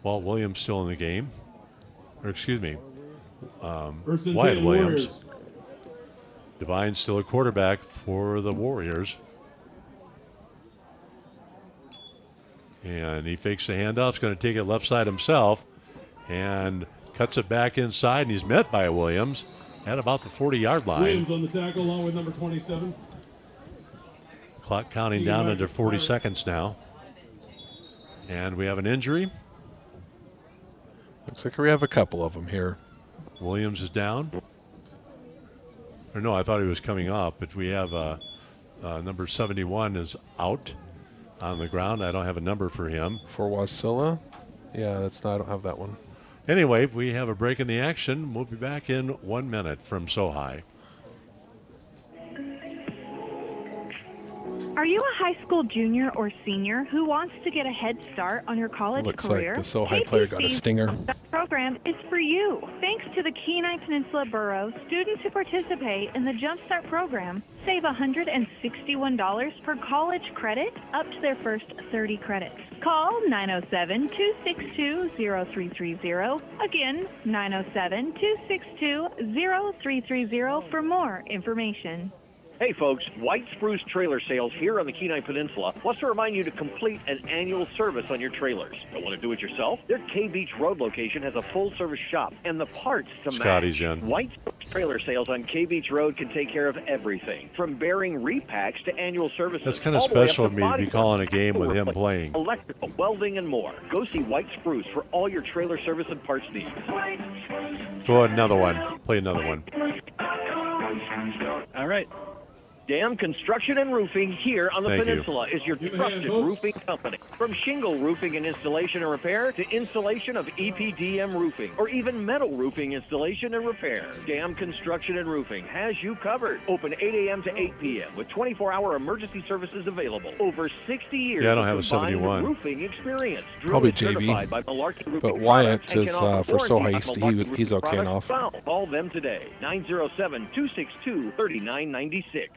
A: Walt Williams still in the game. Or excuse me,
P: First and
A: Wyatt
P: 10,
A: Williams.
P: Warriors.
A: Devine's still a quarterback for the Warriors. And he fakes the handoff. He's going to take it left side himself and cuts it back inside, and he's met by Williams at about the 40-yard line.
P: Williams on the tackle along with number 27.
A: Clock counting down under 40 seconds now. And we have an injury.
B: looks like we have a couple of them here.
A: Williams is down. Or no, I thought he was coming up, but we have number 71 is out on the ground. I don't have a number for him.
B: For Wasilla? Yeah, that's not, I don't have that one.
A: Anyway, we have a break in the action. We'll be back in 1 minute from Sohi.
E: Are you a high school junior or senior who wants to get a head start on your college
B: Looks
E: career?
B: like the Sohi player got a stinger.
E: That program is for you. Thanks to the Kenai Peninsula Borough, students who participate in the Jumpstart program save $161 per college credit up to their first 30 credits. Call 907-262-0330. Again, 907-262-0330 for more information.
G: Hey folks, White Spruce Trailer Sales here on the Kenai Peninsula wants to remind you to complete an annual service on your trailers. Don't want to do it yourself? Their K-Beach Road location has a full-service shop and the parts to
A: Scotty's
G: match.
A: in.
G: White Spruce Trailer Sales on K-Beach Road can take care of everything, from bearing repacks to annual services.
A: That's kind of
G: all the way up
A: special of
G: to
A: me to
G: body
A: be calling a
G: work,
A: game with him
G: replace,
A: playing.
G: electrical, welding, and more. Go see White Spruce for all your trailer service and parts needs.
A: Go ahead, another one. Play another one.
G: All right. Dam Construction and Roofing here on the
A: Thank you.
G: Peninsula is your trusted roofing company. From shingle roofing and installation and repair to installation of EPDM roofing or even metal roofing installation and repair. Dam Construction and Roofing has you covered. Open 8 a.m. to 8 p.m. with 24-hour emergency services available. Over 60 years
A: Yeah, I don't have a
G: of combined
A: 71.
G: roofing experience.
B: Probably
G: Drilled and
B: JV,
G: certified by Malarkey Roofing
B: but Wyatt
G: Products and
B: is
G: can offer
B: for Sohi.
G: warranty on
B: He's
G: Malarkey
B: okay
G: Roofing
B: enough.
G: Products. Call them today, 907-262-3996.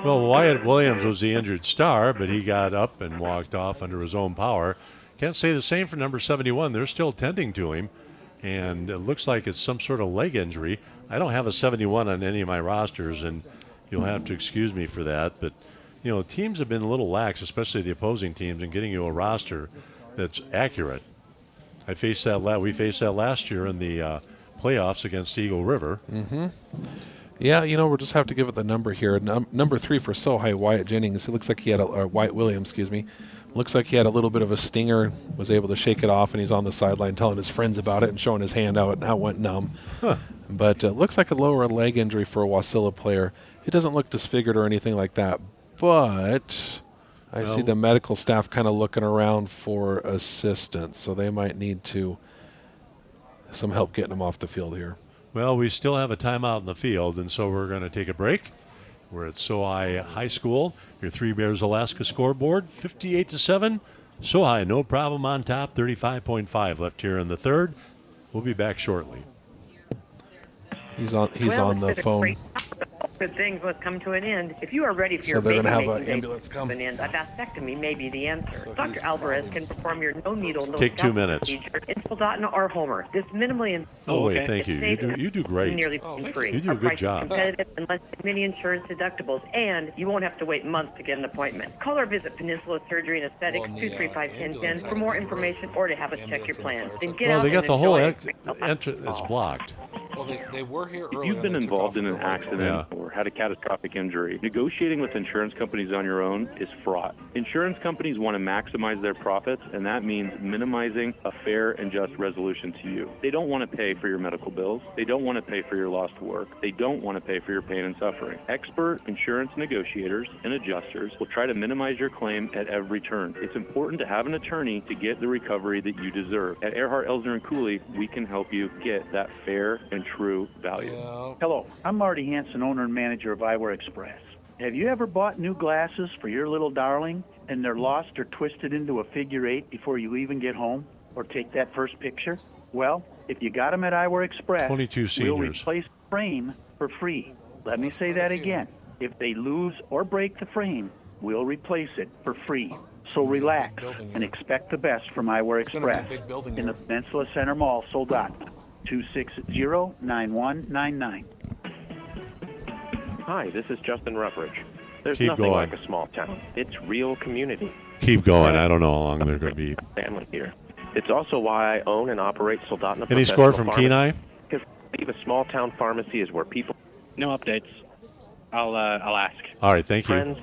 A: Well, Wyatt Williams was the injured star, but he got up and walked off under his own power. Can't say the same for number 71. They're still tending to him, and it looks like it's some sort of leg injury. I don't have a 71 on any of my rosters, and you'll have to excuse me for that. But, you know, teams have been a little lax, especially the opposing teams, in getting you a roster that's accurate. We faced that last year in the playoffs against Eagle River.
B: Mm-hmm. Yeah, you know, we'll just have to give it the number here. Number 3 for Sohi, Wyatt Jennings. It looks like he had Wyatt Williams, excuse me. Looks like he had a little bit of a stinger, was able to shake it off, and he's on the sideline telling his friends about it and showing his hand how it went numb.
A: Huh.
B: But it looks like a lower leg injury for a Wasilla player. It doesn't look disfigured or anything like that, but I see the medical staff kind of looking around for assistance, so they might need some help getting him off the field here.
A: Well, we still have a timeout in the field, and so we're going to take a break. We're at Sohi High School. Your Three Bears Alaska scoreboard, 58-7. Sohi, no problem on top, 35.5 left here in the third. We'll be back shortly.
B: He's on the phone.
J: Good things must come to an end. If you are ready for your
B: they're
J: baby
B: gonna have
J: making
B: an
J: day
B: ambulance come.
J: to an end, a vasectomy may be the answer. Dr. Alvarez can perform your no needle, no
A: Take 2
J: scalpel
A: minutes.
J: procedure in Soldotna or Homer. This minimally
A: wait, thank you. You do great.
J: Nearly free.
A: You do a
J: Our
A: good
J: price is
A: job.
J: competitive and less than many insurance deductibles, and you won't have to wait months to get an appointment. Call or visit Peninsula Surgery and Aesthetics 235-1010 for more information or to have us check your plans. Then get
A: Well,
J: out
A: they got
J: and
A: the whole
J: enjoy
A: entrance. It's blocked.
B: Well, they were here
K: If you've been involved in an accident
A: Yeah.
K: or had a catastrophic injury, negotiating with insurance companies on your own is fraught. Insurance companies want to maximize their profits, and that means minimizing a fair and just resolution to you. They don't want to pay for your medical bills. They don't want to pay for your lost work. They don't want to pay for your pain and suffering. Expert insurance negotiators and adjusters will try to minimize your claim at every turn. It's important to have an attorney to get the recovery that you deserve. At Earhart, Elsner & Cooley, we can help you get that fair and true value.
L: Hello, I'm Marty Hansen, owner and manager of Eyewear Express. Have you ever bought new glasses for your little darling and they're lost or twisted into a figure 8 before you even get home or take that first picture? Well, if you got them at Eyewear Express,
A: 22
L: we'll
A: seniors.
L: replace the frame for free. Let me say that again. If they lose or break the frame, we'll replace it for free. So relax and expect the best from Eyewear Express in the Peninsula Center Mall, Soldotna, 260-9199.
R: Hi, this is Justin Ruffridge. There's
A: Keep
R: nothing
A: going.
R: like a small town. It's real community.
A: Keep going. I don't know how long they're going to be.
R: Family here. It's also why I own and operate Soldotna.
A: Any score from Kenai?
R: Because I believe a small town pharmacy is where people.
D: No updates. I'll ask.
A: All right, thank you.
R: Friends,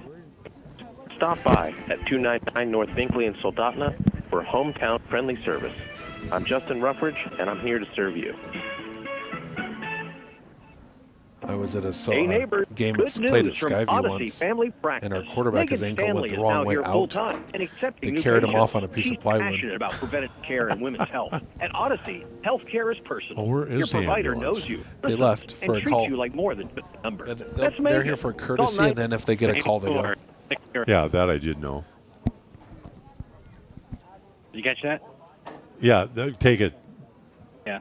R: stop by at 299 North Binkley in Soldotna for hometown friendly service. I'm Justin Ruffridge, and I'm here to serve you.
B: I was at a
G: Hey neighbors,
B: game
G: good
B: that's played at
G: news from
B: Skyview
G: Odyssey
B: once,
G: Family Practice.
B: and our quarterback, his
G: Megan
B: ankle
G: Stanley
B: went the
G: is
B: wrong
G: now
B: way
G: here
B: out.
G: full-time and accepting
B: They
G: new
B: carried him
G: patients.
B: off on a piece of
G: She's
B: plywood.
G: passionate about preventive care and women's health. At Odyssey, healthcare is personal.
A: Well, where is
G: Your
A: the
G: provider
A: ambulance?
G: knows you.
B: They
G: listens,
B: left for
G: and
B: a
G: treats
B: call.
G: you like more than just a number.
B: They're
G: That's Megan.
B: here for
G: Call
B: courtesy, and then if they get a call, they go.
A: Yeah, that I did know.
D: Did you catch that?
A: Yeah, take it.
D: Yeah.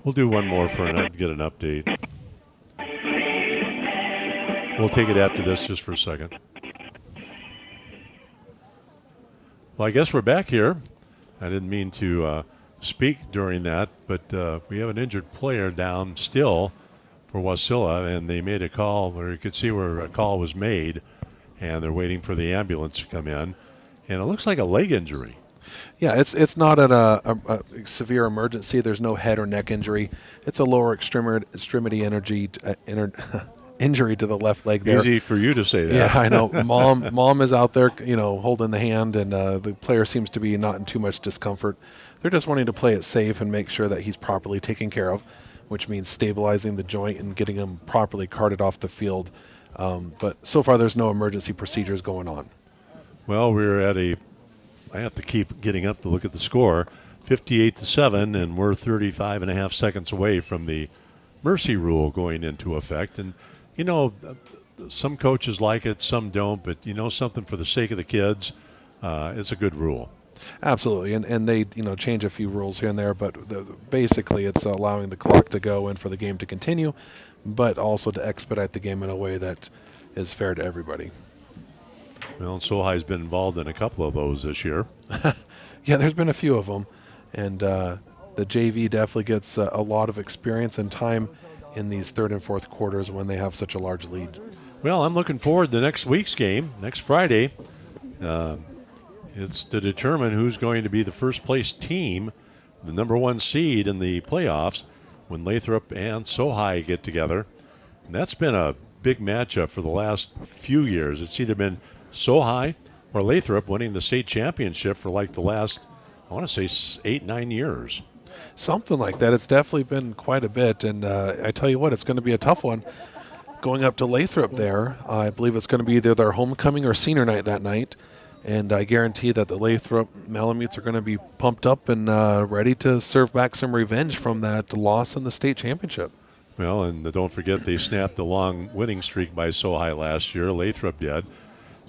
A: We'll do one more for get an update. We'll take it after this just for a second. Well, I guess we're back here. I didn't mean to speak during that, but we have an injured player down still for Wasilla, and they made a call where you could see where a call was made, and they're waiting for the ambulance to come in. And it looks like a leg injury.
B: Yeah, it's not a severe emergency. There's no head or neck injury. It's a lower extremity injury to the left leg there.
A: Easy for you to say that.
B: Yeah, I know. Mom is out there, holding the hand, and the player seems to be not in too much discomfort. They're just wanting to play it safe and make sure that he's properly taken care of, which means stabilizing the joint and getting him properly carted off the field. But so far, there's no emergency procedures going on.
A: Well, we're at I have to keep getting up to look at the score, 58-7, and we're 35.5 seconds away from the mercy rule going into effect. And, some coaches like it, some don't, but something for the sake of the kids, it's a good rule.
B: Absolutely, and they change a few rules here and there, but basically it's allowing the clock to go and for the game to continue, but also to expedite the game in a way that is fair to everybody.
A: Well, Sohi's been involved in a couple of those this year.
B: Yeah, there's been a few of them, and the JV definitely gets a lot of experience and time in these third and fourth quarters when they have such a large lead.
A: Well, I'm looking forward to next week's game, next Friday. It's to determine who's going to be the first place team, the number 1 seed in the playoffs, when Lathrop and Sohi get together. And that's been a big matchup for the last few years. It's either been Sohi or Lathrop winning the state championship for like the last, I want to say, 8-9 years.
B: Something like that. It's definitely been quite a bit, and I tell you what, it's going to be a tough one. Going up to Lathrop there, I believe it's going to be either their homecoming or senior night that night, and I guarantee that the Lathrop Malamutes are going to be pumped up and ready to serve back some revenge from that loss in the state championship.
A: Well, and don't forget they snapped the long winning streak by Sohi last year. Lathrop did.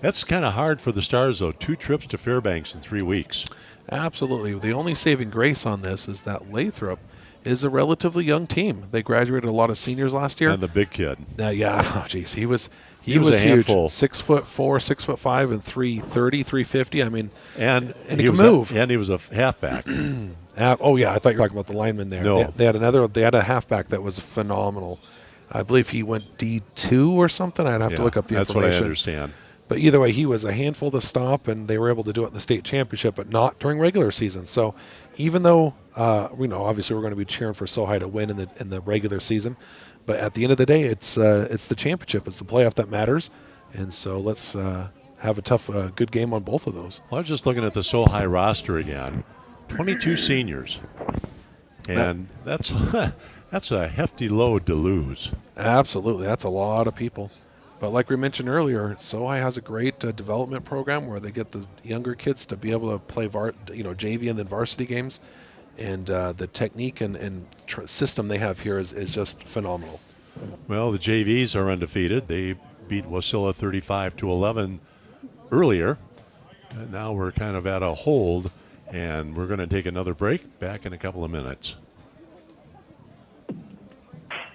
A: That's kind of hard for the Stars, though. 2 trips to Fairbanks in 3 weeks.
B: Absolutely. The only saving grace on this is that Lathrop is a relatively young team. They graduated a lot of seniors last year.
A: And the big kid.
B: Yeah, oh, geez, he was
A: a
B: huge.
A: handful.
B: 6'4", 6'5", and 330, 350. I mean,
A: and
B: he could move.
A: And he was a halfback.
B: Oh yeah, I thought you were talking about the lineman there.
A: No.
B: They had a halfback that was phenomenal. I believe he went D2 or something. I'd have to look up the information.
A: That's what I understand.
B: But either way, he was a handful to stop, and they were able to do it in the state championship, but not during regular season. So even though, obviously we're going to be cheering for Sohi to win in the regular season, but at the end of the day, it's the championship. It's the playoff that matters. And so let's have a tough, good game on both of those.
A: Well, I was just looking at the Sohi roster again. 22 seniors. And that's a hefty load to lose.
B: Absolutely. That's a lot of people. But like we mentioned earlier, Sohi has a great development program where they get the younger kids to be able to play JV and then varsity games, and the technique and system they have here is just phenomenal.
A: Well, the JVs are undefeated. They beat Wasilla 35-11 earlier, and now we're kind of at a hold, and we're going to take another break. Back in a couple of minutes.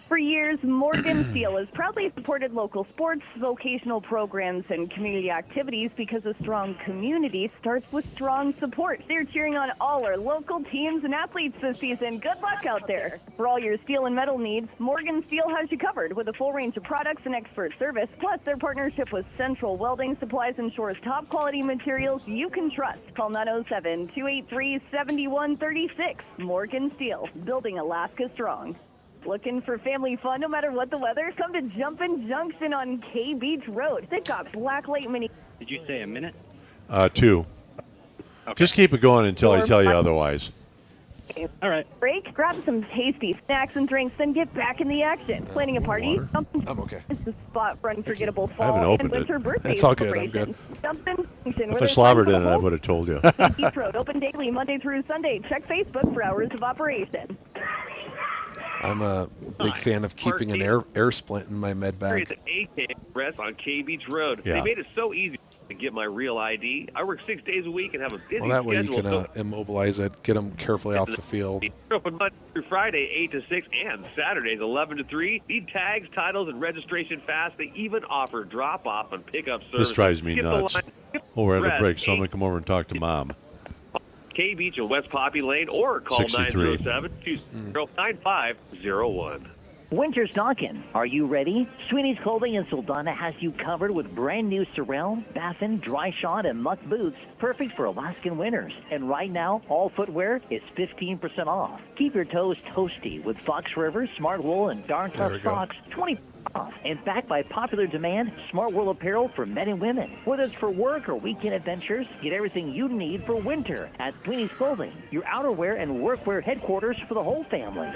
C: For years, Morgan Steel has proudly supported local sports, vocational programs, and community activities because a strong community starts with strong support. They're cheering on all our local teams and athletes this season. Good luck out there. For all your steel and metal needs, Morgan Steel has you covered with a full range of products and expert service. Plus, their partnership with Central Welding supplies ensures top quality materials you can trust. Call 907-283-7136. Morgan Steel, building Alaska strong. Looking for family fun no matter what the weather? Come to Jumpin' Junction on K Beach Road. They've got blacklight mini.
D: Did you say a minute?
A: 2.
D: Okay.
A: Just keep it going until I tell you otherwise.
D: All right.
C: Break, grab some tasty snacks and drinks, then get back in the action. Planning a party?
B: I'm okay.
C: It's the spot for unforgettable
A: I haven't
C: fall
A: opened
C: and winter
A: it.
C: birthday
B: It's all good. I'm
C: celebrations. Jumpin' Junction.
A: If I slobbered in it, I would have told you.
C: Beach Road, open daily Monday through Sunday. Check Facebook for hours of operation.
B: I'm a big fan of keeping an air splint in my med
H: It's
B: bag.
H: an AK Express on K Beach Road.
A: Yeah.
H: They made it so easy to get my real ID. I work 6 days a week and have a busy
B: Well, that way you
H: schedule.
B: can immobilize it, get them carefully off the field.
H: They're open Monday through Friday, 8 to 6, and Saturdays, 11 to 3. Need tags, titles, and registration fast. They even offer drop-off and pickup service.
A: This drives me
H: Skip the
A: nuts.
H: line.
A: Oh, we're at a
H: Express,
A: break, so I'm going to come over and talk to Mom.
H: K Beach and West Poppy Lane, or call
A: 63.
H: 907-200-9501.
N: Winter's knocking. Are you ready? Sweeney's Clothing in Soldotna has you covered with brand new Sorel, Baffin, Dry Shot, and Muck boots, perfect for Alaskan winters. And right now, all footwear is 15% off. Keep your toes toasty with Fox River, Smart Wool, and Darn Tough socks, 20% off. And backed by popular demand, Smart Wool apparel for men and women. Whether it's for work or weekend adventures, get everything you need for winter at Sweeney's Clothing, your outerwear and workwear headquarters for the whole family.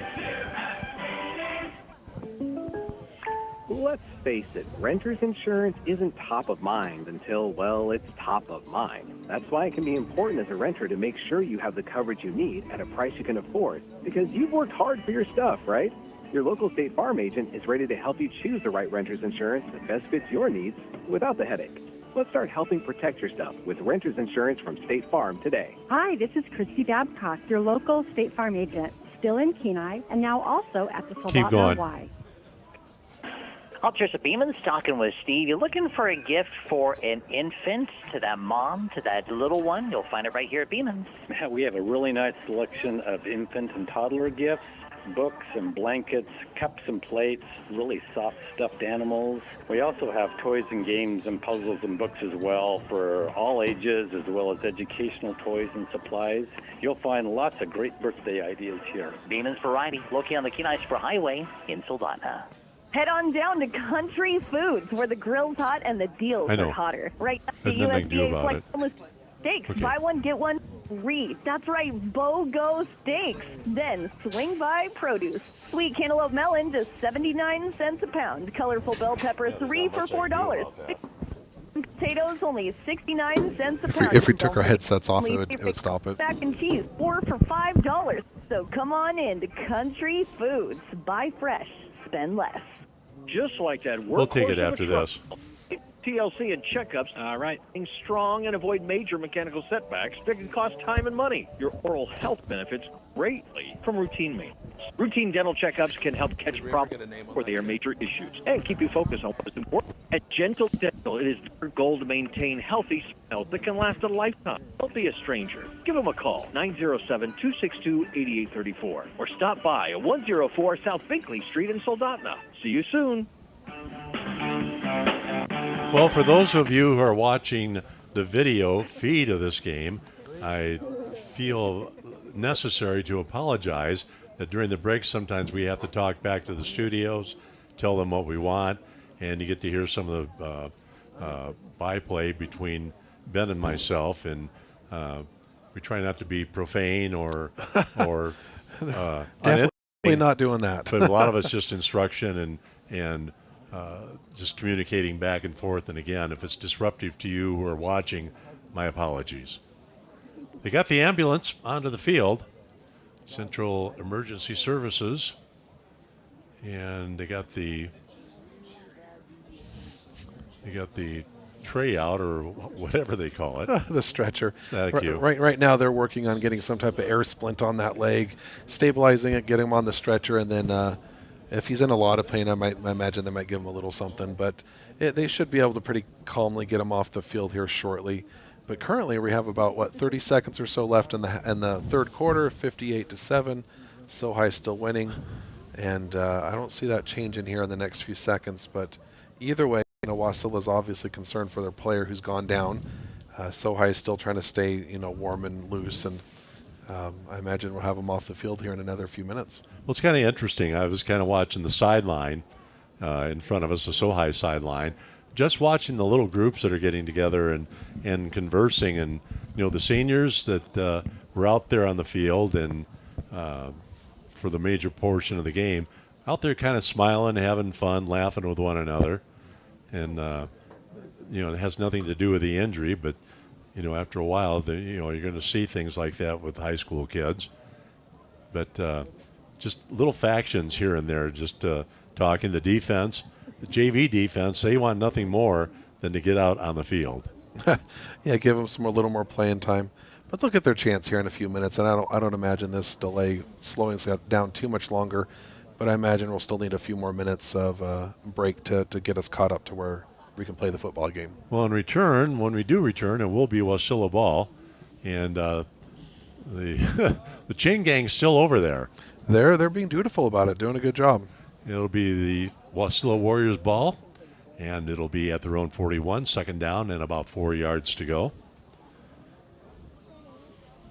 R: Let's face it, renter's insurance isn't top of mind until, well, it's top of mind. That's why it can be important as a renter to make sure you have the coverage you need at a price you can afford, because you've worked hard for your stuff, right? Your local State Farm agent is ready to help you choose the right renter's insurance that best fits your needs without the headache. Let's start helping protect your stuff with renter's insurance from State Farm today.
S: Hi, this is Christy Babcock, your local State Farm agent, still in Kenai, and now also at the Soldotna Y.
N: Trisha Beeman's talking with Steve. You're looking for a gift for an infant, to that mom, to that little one. You'll find it right here at Beeman's.
D: Yeah, we have a really nice selection of infant and toddler gifts, books and blankets, cups and plates, really soft stuffed animals. We also have toys and games and puzzles and books as well for all ages, as well as educational toys and supplies. You'll find lots of great birthday ideas here.
N: Beeman's Variety, located on the Kenai Spur Highway in Soldotna.
C: Head on down to Country Foods, where the grill's hot and the deals are hotter. Right now, the USDA Flexible Steaks. Okay. Buy one, get one free. That's right, BOGO Steaks. Then swing by produce. Sweet cantaloupe melon, just 79 cents a pound. Colorful bell pepper, 3 for $4. Potatoes, only 69 cents a pound.
B: If we took our headsets off, it would stop it.
C: Mac and cheese, 4 for $5. So come on in to Country Foods. Buy fresh, spend less.
G: Just like that.
A: We'll take it after this.
G: TLC and checkups. All right. Being strong and avoid major mechanical setbacks that can cost time and money. Your oral health benefits greatly from routine maintenance. Routine dental checkups can help catch problems before they are major issues and keep you focused on what's important. At Gentle Dental, it is their goal to maintain healthy smiles that can last a lifetime. Don't be a stranger. Give them a call, 907-262-8834, or stop by at 104 South Binkley Street in Soldotna. See you soon.
A: Well, for those of you who are watching the video feed of this game, I feel necessary to apologize that during the break sometimes we have to talk back to the studios, tell them what we want, and you get to hear some of the byplay between Ben and myself, and we try not to be profane or
B: definitely not doing that.
A: But a lot of it's just instruction and just communicating back and forth. And again, if it's disruptive to you who are watching, my apologies. They got the ambulance onto the field, Central Emergency Services, and they got the tray out, or whatever they call it.
B: The stretcher.
A: Thank you.
B: Right now they're working on getting some type of air splint on that leg, stabilizing it, getting him on the stretcher, and then if he's in a lot of pain, I imagine they might give him a little something, but they should be able to pretty calmly get him off the field here shortly. But currently we have about 30 seconds or so left in the third quarter, 58-7. Sohi still winning, and I don't see that changing here in the next few seconds. But either way, Wasilla's obviously concerned for their player who's gone down. Sohi is still trying to stay warm and loose, and I imagine we'll have him off the field here in another few minutes.
A: Well, it's kind of interesting. I was kind of watching the sideline in front of us, the Sohi sideline, just watching the little groups that are getting together and conversing, and the seniors that were out there on the field and for the major portion of the game, out there kind of smiling, having fun, laughing with one another, and it has nothing to do with the injury, but after a while, you're going to see things like that with high school kids. But just little factions here and there, just talking. The defense, the JV defense, they want nothing more than to get out on the field.
B: Yeah, give them a little more playing time. But look at their chance here in a few minutes, and I don't imagine this delay slowing us down too much longer. But I imagine we'll still need a few more minutes of break to get us caught up to where we can play the football game.
A: Well, in return, when we do return, it will be Wasilla ball, and the chain gang's still over there.
B: They're being dutiful about it, doing a good job.
A: It'll be the Wasilla Warriors ball, and it'll be at their own 41, second down and about 4 yards to go.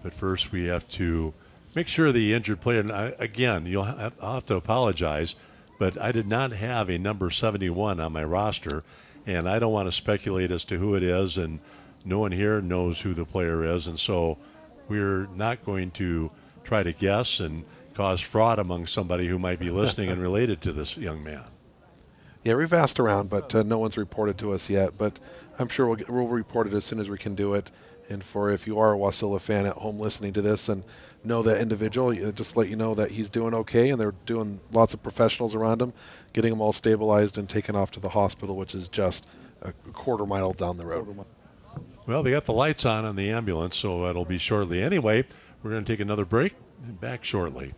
A: But first, we have to make sure the injured player. And again, I'll have to apologize, but I did not have a number 71 on my roster. And I don't want to speculate as to who it is, and no one here knows who the player is, and so we're not going to try to guess and cause fraud among somebody who might be listening and related to this young man.
B: Yeah, we've asked around, but no one's reported to us yet, but I'm sure we'll report it as soon as we can do it. And if you are a Wasilla fan at home listening to this and know that individual, just let you know that he's doing okay, and they're doing lots of professionals around him, getting him all stabilized and taken off to the hospital, which is just a quarter mile down the road.
A: Well, they got the lights on the ambulance, so that'll be shortly. Anyway, we're going to take another break and back shortly.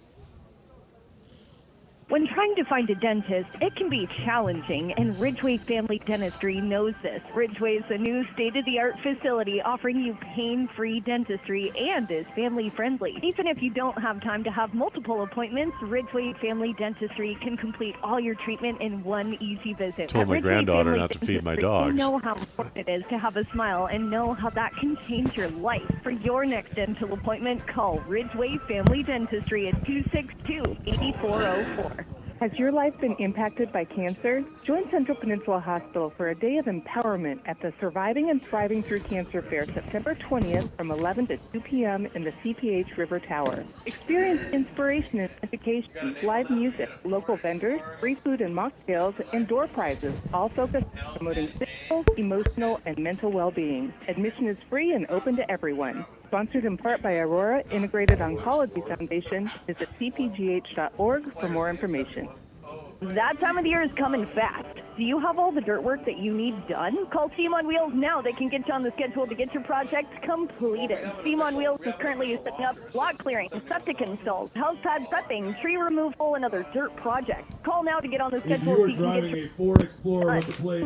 C: When trying to find a dentist, it can be challenging, and Ridgeway Family Dentistry knows this. Ridgeway is a new state-of-the-art facility offering you pain-free dentistry and is family-friendly. Even if you don't have time to have multiple appointments, Ridgeway Family Dentistry can complete all your treatment in one easy visit.
A: Told my
C: Ridgeway
A: granddaughter
C: Family
A: not to feed my
C: Dentistry,
A: dogs.
C: We know how important it is to have a smile and know how that can change your life. For your next dental appointment, call Ridgeway Family Dentistry at 262-8404.
T: Has your life been impacted by cancer? Join Central Peninsula Hospital for a day of empowerment at the Surviving and Thriving Through Cancer Fair, September 20th from 11 to 2 p.m. in the CPH River Tower. Experience inspiration and education, live music, local vendors, free food and mocktails, and door prizes, all focused on promoting physical, emotional, and mental well-being. Admission is free and open to everyone. Sponsored in part by Aurora Integrated Oncology Foundation. Visit cpgh.org for more information.
C: That time of the year is coming fast. Do you have all the dirt work that you need done? Call Steam on Wheels now. They can get you on the schedule to get your project completed. Steam on Wheels is currently setting up lot clearing, septic installs, house pad prepping, tree removal, and other dirt projects. Call now to get on the
P: If
C: schedule.
P: you are driving a Ford Explorer with the plate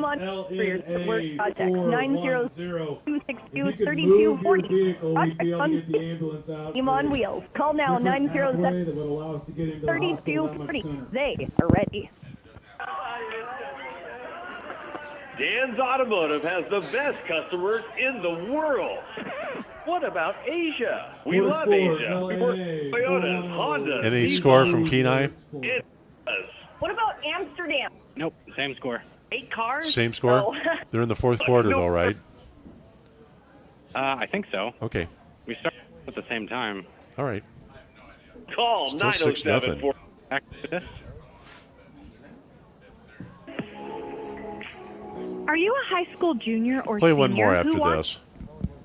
C: LNA410,
P: if you could move your vehicle, we'd be able to get the ambulance out.
C: Steam on Wheels. Call now, 907
P: that would allow us to get into the hospital that much sooner.
C: They are ready.
H: Dan's Automotive has the best customers in the world. What about Asia? We
P: Ford
H: love
P: Explorer,
H: Asia.
P: LNA,
H: Toyota, Honda.
A: Any score from Kenai?
H: It does.
C: What about Amsterdam?
D: Nope, same score.
C: 8 cars?
A: Same score?
C: Oh.
A: They're in the fourth quarter, though, right?
D: I think so.
A: Okay.
D: We started at the same time.
A: All right.
H: Call
A: Still 6-0.
H: 907-4.
D: Back to this.
E: Are you a high school junior or
A: Play
E: senior
A: one more
E: who
A: after
E: wants
A: this.
E: to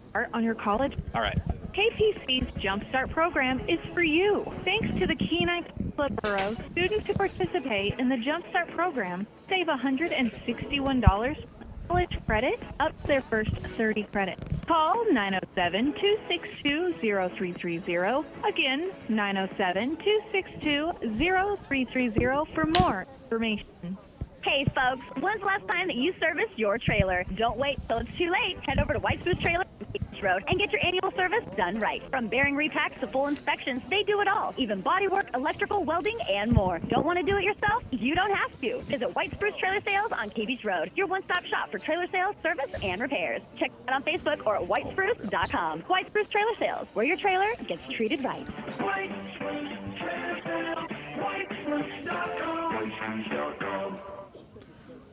E: start on your college?
D: All right.
E: KPC's Jumpstart program is for you. Thanks to the Kenai Peninsula Borough, students who participate in the Jumpstart program save $161 college credit up to their first 30 credits. Call 907-262-0330. Again, 907-262-0330 for more information.
C: Hey folks, when's the last time that you serviced your trailer? Don't wait till it's too late. Head over to White Spruce Trailer Beach Road and get your annual service done right. From bearing repacks to full inspections, they do it all. Even bodywork, electrical, welding, and more. Don't want to do it yourself? You don't have to. Visit White Spruce Trailer Sales on K Beach Road, your one-stop shop for trailer sales, service, and repairs. Check it out on Facebook or at whitespruce.com. White Spruce Trailer Sales, where your trailer gets treated right.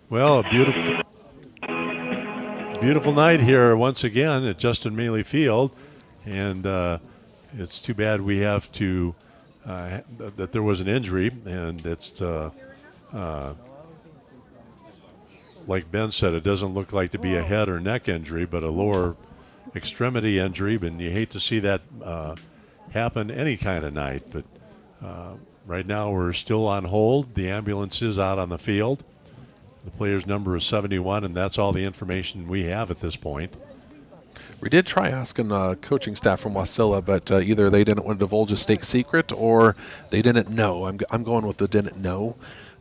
A: Well, a beautiful night here once again at Justin Mealy Field, and it's too bad we have to that there was an injury, and it's like Ben said, it doesn't look like to be a head or neck injury, but a lower extremity injury, and you hate to see that happen any kind of night. But right now we're still on hold. The ambulance is out on the field. The player's number is 71, and that's all the information we have at this point.
B: We did try asking coaching staff from Wasilla, but either they didn't want to divulge a state secret or they didn't know. I'm going with the didn't know,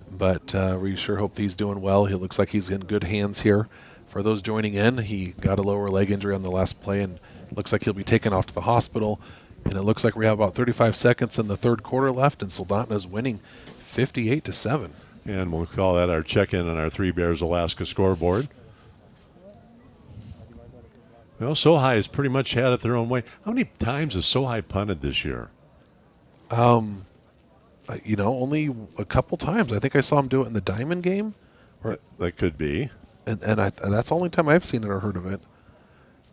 B: but we sure hope he's doing well. He looks like he's in good hands here. For those joining in, he got a lower leg injury on the last play and looks like he'll be taken off to the hospital. And it looks like we have about 35 seconds in the third quarter left, and Soldotna is winning 58-7.
A: And we'll call that our check-in on our Three Bears Alaska scoreboard. Well, Sohi has pretty much had it their own way. How many times has Sohi punted this year?
B: Only a couple times. I think I saw him do it in the Diamond game.
A: That could be.
B: And that's the only time I've seen it or heard of it.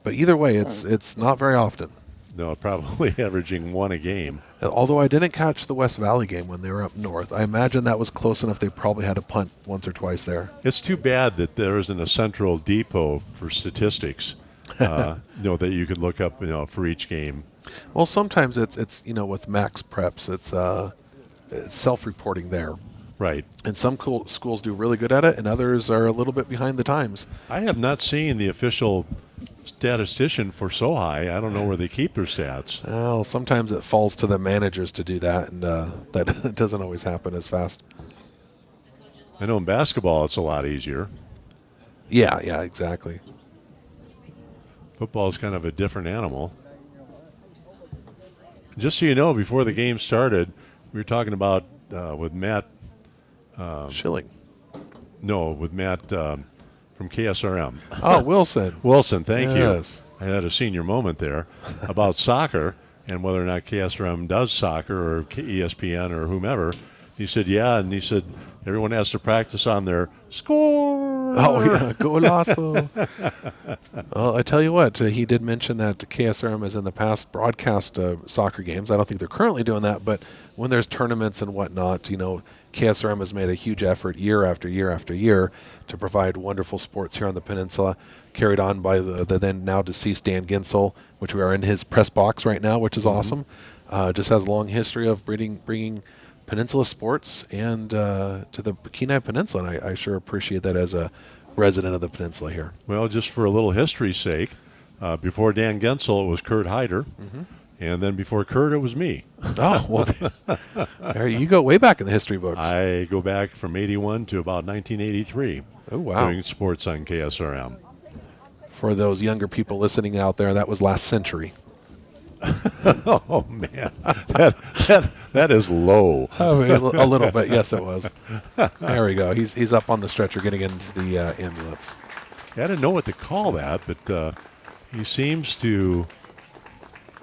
B: But either way, it's not very often.
A: No, probably averaging one a game.
B: Although I didn't catch the West Valley game when they were up north. I imagine that was close enough they probably had to punt once or twice there.
A: It's too bad that there isn't a central depot for statistics, that you could look up, for each game.
B: Well, sometimes it's with max preps, it's self-reporting there.
A: Right.
B: And some schools do really good at it, and others are a little bit behind the times.
A: I have not seen the official statistician for Sohi. I don't know where they keep their stats.
B: Well, sometimes it falls to the managers to do that, and that doesn't always happen as fast.
A: I know in basketball it's a lot easier.
B: Yeah, exactly.
A: Football is kind of a different animal. Just so you know, before the game started, we were talking about with Matt
B: Schilling.
A: No, with Matt from KSRM.
B: Oh, Wilson.
A: Wilson, thank
B: yes.
A: you. I had a senior moment there about soccer and whether or not KSRM does soccer or ESPN or whomever. He said, yeah, and he said everyone has to practice on their score.
B: Oh, yeah, golazo. Well, I tell you what, he did mention that KSRM has in the past broadcast soccer games. I don't think they're currently doing that, but when there's tournaments and whatnot, KSRM has made a huge effort year after year after year to provide wonderful sports here on the peninsula, carried on by the then now deceased Dan Ginsel, which we are in his press box right now, which is awesome. Just has a long history of bringing peninsula sports and to the Kenai Peninsula, and I sure appreciate that as a resident of the peninsula here.
A: Well, just for a little history's sake, before Dan Gensel, it was Kurt Hyder, and then before Kurt, it was me.
B: Oh, well, there you go way back in the history books.
A: I go back from 81 to about 1983.
B: Oh, wow.
A: Doing sports on KSRM.
B: For those younger people listening out there, that was last century.
A: Oh, man. That is low.
B: A little bit, yes, it was. There we go. He's up on the stretcher getting into the ambulance.
A: I didn't know what to call that, but he seems to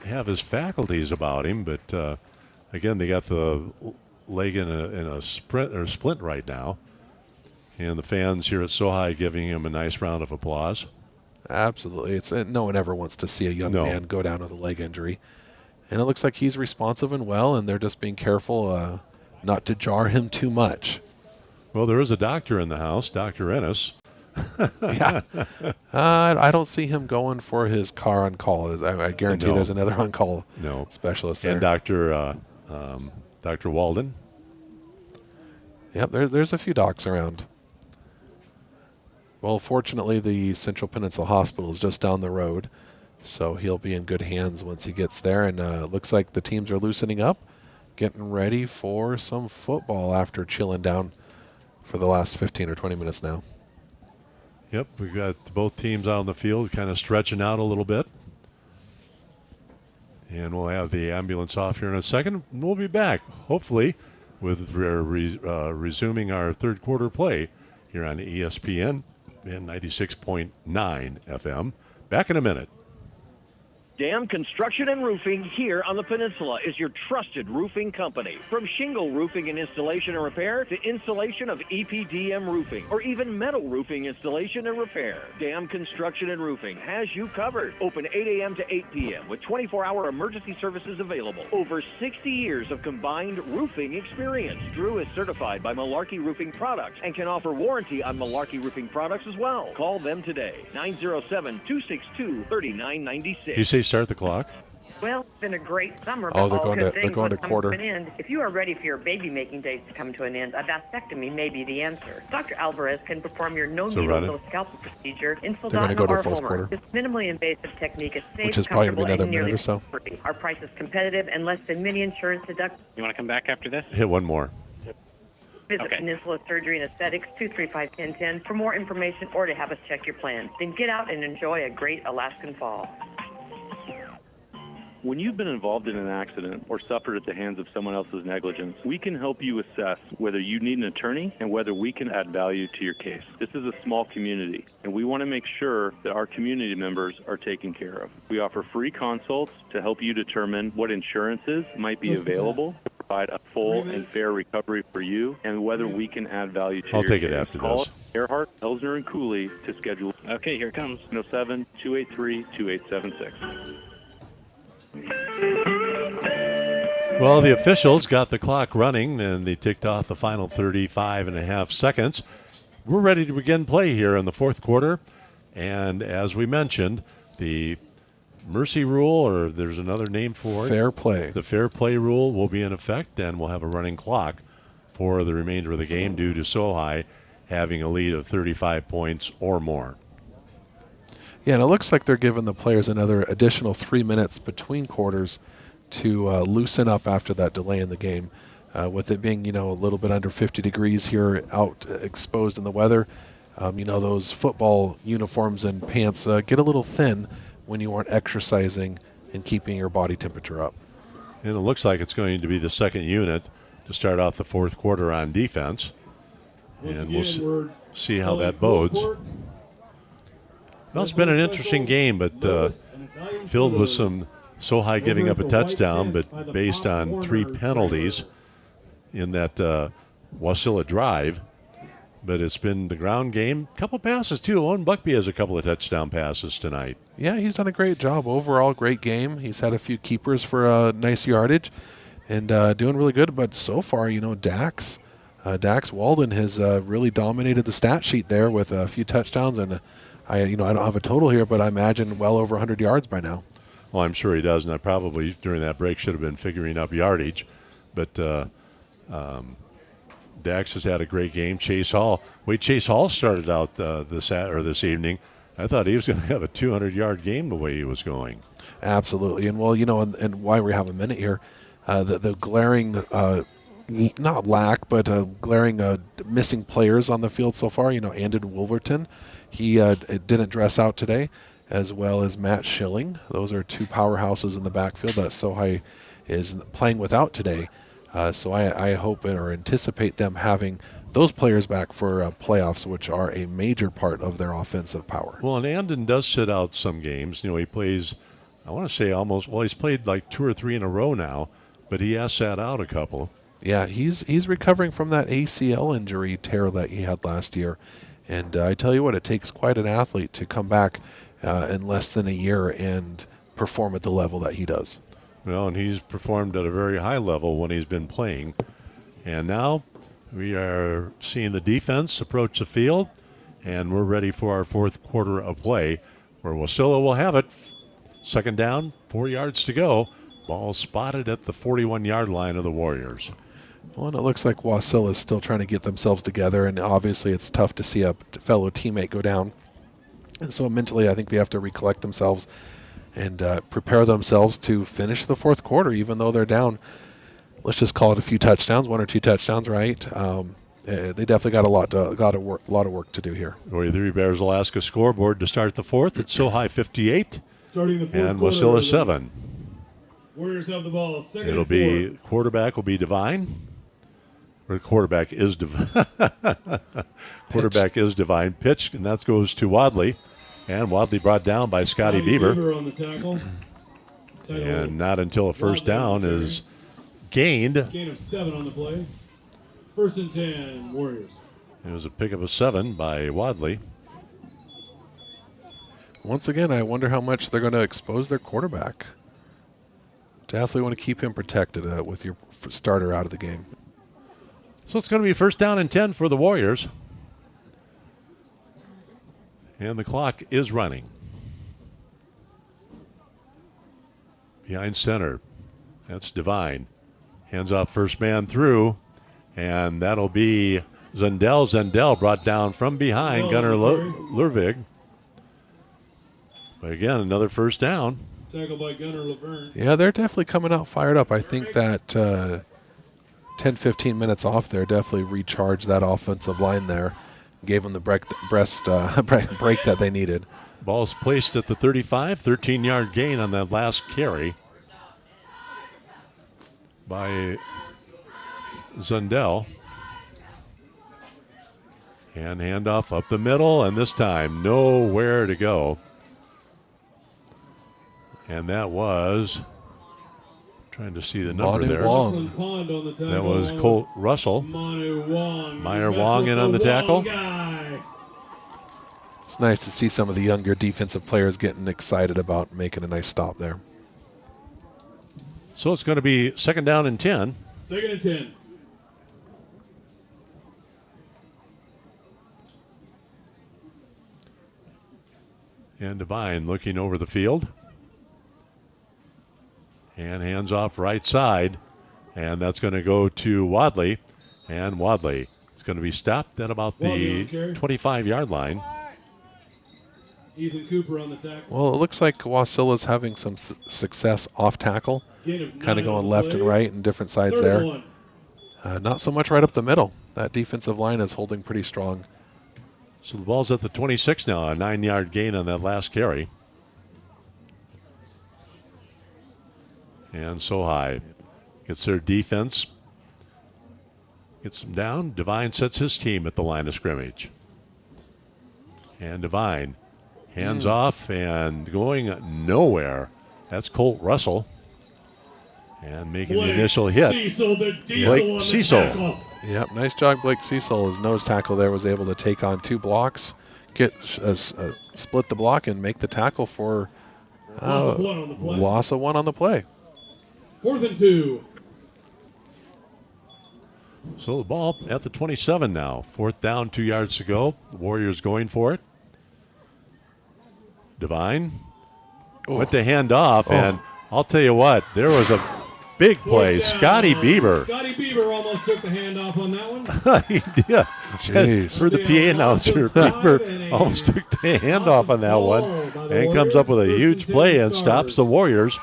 A: have his faculties about him. But again, they got the leg in a sprint or splint right now, and the fans here at Sohi giving him a nice round of applause.
B: Absolutely. It's no one ever wants to see a young man go down with a leg injury. And it looks like he's responsive and well, and they're just being careful not to jar him too much.
A: Well, there is a doctor in the house, Dr. Ennis.
B: Yeah. I don't see him going for his car on call. I guarantee there's another on-call specialist there.
A: And Dr. Walden.
B: Yep, there's a few docs around. Well, fortunately, the Central Peninsula Hospital is just down the road, so he'll be in good hands once he gets there. And it looks like the teams are loosening up, getting ready for some football after chilling down for the last 15 or 20 minutes now.
A: Yep, we've got both teams out on the field kind of stretching out a little bit. And we'll have the ambulance off here in a second. And we'll be back, hopefully, with resuming our third quarter play here on ESPN and 96.9 FM. Back in a minute.
G: Dam Construction and Roofing here on the peninsula is your trusted roofing company. From shingle roofing and installation and repair to installation of EPDM roofing or even metal roofing installation and repair. Dam Construction and Roofing has you covered. Open 8 a.m. to 8 p.m. with 24-hour emergency services available. Over 60 years of combined roofing experience. Drew is certified by Malarkey Roofing Products and can offer warranty on Malarkey Roofing products as well. Call them today. 907-262-3996.
A: You say start the clock?
J: Well, it's been a great summer.
B: Oh,
J: but
B: they're going to quarter.
J: To an end. If you are ready for your baby-making days to come to an end, a vasectomy may be the answer. Dr. Alvarez can perform your no-needle scalpel procedure in Soldotna or Homer. This minimally invasive technique is safe,
B: which is probably
J: comfortable,
B: another
J: and
B: minute
J: nearly
B: or so.
J: free. Our price is competitive and less than many insurance deductibles.
D: You want to come back after this?
A: Hit one more.
J: Visit Peninsula Surgery and Aesthetics, 235-1010 for more information or to have us check your plan. Then get out and enjoy a great Alaskan fall.
K: When you've been involved in an accident or suffered at the hands of someone else's negligence, we can help you assess whether you need an attorney and whether we can add value to your case. This is a small community, and we want to make sure that our community members are taken care of. We offer free consults to help you determine what insurances might be available to provide a full and fair recovery for you and whether we can add value to your case.
A: I'll take it after
K: Call
A: this.
K: Earhart, Elsner, and Cooley to schedule.
D: Okay, here it comes.
K: 907-283-2876.
A: Well, the officials got the clock running, and they ticked off the final 35 and a half seconds. We're ready to begin play here in the fourth quarter. And as we mentioned, the mercy rule, or there's another name for it.
B: Fair play.
A: The fair play rule will be in effect, and we'll have a running clock for the remainder of the game due to Sohi having a lead of 35 points or more.
B: Yeah, and it looks like they're giving the players another additional 3 minutes between quarters to loosen up after that delay in the game. With it being, a little bit under 50 degrees here out exposed in the weather, those football uniforms and pants get a little thin when you aren't exercising and keeping your body temperature up.
A: And it looks like it's going to be the second unit to start off the fourth quarter on defense. And we'll see how that bodes. Well, it's been an interesting game, but filled with some Sohi giving up a touchdown, but based on 3 penalties in that Wasilla drive. But it's been the ground game. A couple passes, too. Owen Buckby has a couple of touchdown passes tonight.
B: Yeah, he's done a great job. Overall, great game. He's had a few keepers for nice yardage and doing really good. But so far, Dax Walden has really dominated the stat sheet there with a few touchdowns. And I don't have a total here, but I imagine well over 100 yards by now.
A: Well, I'm sure he does, and I probably, during that break, should have been figuring up yardage. But Dax has had a great game. Chase Hall started out this evening. I thought he was going to have a 200-yard game the way he was going.
B: Absolutely. And, well, and why we have a minute here, the glaring, not lack, but glaring missing players on the field so far, Andon Wolverton, he didn't dress out today, as well as Matt Schilling. Those are 2 powerhouses in the backfield that Sohi is playing without today. So I hope or anticipate them having those players back for playoffs, which are a major part of their offensive power.
A: Well, and Andon does sit out some games. He plays, I want to say he's played like 2 or 3 in a row now, but he has sat out a couple.
B: Yeah, he's recovering from that ACL injury tear that he had last year. And I tell you what, it takes quite an athlete to come back in less than a year and perform at the level that he does.
A: Well, and he's performed at a very high level when he's been playing. And now we are seeing the defense approach the field, and we're ready for our fourth quarter of play, where Wasilla will have it. Second down, 4 yards to go. Ball spotted at the 41-yard line of the Warriors.
B: Well, and it looks like Wasilla is still trying to get themselves together, and obviously it's tough to see a fellow teammate go down. And so mentally I think they have to recollect themselves and prepare themselves to finish the fourth quarter, even though they're down. Let's just call it a few touchdowns, 1 or 2 touchdowns, right? They definitely got a lot of work to do here.
A: Roy Three Bears Alaska scoreboard to start the fourth. It's Sohi 58 and Wasilla 7.
P: Warriors have the ball. Second
A: It'll be quarterback will be Divine. Or quarterback is Divine. Quarterback is Divine. Pitch, and that goes to Wadley. And Wadley brought down by Scotty Bieber.
P: On the tackle.
A: And not until a first down is gained.
P: Gain of 7 on the play. 1st and 10, Warriors.
A: It was a pickup of 7 by Wadley.
B: Once again, I wonder how much they're going to expose their quarterback. Definitely want to keep him protected with your starter out of the game.
A: So it's going to be 1st down and 10 for the Warriors. And the clock is running. Behind center. That's Divine. Hands off first man through. And that'll be Zundel. Zundel brought down from behind Gunnar Lurvig. But again, another 1st down.
P: Tackled by Gunnar Laverne.
B: Yeah, they're definitely coming out fired up. I think that 10-15 minutes off there definitely recharged that offensive line there. Gave them the break that they needed.
A: Ball's placed at the 35, 13-yard gain on that last carry by Zundel. And handoff up the middle, and this time nowhere to go. And that was, trying to see the number there. That was Colt Russell. Meyer Wong in on the tackle.
B: It's nice to see some of the younger defensive players getting excited about making a nice stop there.
A: So it's going to be 2nd down and 10.
P: 2nd and 10.
A: And Divine looking over the field. And hands off right side. And that's going to go to Wadley. And Wadley is going to be stopped at about the 25-yard line.
P: Ethan Cooper on the tackle.
B: Well, it looks like Wasilla's having some success off tackle, kind of going left and right and different sides there. Not so much right up the middle. That defensive line is holding pretty strong.
A: So the ball's at the 26 now, a 9-yard gain on that last carry. And Sohi gets their defense, gets them down. Devine sets his team at the line of scrimmage. And Devine hands off and going nowhere. That's Colt Russell. And making the initial hit. Blake Cecil.
B: Yep, nice job, Blake Cecil. His nose tackle there was able to take on 2 blocks, get split the block, and make the tackle for loss of 1 on the play.
P: 4th and 2.
A: So the ball at the 27 now. 4th down, 2 yards to go. The Warriors going for it. Devine went to hand off, and I'll tell you what, there was a big play. Scotty Bieber.
P: Scotty Bieber almost took the handoff on that one.
A: He did.
B: Jeez.
A: For the PA announcer, Bieber almost took the handoff on that one and comes up with a huge play and stops the Warriors.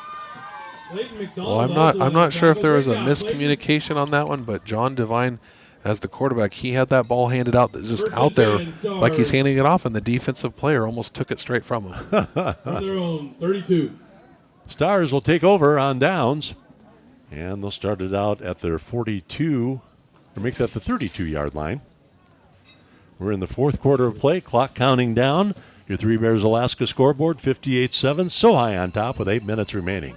B: Well, I'm not sure if there was a miscommunication on that one, but John Devine, as the quarterback, he had that ball handed out, just out there like he's handing it off, and the defensive player almost took it straight from him.
P: On their own 32.
A: Stars will take over on downs, and they'll start it out at their 42, or make that the 32-yard line. We're in the 4th quarter of play, clock counting down. Your Three Bears Alaska scoreboard, 58-7, Sohi on top with 8 minutes remaining.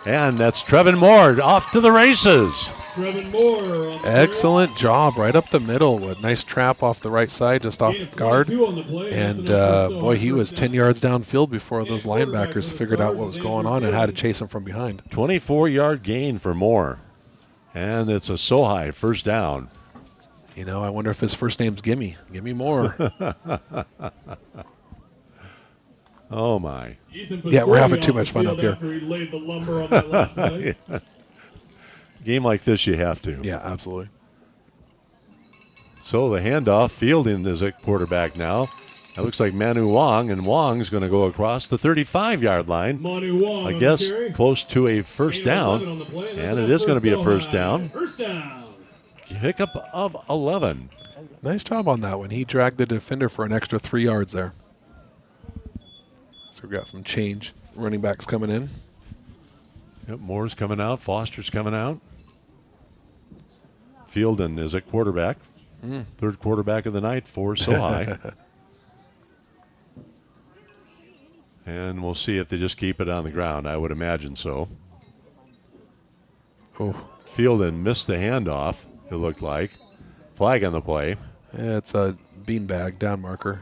A: And that's Trevin Moore off to the races.
P: Trevin Moore.
B: Excellent job right up the middle. A nice trap off the right side, just off guard. And boy, he was 10 yards downfield before those linebackers figured out what was going on and had to chase him from behind.
A: 24-yard gain for Moore. And it's a Sohi first down.
B: You know, I wonder if his first name's Gimme. Gimme Moore.
A: Oh, my.
B: Yeah, we're having too much fun up here.
P: After he laid the lumber on that last play.
A: Game like this, you have to.
B: Yeah, absolutely.
A: So the handoff, Fielding is at quarterback now. It looks like Manu Wong, and Wong's going to go across the 35-yard line.
P: Manu Wong,
A: I guess close to a first down, and it is going to be a first down.
P: First down.
A: Hiccup of 11.
B: Nice job on that one. He dragged the defender for an extra 3 yards there. So we've got some change. Running backs coming in.
A: Yep, Moore's coming out. Foster's coming out. Fielding is at quarterback. Third quarterback of the night for Sohi. And we'll see if they just keep it on the ground. I would imagine so.
B: Oh.
A: Fielding missed the handoff, it looked like. Flag on the play.
B: Yeah, it's a beanbag down marker.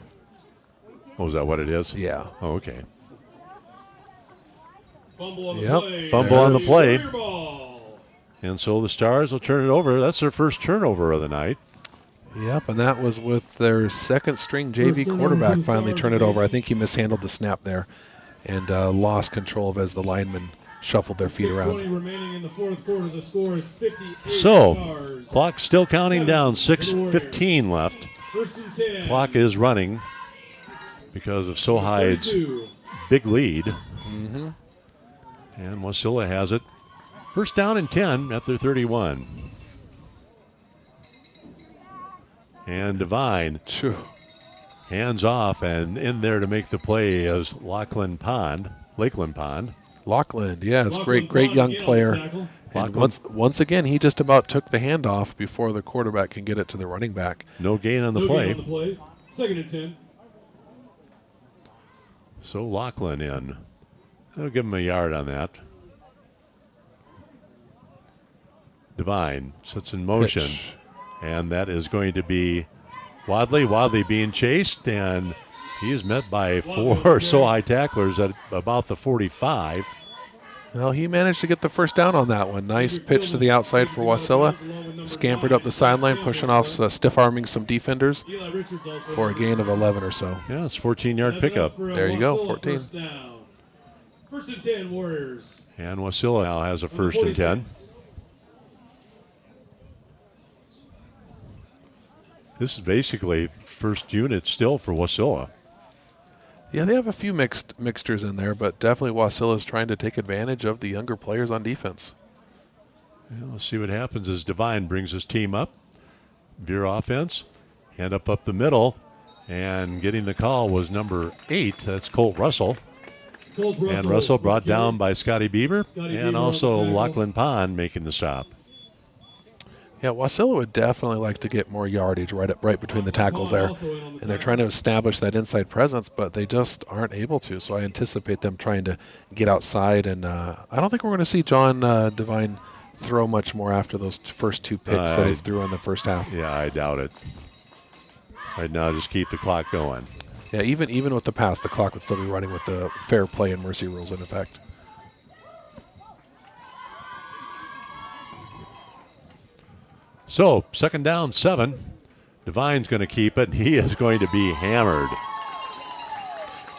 A: Oh, is that what it is?
B: Yeah.
A: Oh, okay.
P: Fumble on the play.
A: Fumble on the play. And so the Stars will turn it over. That's their first turnover of the night.
B: Yep, and that was with their second-string JV quarterback finally turn it over. I think he mishandled the snap there and lost control of as the linemen shuffled their feet around.
P: Remaining in the 4th quarter. The score is 58
A: So,
P: Stars.
A: clock still counting down. 6:15 left.
P: First and 10.
A: Clock is running because of Sohi's big lead. And Wasilla has it. First down and 10 at their 31. And Devine hands off, and in there to make the play is Lakeland Pond.
B: Lakeland, yes, great young player. And once again, he just about took the handoff before the quarterback can get it to the running back.
A: No gain on the play.
P: Second and 10.
A: So Lakeland in. I'll give him a yard on that. Devine sets in motion.
B: Pitch.
A: And that is going to be Wadley. Wadley being chased, and he is met by 4 Sohi tacklers at about the 45.
B: Well, he managed to get the first down on that one. Nice pitch to the outside for Wasilla. Scampered up the sideline, pushing off, stiff-arming some defenders for a gain of 11 or so.
A: Yeah, it's 14-yard pickup.
B: There you go, 14.
P: First and 10, Warriors.
A: And Wasilla now has a first and 10. This is basically first unit still for Wasilla.
B: Yeah, they have a few mixtures in there, but definitely Wasilla is trying to take advantage of the younger players on defense.
A: Yeah, let's see what happens as Devine brings his team up. Veer offense, hand up the middle, and getting the call was number 8. That's Colt Russell. And Russell brought down by Scotty Bieber, and also Lachlan Pond making the stop.
B: Yeah, Wasilla would definitely like to get more yardage right between the tackles there. And they're trying to establish that inside presence, but they just aren't able to. So I anticipate them trying to get outside. And I don't think we're going to see John Devine throw much more after those first 2 picks that he threw in the first half.
A: Yeah, I doubt it. Right now, just keep the clock going.
B: Yeah, even with the pass, the clock would still be running with the fair play and mercy rules in effect.
A: So, second down, 7. Devine's going to keep it. He is going to be hammered.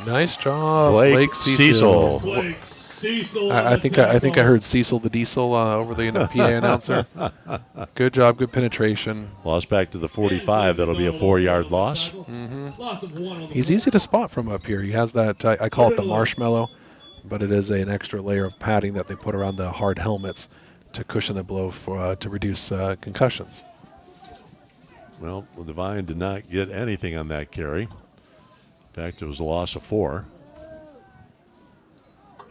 B: Nice job,
A: Blake
B: Cecil.
P: Blake Cecil.
B: I think I heard Cecil the Diesel over the PA announcer. Good job, good penetration.
A: Lost back to the 45. That'll be a 4-yard loss.
B: He's easy to spot from up here. He has that, I call it the marshmallow, but it is an extra layer of padding that they put around the hard helmets to cushion the blow to reduce concussions.
A: Well, Devine did not get anything on that carry. In fact, it was a loss of 4.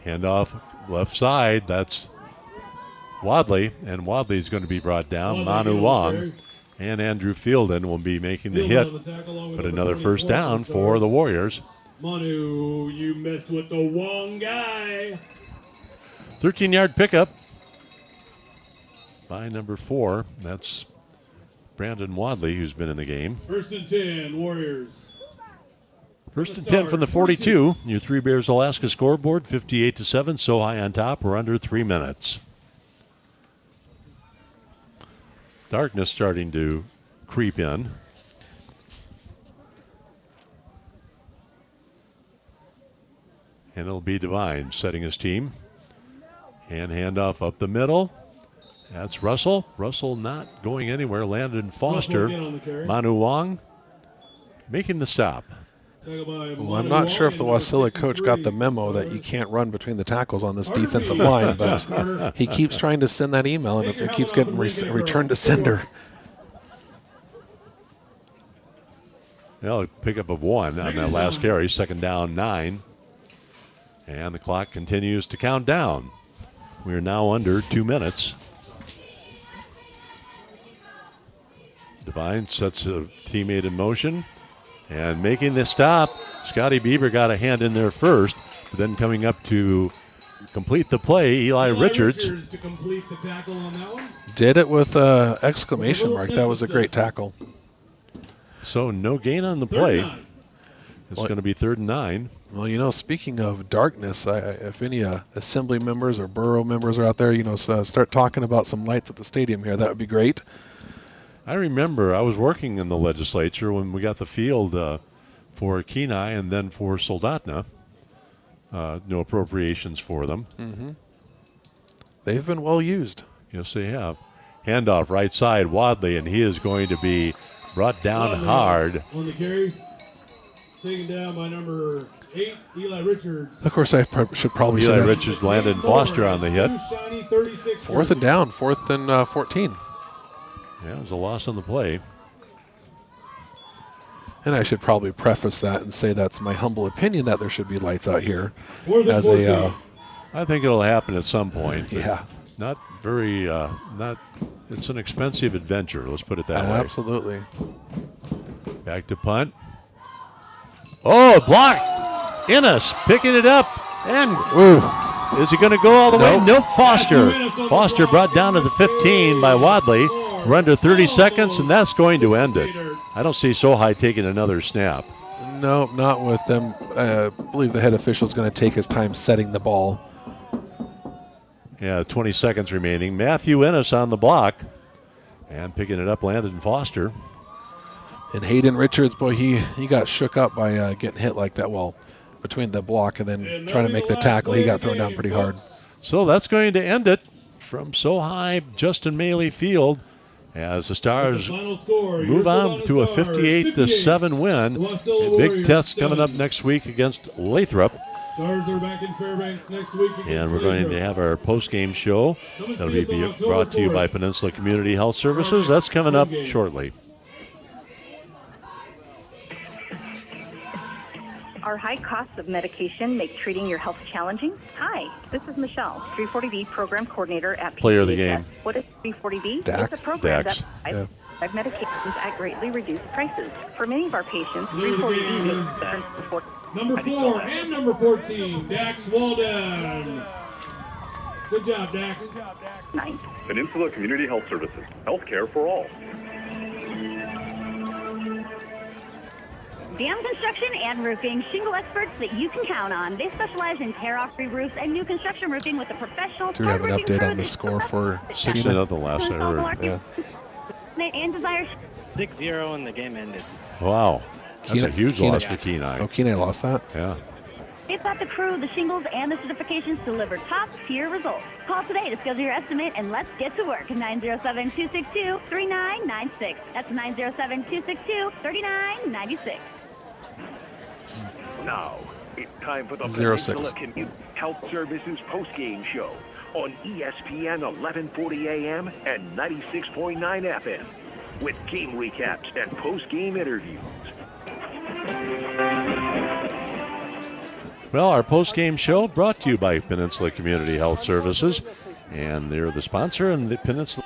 A: Handoff left side. That's Wadley, and Wadley's going to be brought down. Manu Wong and Andrew Fielden will be making the hit, but another first down for the Warriors.
P: Manu, you messed with the Wong guy.
A: 13-yard pickup by number 4. That's Brandon Wadley, who's been in the game.
P: 1st and 10, Warriors.
A: 1st and 10 from the 42. Your Three Bears Alaska scoreboard, 58-7. So high on top. We're under 3 minutes. Darkness starting to creep in. And it'll be Devine setting his team. And handoff up the middle. That's Russell. Russell not going anywhere. Landon Foster. Manu Wong making the stop.
B: Well, I'm not sure if the Wasilla coach got the memo that you can't run between the tackles on this defensive line, but he keeps trying to send that email, and it keeps getting returned to sender.
A: Well, a pickup of 1 on that last carry. Second down, 9. And the clock continues to count down. We are now under 2 minutes. Devine sets a teammate in motion. And making the stop, Scotty Bieber got a hand in there first. But then coming up to complete the play, Eli Richards.
P: To complete the tackle on that one.
B: Did it with an exclamation mark. That was a great tackle.
A: So no gain on the play. It's going to be 3rd and 9.
B: Well, you know, speaking of darkness, if any assembly members or borough members are out there, you know, start talking about some lights at the stadium here. That would be great.
A: I remember I was working in the legislature when we got the field for Kenai and then for Soldotna. No appropriations for them.
B: Mm-hmm. They've been well used.
A: Yes, they have. Handoff right side, Wadley, and he is going to be brought down hard.
P: On the carry, taken down by number 8, Eli Richards.
B: Of course, I should probably say
A: Eli Richards, Landon Foster on the hit.
B: 4th and down, 4th and 14.
A: Yeah, it was a loss on the play.
B: And I should probably preface that and say that's my humble opinion that there should be lights out here.
A: I think it'll happen at some point.
B: Yeah.
A: Not very, it's an expensive adventure, let's put it that way.
B: Absolutely.
A: Back to punt. Oh, blocked. Innes picking it up. And is he going to go all the way? Nope, Foster. Foster brought down to the 15 by Wadley. We're under 30 seconds, and that's going to end it. I don't see Sohi taking another snap.
B: No, not with them. I believe the head official is going to take his time setting the ball.
A: Yeah, 20 seconds remaining. Matthew Innes on the block. And picking it up, Landon Foster.
B: And Hayden Richards, boy, he got shook up by getting hit like that. Well, between the block and then trying to make the tackle, he got thrown down pretty hard.
A: So that's going to end it from Sohi, Justin Maley Field. as the Stars
P: Final score,
A: move
P: your
A: on to a
P: Soldotna
A: 58-7 win. A big test coming up next week against Lathrop.
P: Stars are back in Fairbanks next week.
A: And we're going to have our post-game show. That'll be brought to you by Peninsula Community Health Services. That's coming up shortly.
U: Are high costs of medication make treating your health challenging? Hi, this is Michelle, 340B Program Coordinator at PCHS.
A: Player of the game.
U: What is 340B?
A: Dax.
U: It's a program
A: Dax.
U: that provides medications at greatly reduced prices. For many of our patients, 340B makes a difference before.
P: Number 4 and number 14, Dax Walden. Good job, Dax.
U: Nice.
V: Peninsula Community Health Services. Healthcare for all.
W: Dam Construction and Roofing, shingle experts that you can count on. They specialize in tear-off roofs and new construction roofing with a professional.
B: Do we have an update on the score for
A: 6-0 the last I heard.
W: Yeah. And desires.
X: 6-0 and the game ended.
A: Wow. That's a huge loss for Kenai.
B: Oh, Kenai lost that?
A: Yeah.
W: They've got the crew, the shingles, and the certifications to deliver top-tier results. Call today to schedule your estimate, and let's get to work. 907-262-3996. That's 907-262-3996.
O: Now, it's time for the
B: 06.
O: Peninsula Community Health Services postgame show on ESPN 1140 AM and 96.9 FM with game recaps and postgame interviews.
A: Well, our post-game show brought to you by Peninsula Community Health Services, and they're the sponsor and the Peninsula.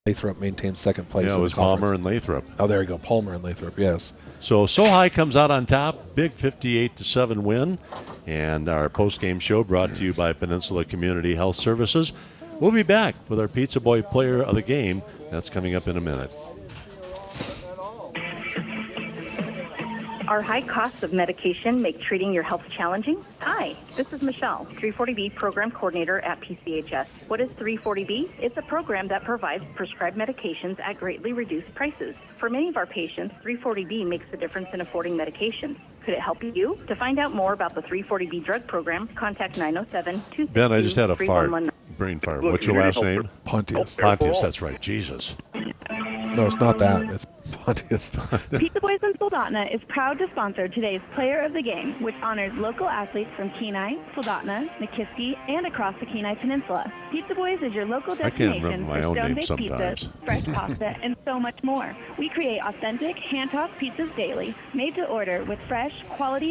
B: Lathrop maintains second place.
A: Yeah, it was Palmer and Lathrop.
B: Oh, there you go. Palmer and Lathrop, yes.
A: So Sohi comes out on top, big 58-7 win. And our post-game show brought to you by Peninsula Community Health Services. We'll be back with our Pizza Boy player of the game. That's coming up in a minute.
U: Are high costs of medication make treating your health challenging? Hi, this is Michelle, 340B Program Coordinator at PCHS. What is 340B? It's a program that provides prescribed medications at greatly reduced prices. For many of our patients, 340B makes the difference in affording medications. Could it help you? To find out more about the 340B drug program, contact 907-262-3119.
A: Ben, I just had a brain fart. What's your last name?
B: Pontius.
A: Pontius, that's right. Jesus.
B: No, it's not that. It's Pontius.
E: Pizza Boys in Soldotna is proud to sponsor today's Player of the Game, which honors local athletes from Kenai, Soldotna, Nikiski, and across the Kenai Peninsula. Pizza Boys is your local destination for stone-baked pizzas, fresh pasta, and so much more. We create authentic, hand-tossed pizzas daily, made to order with fresh, quality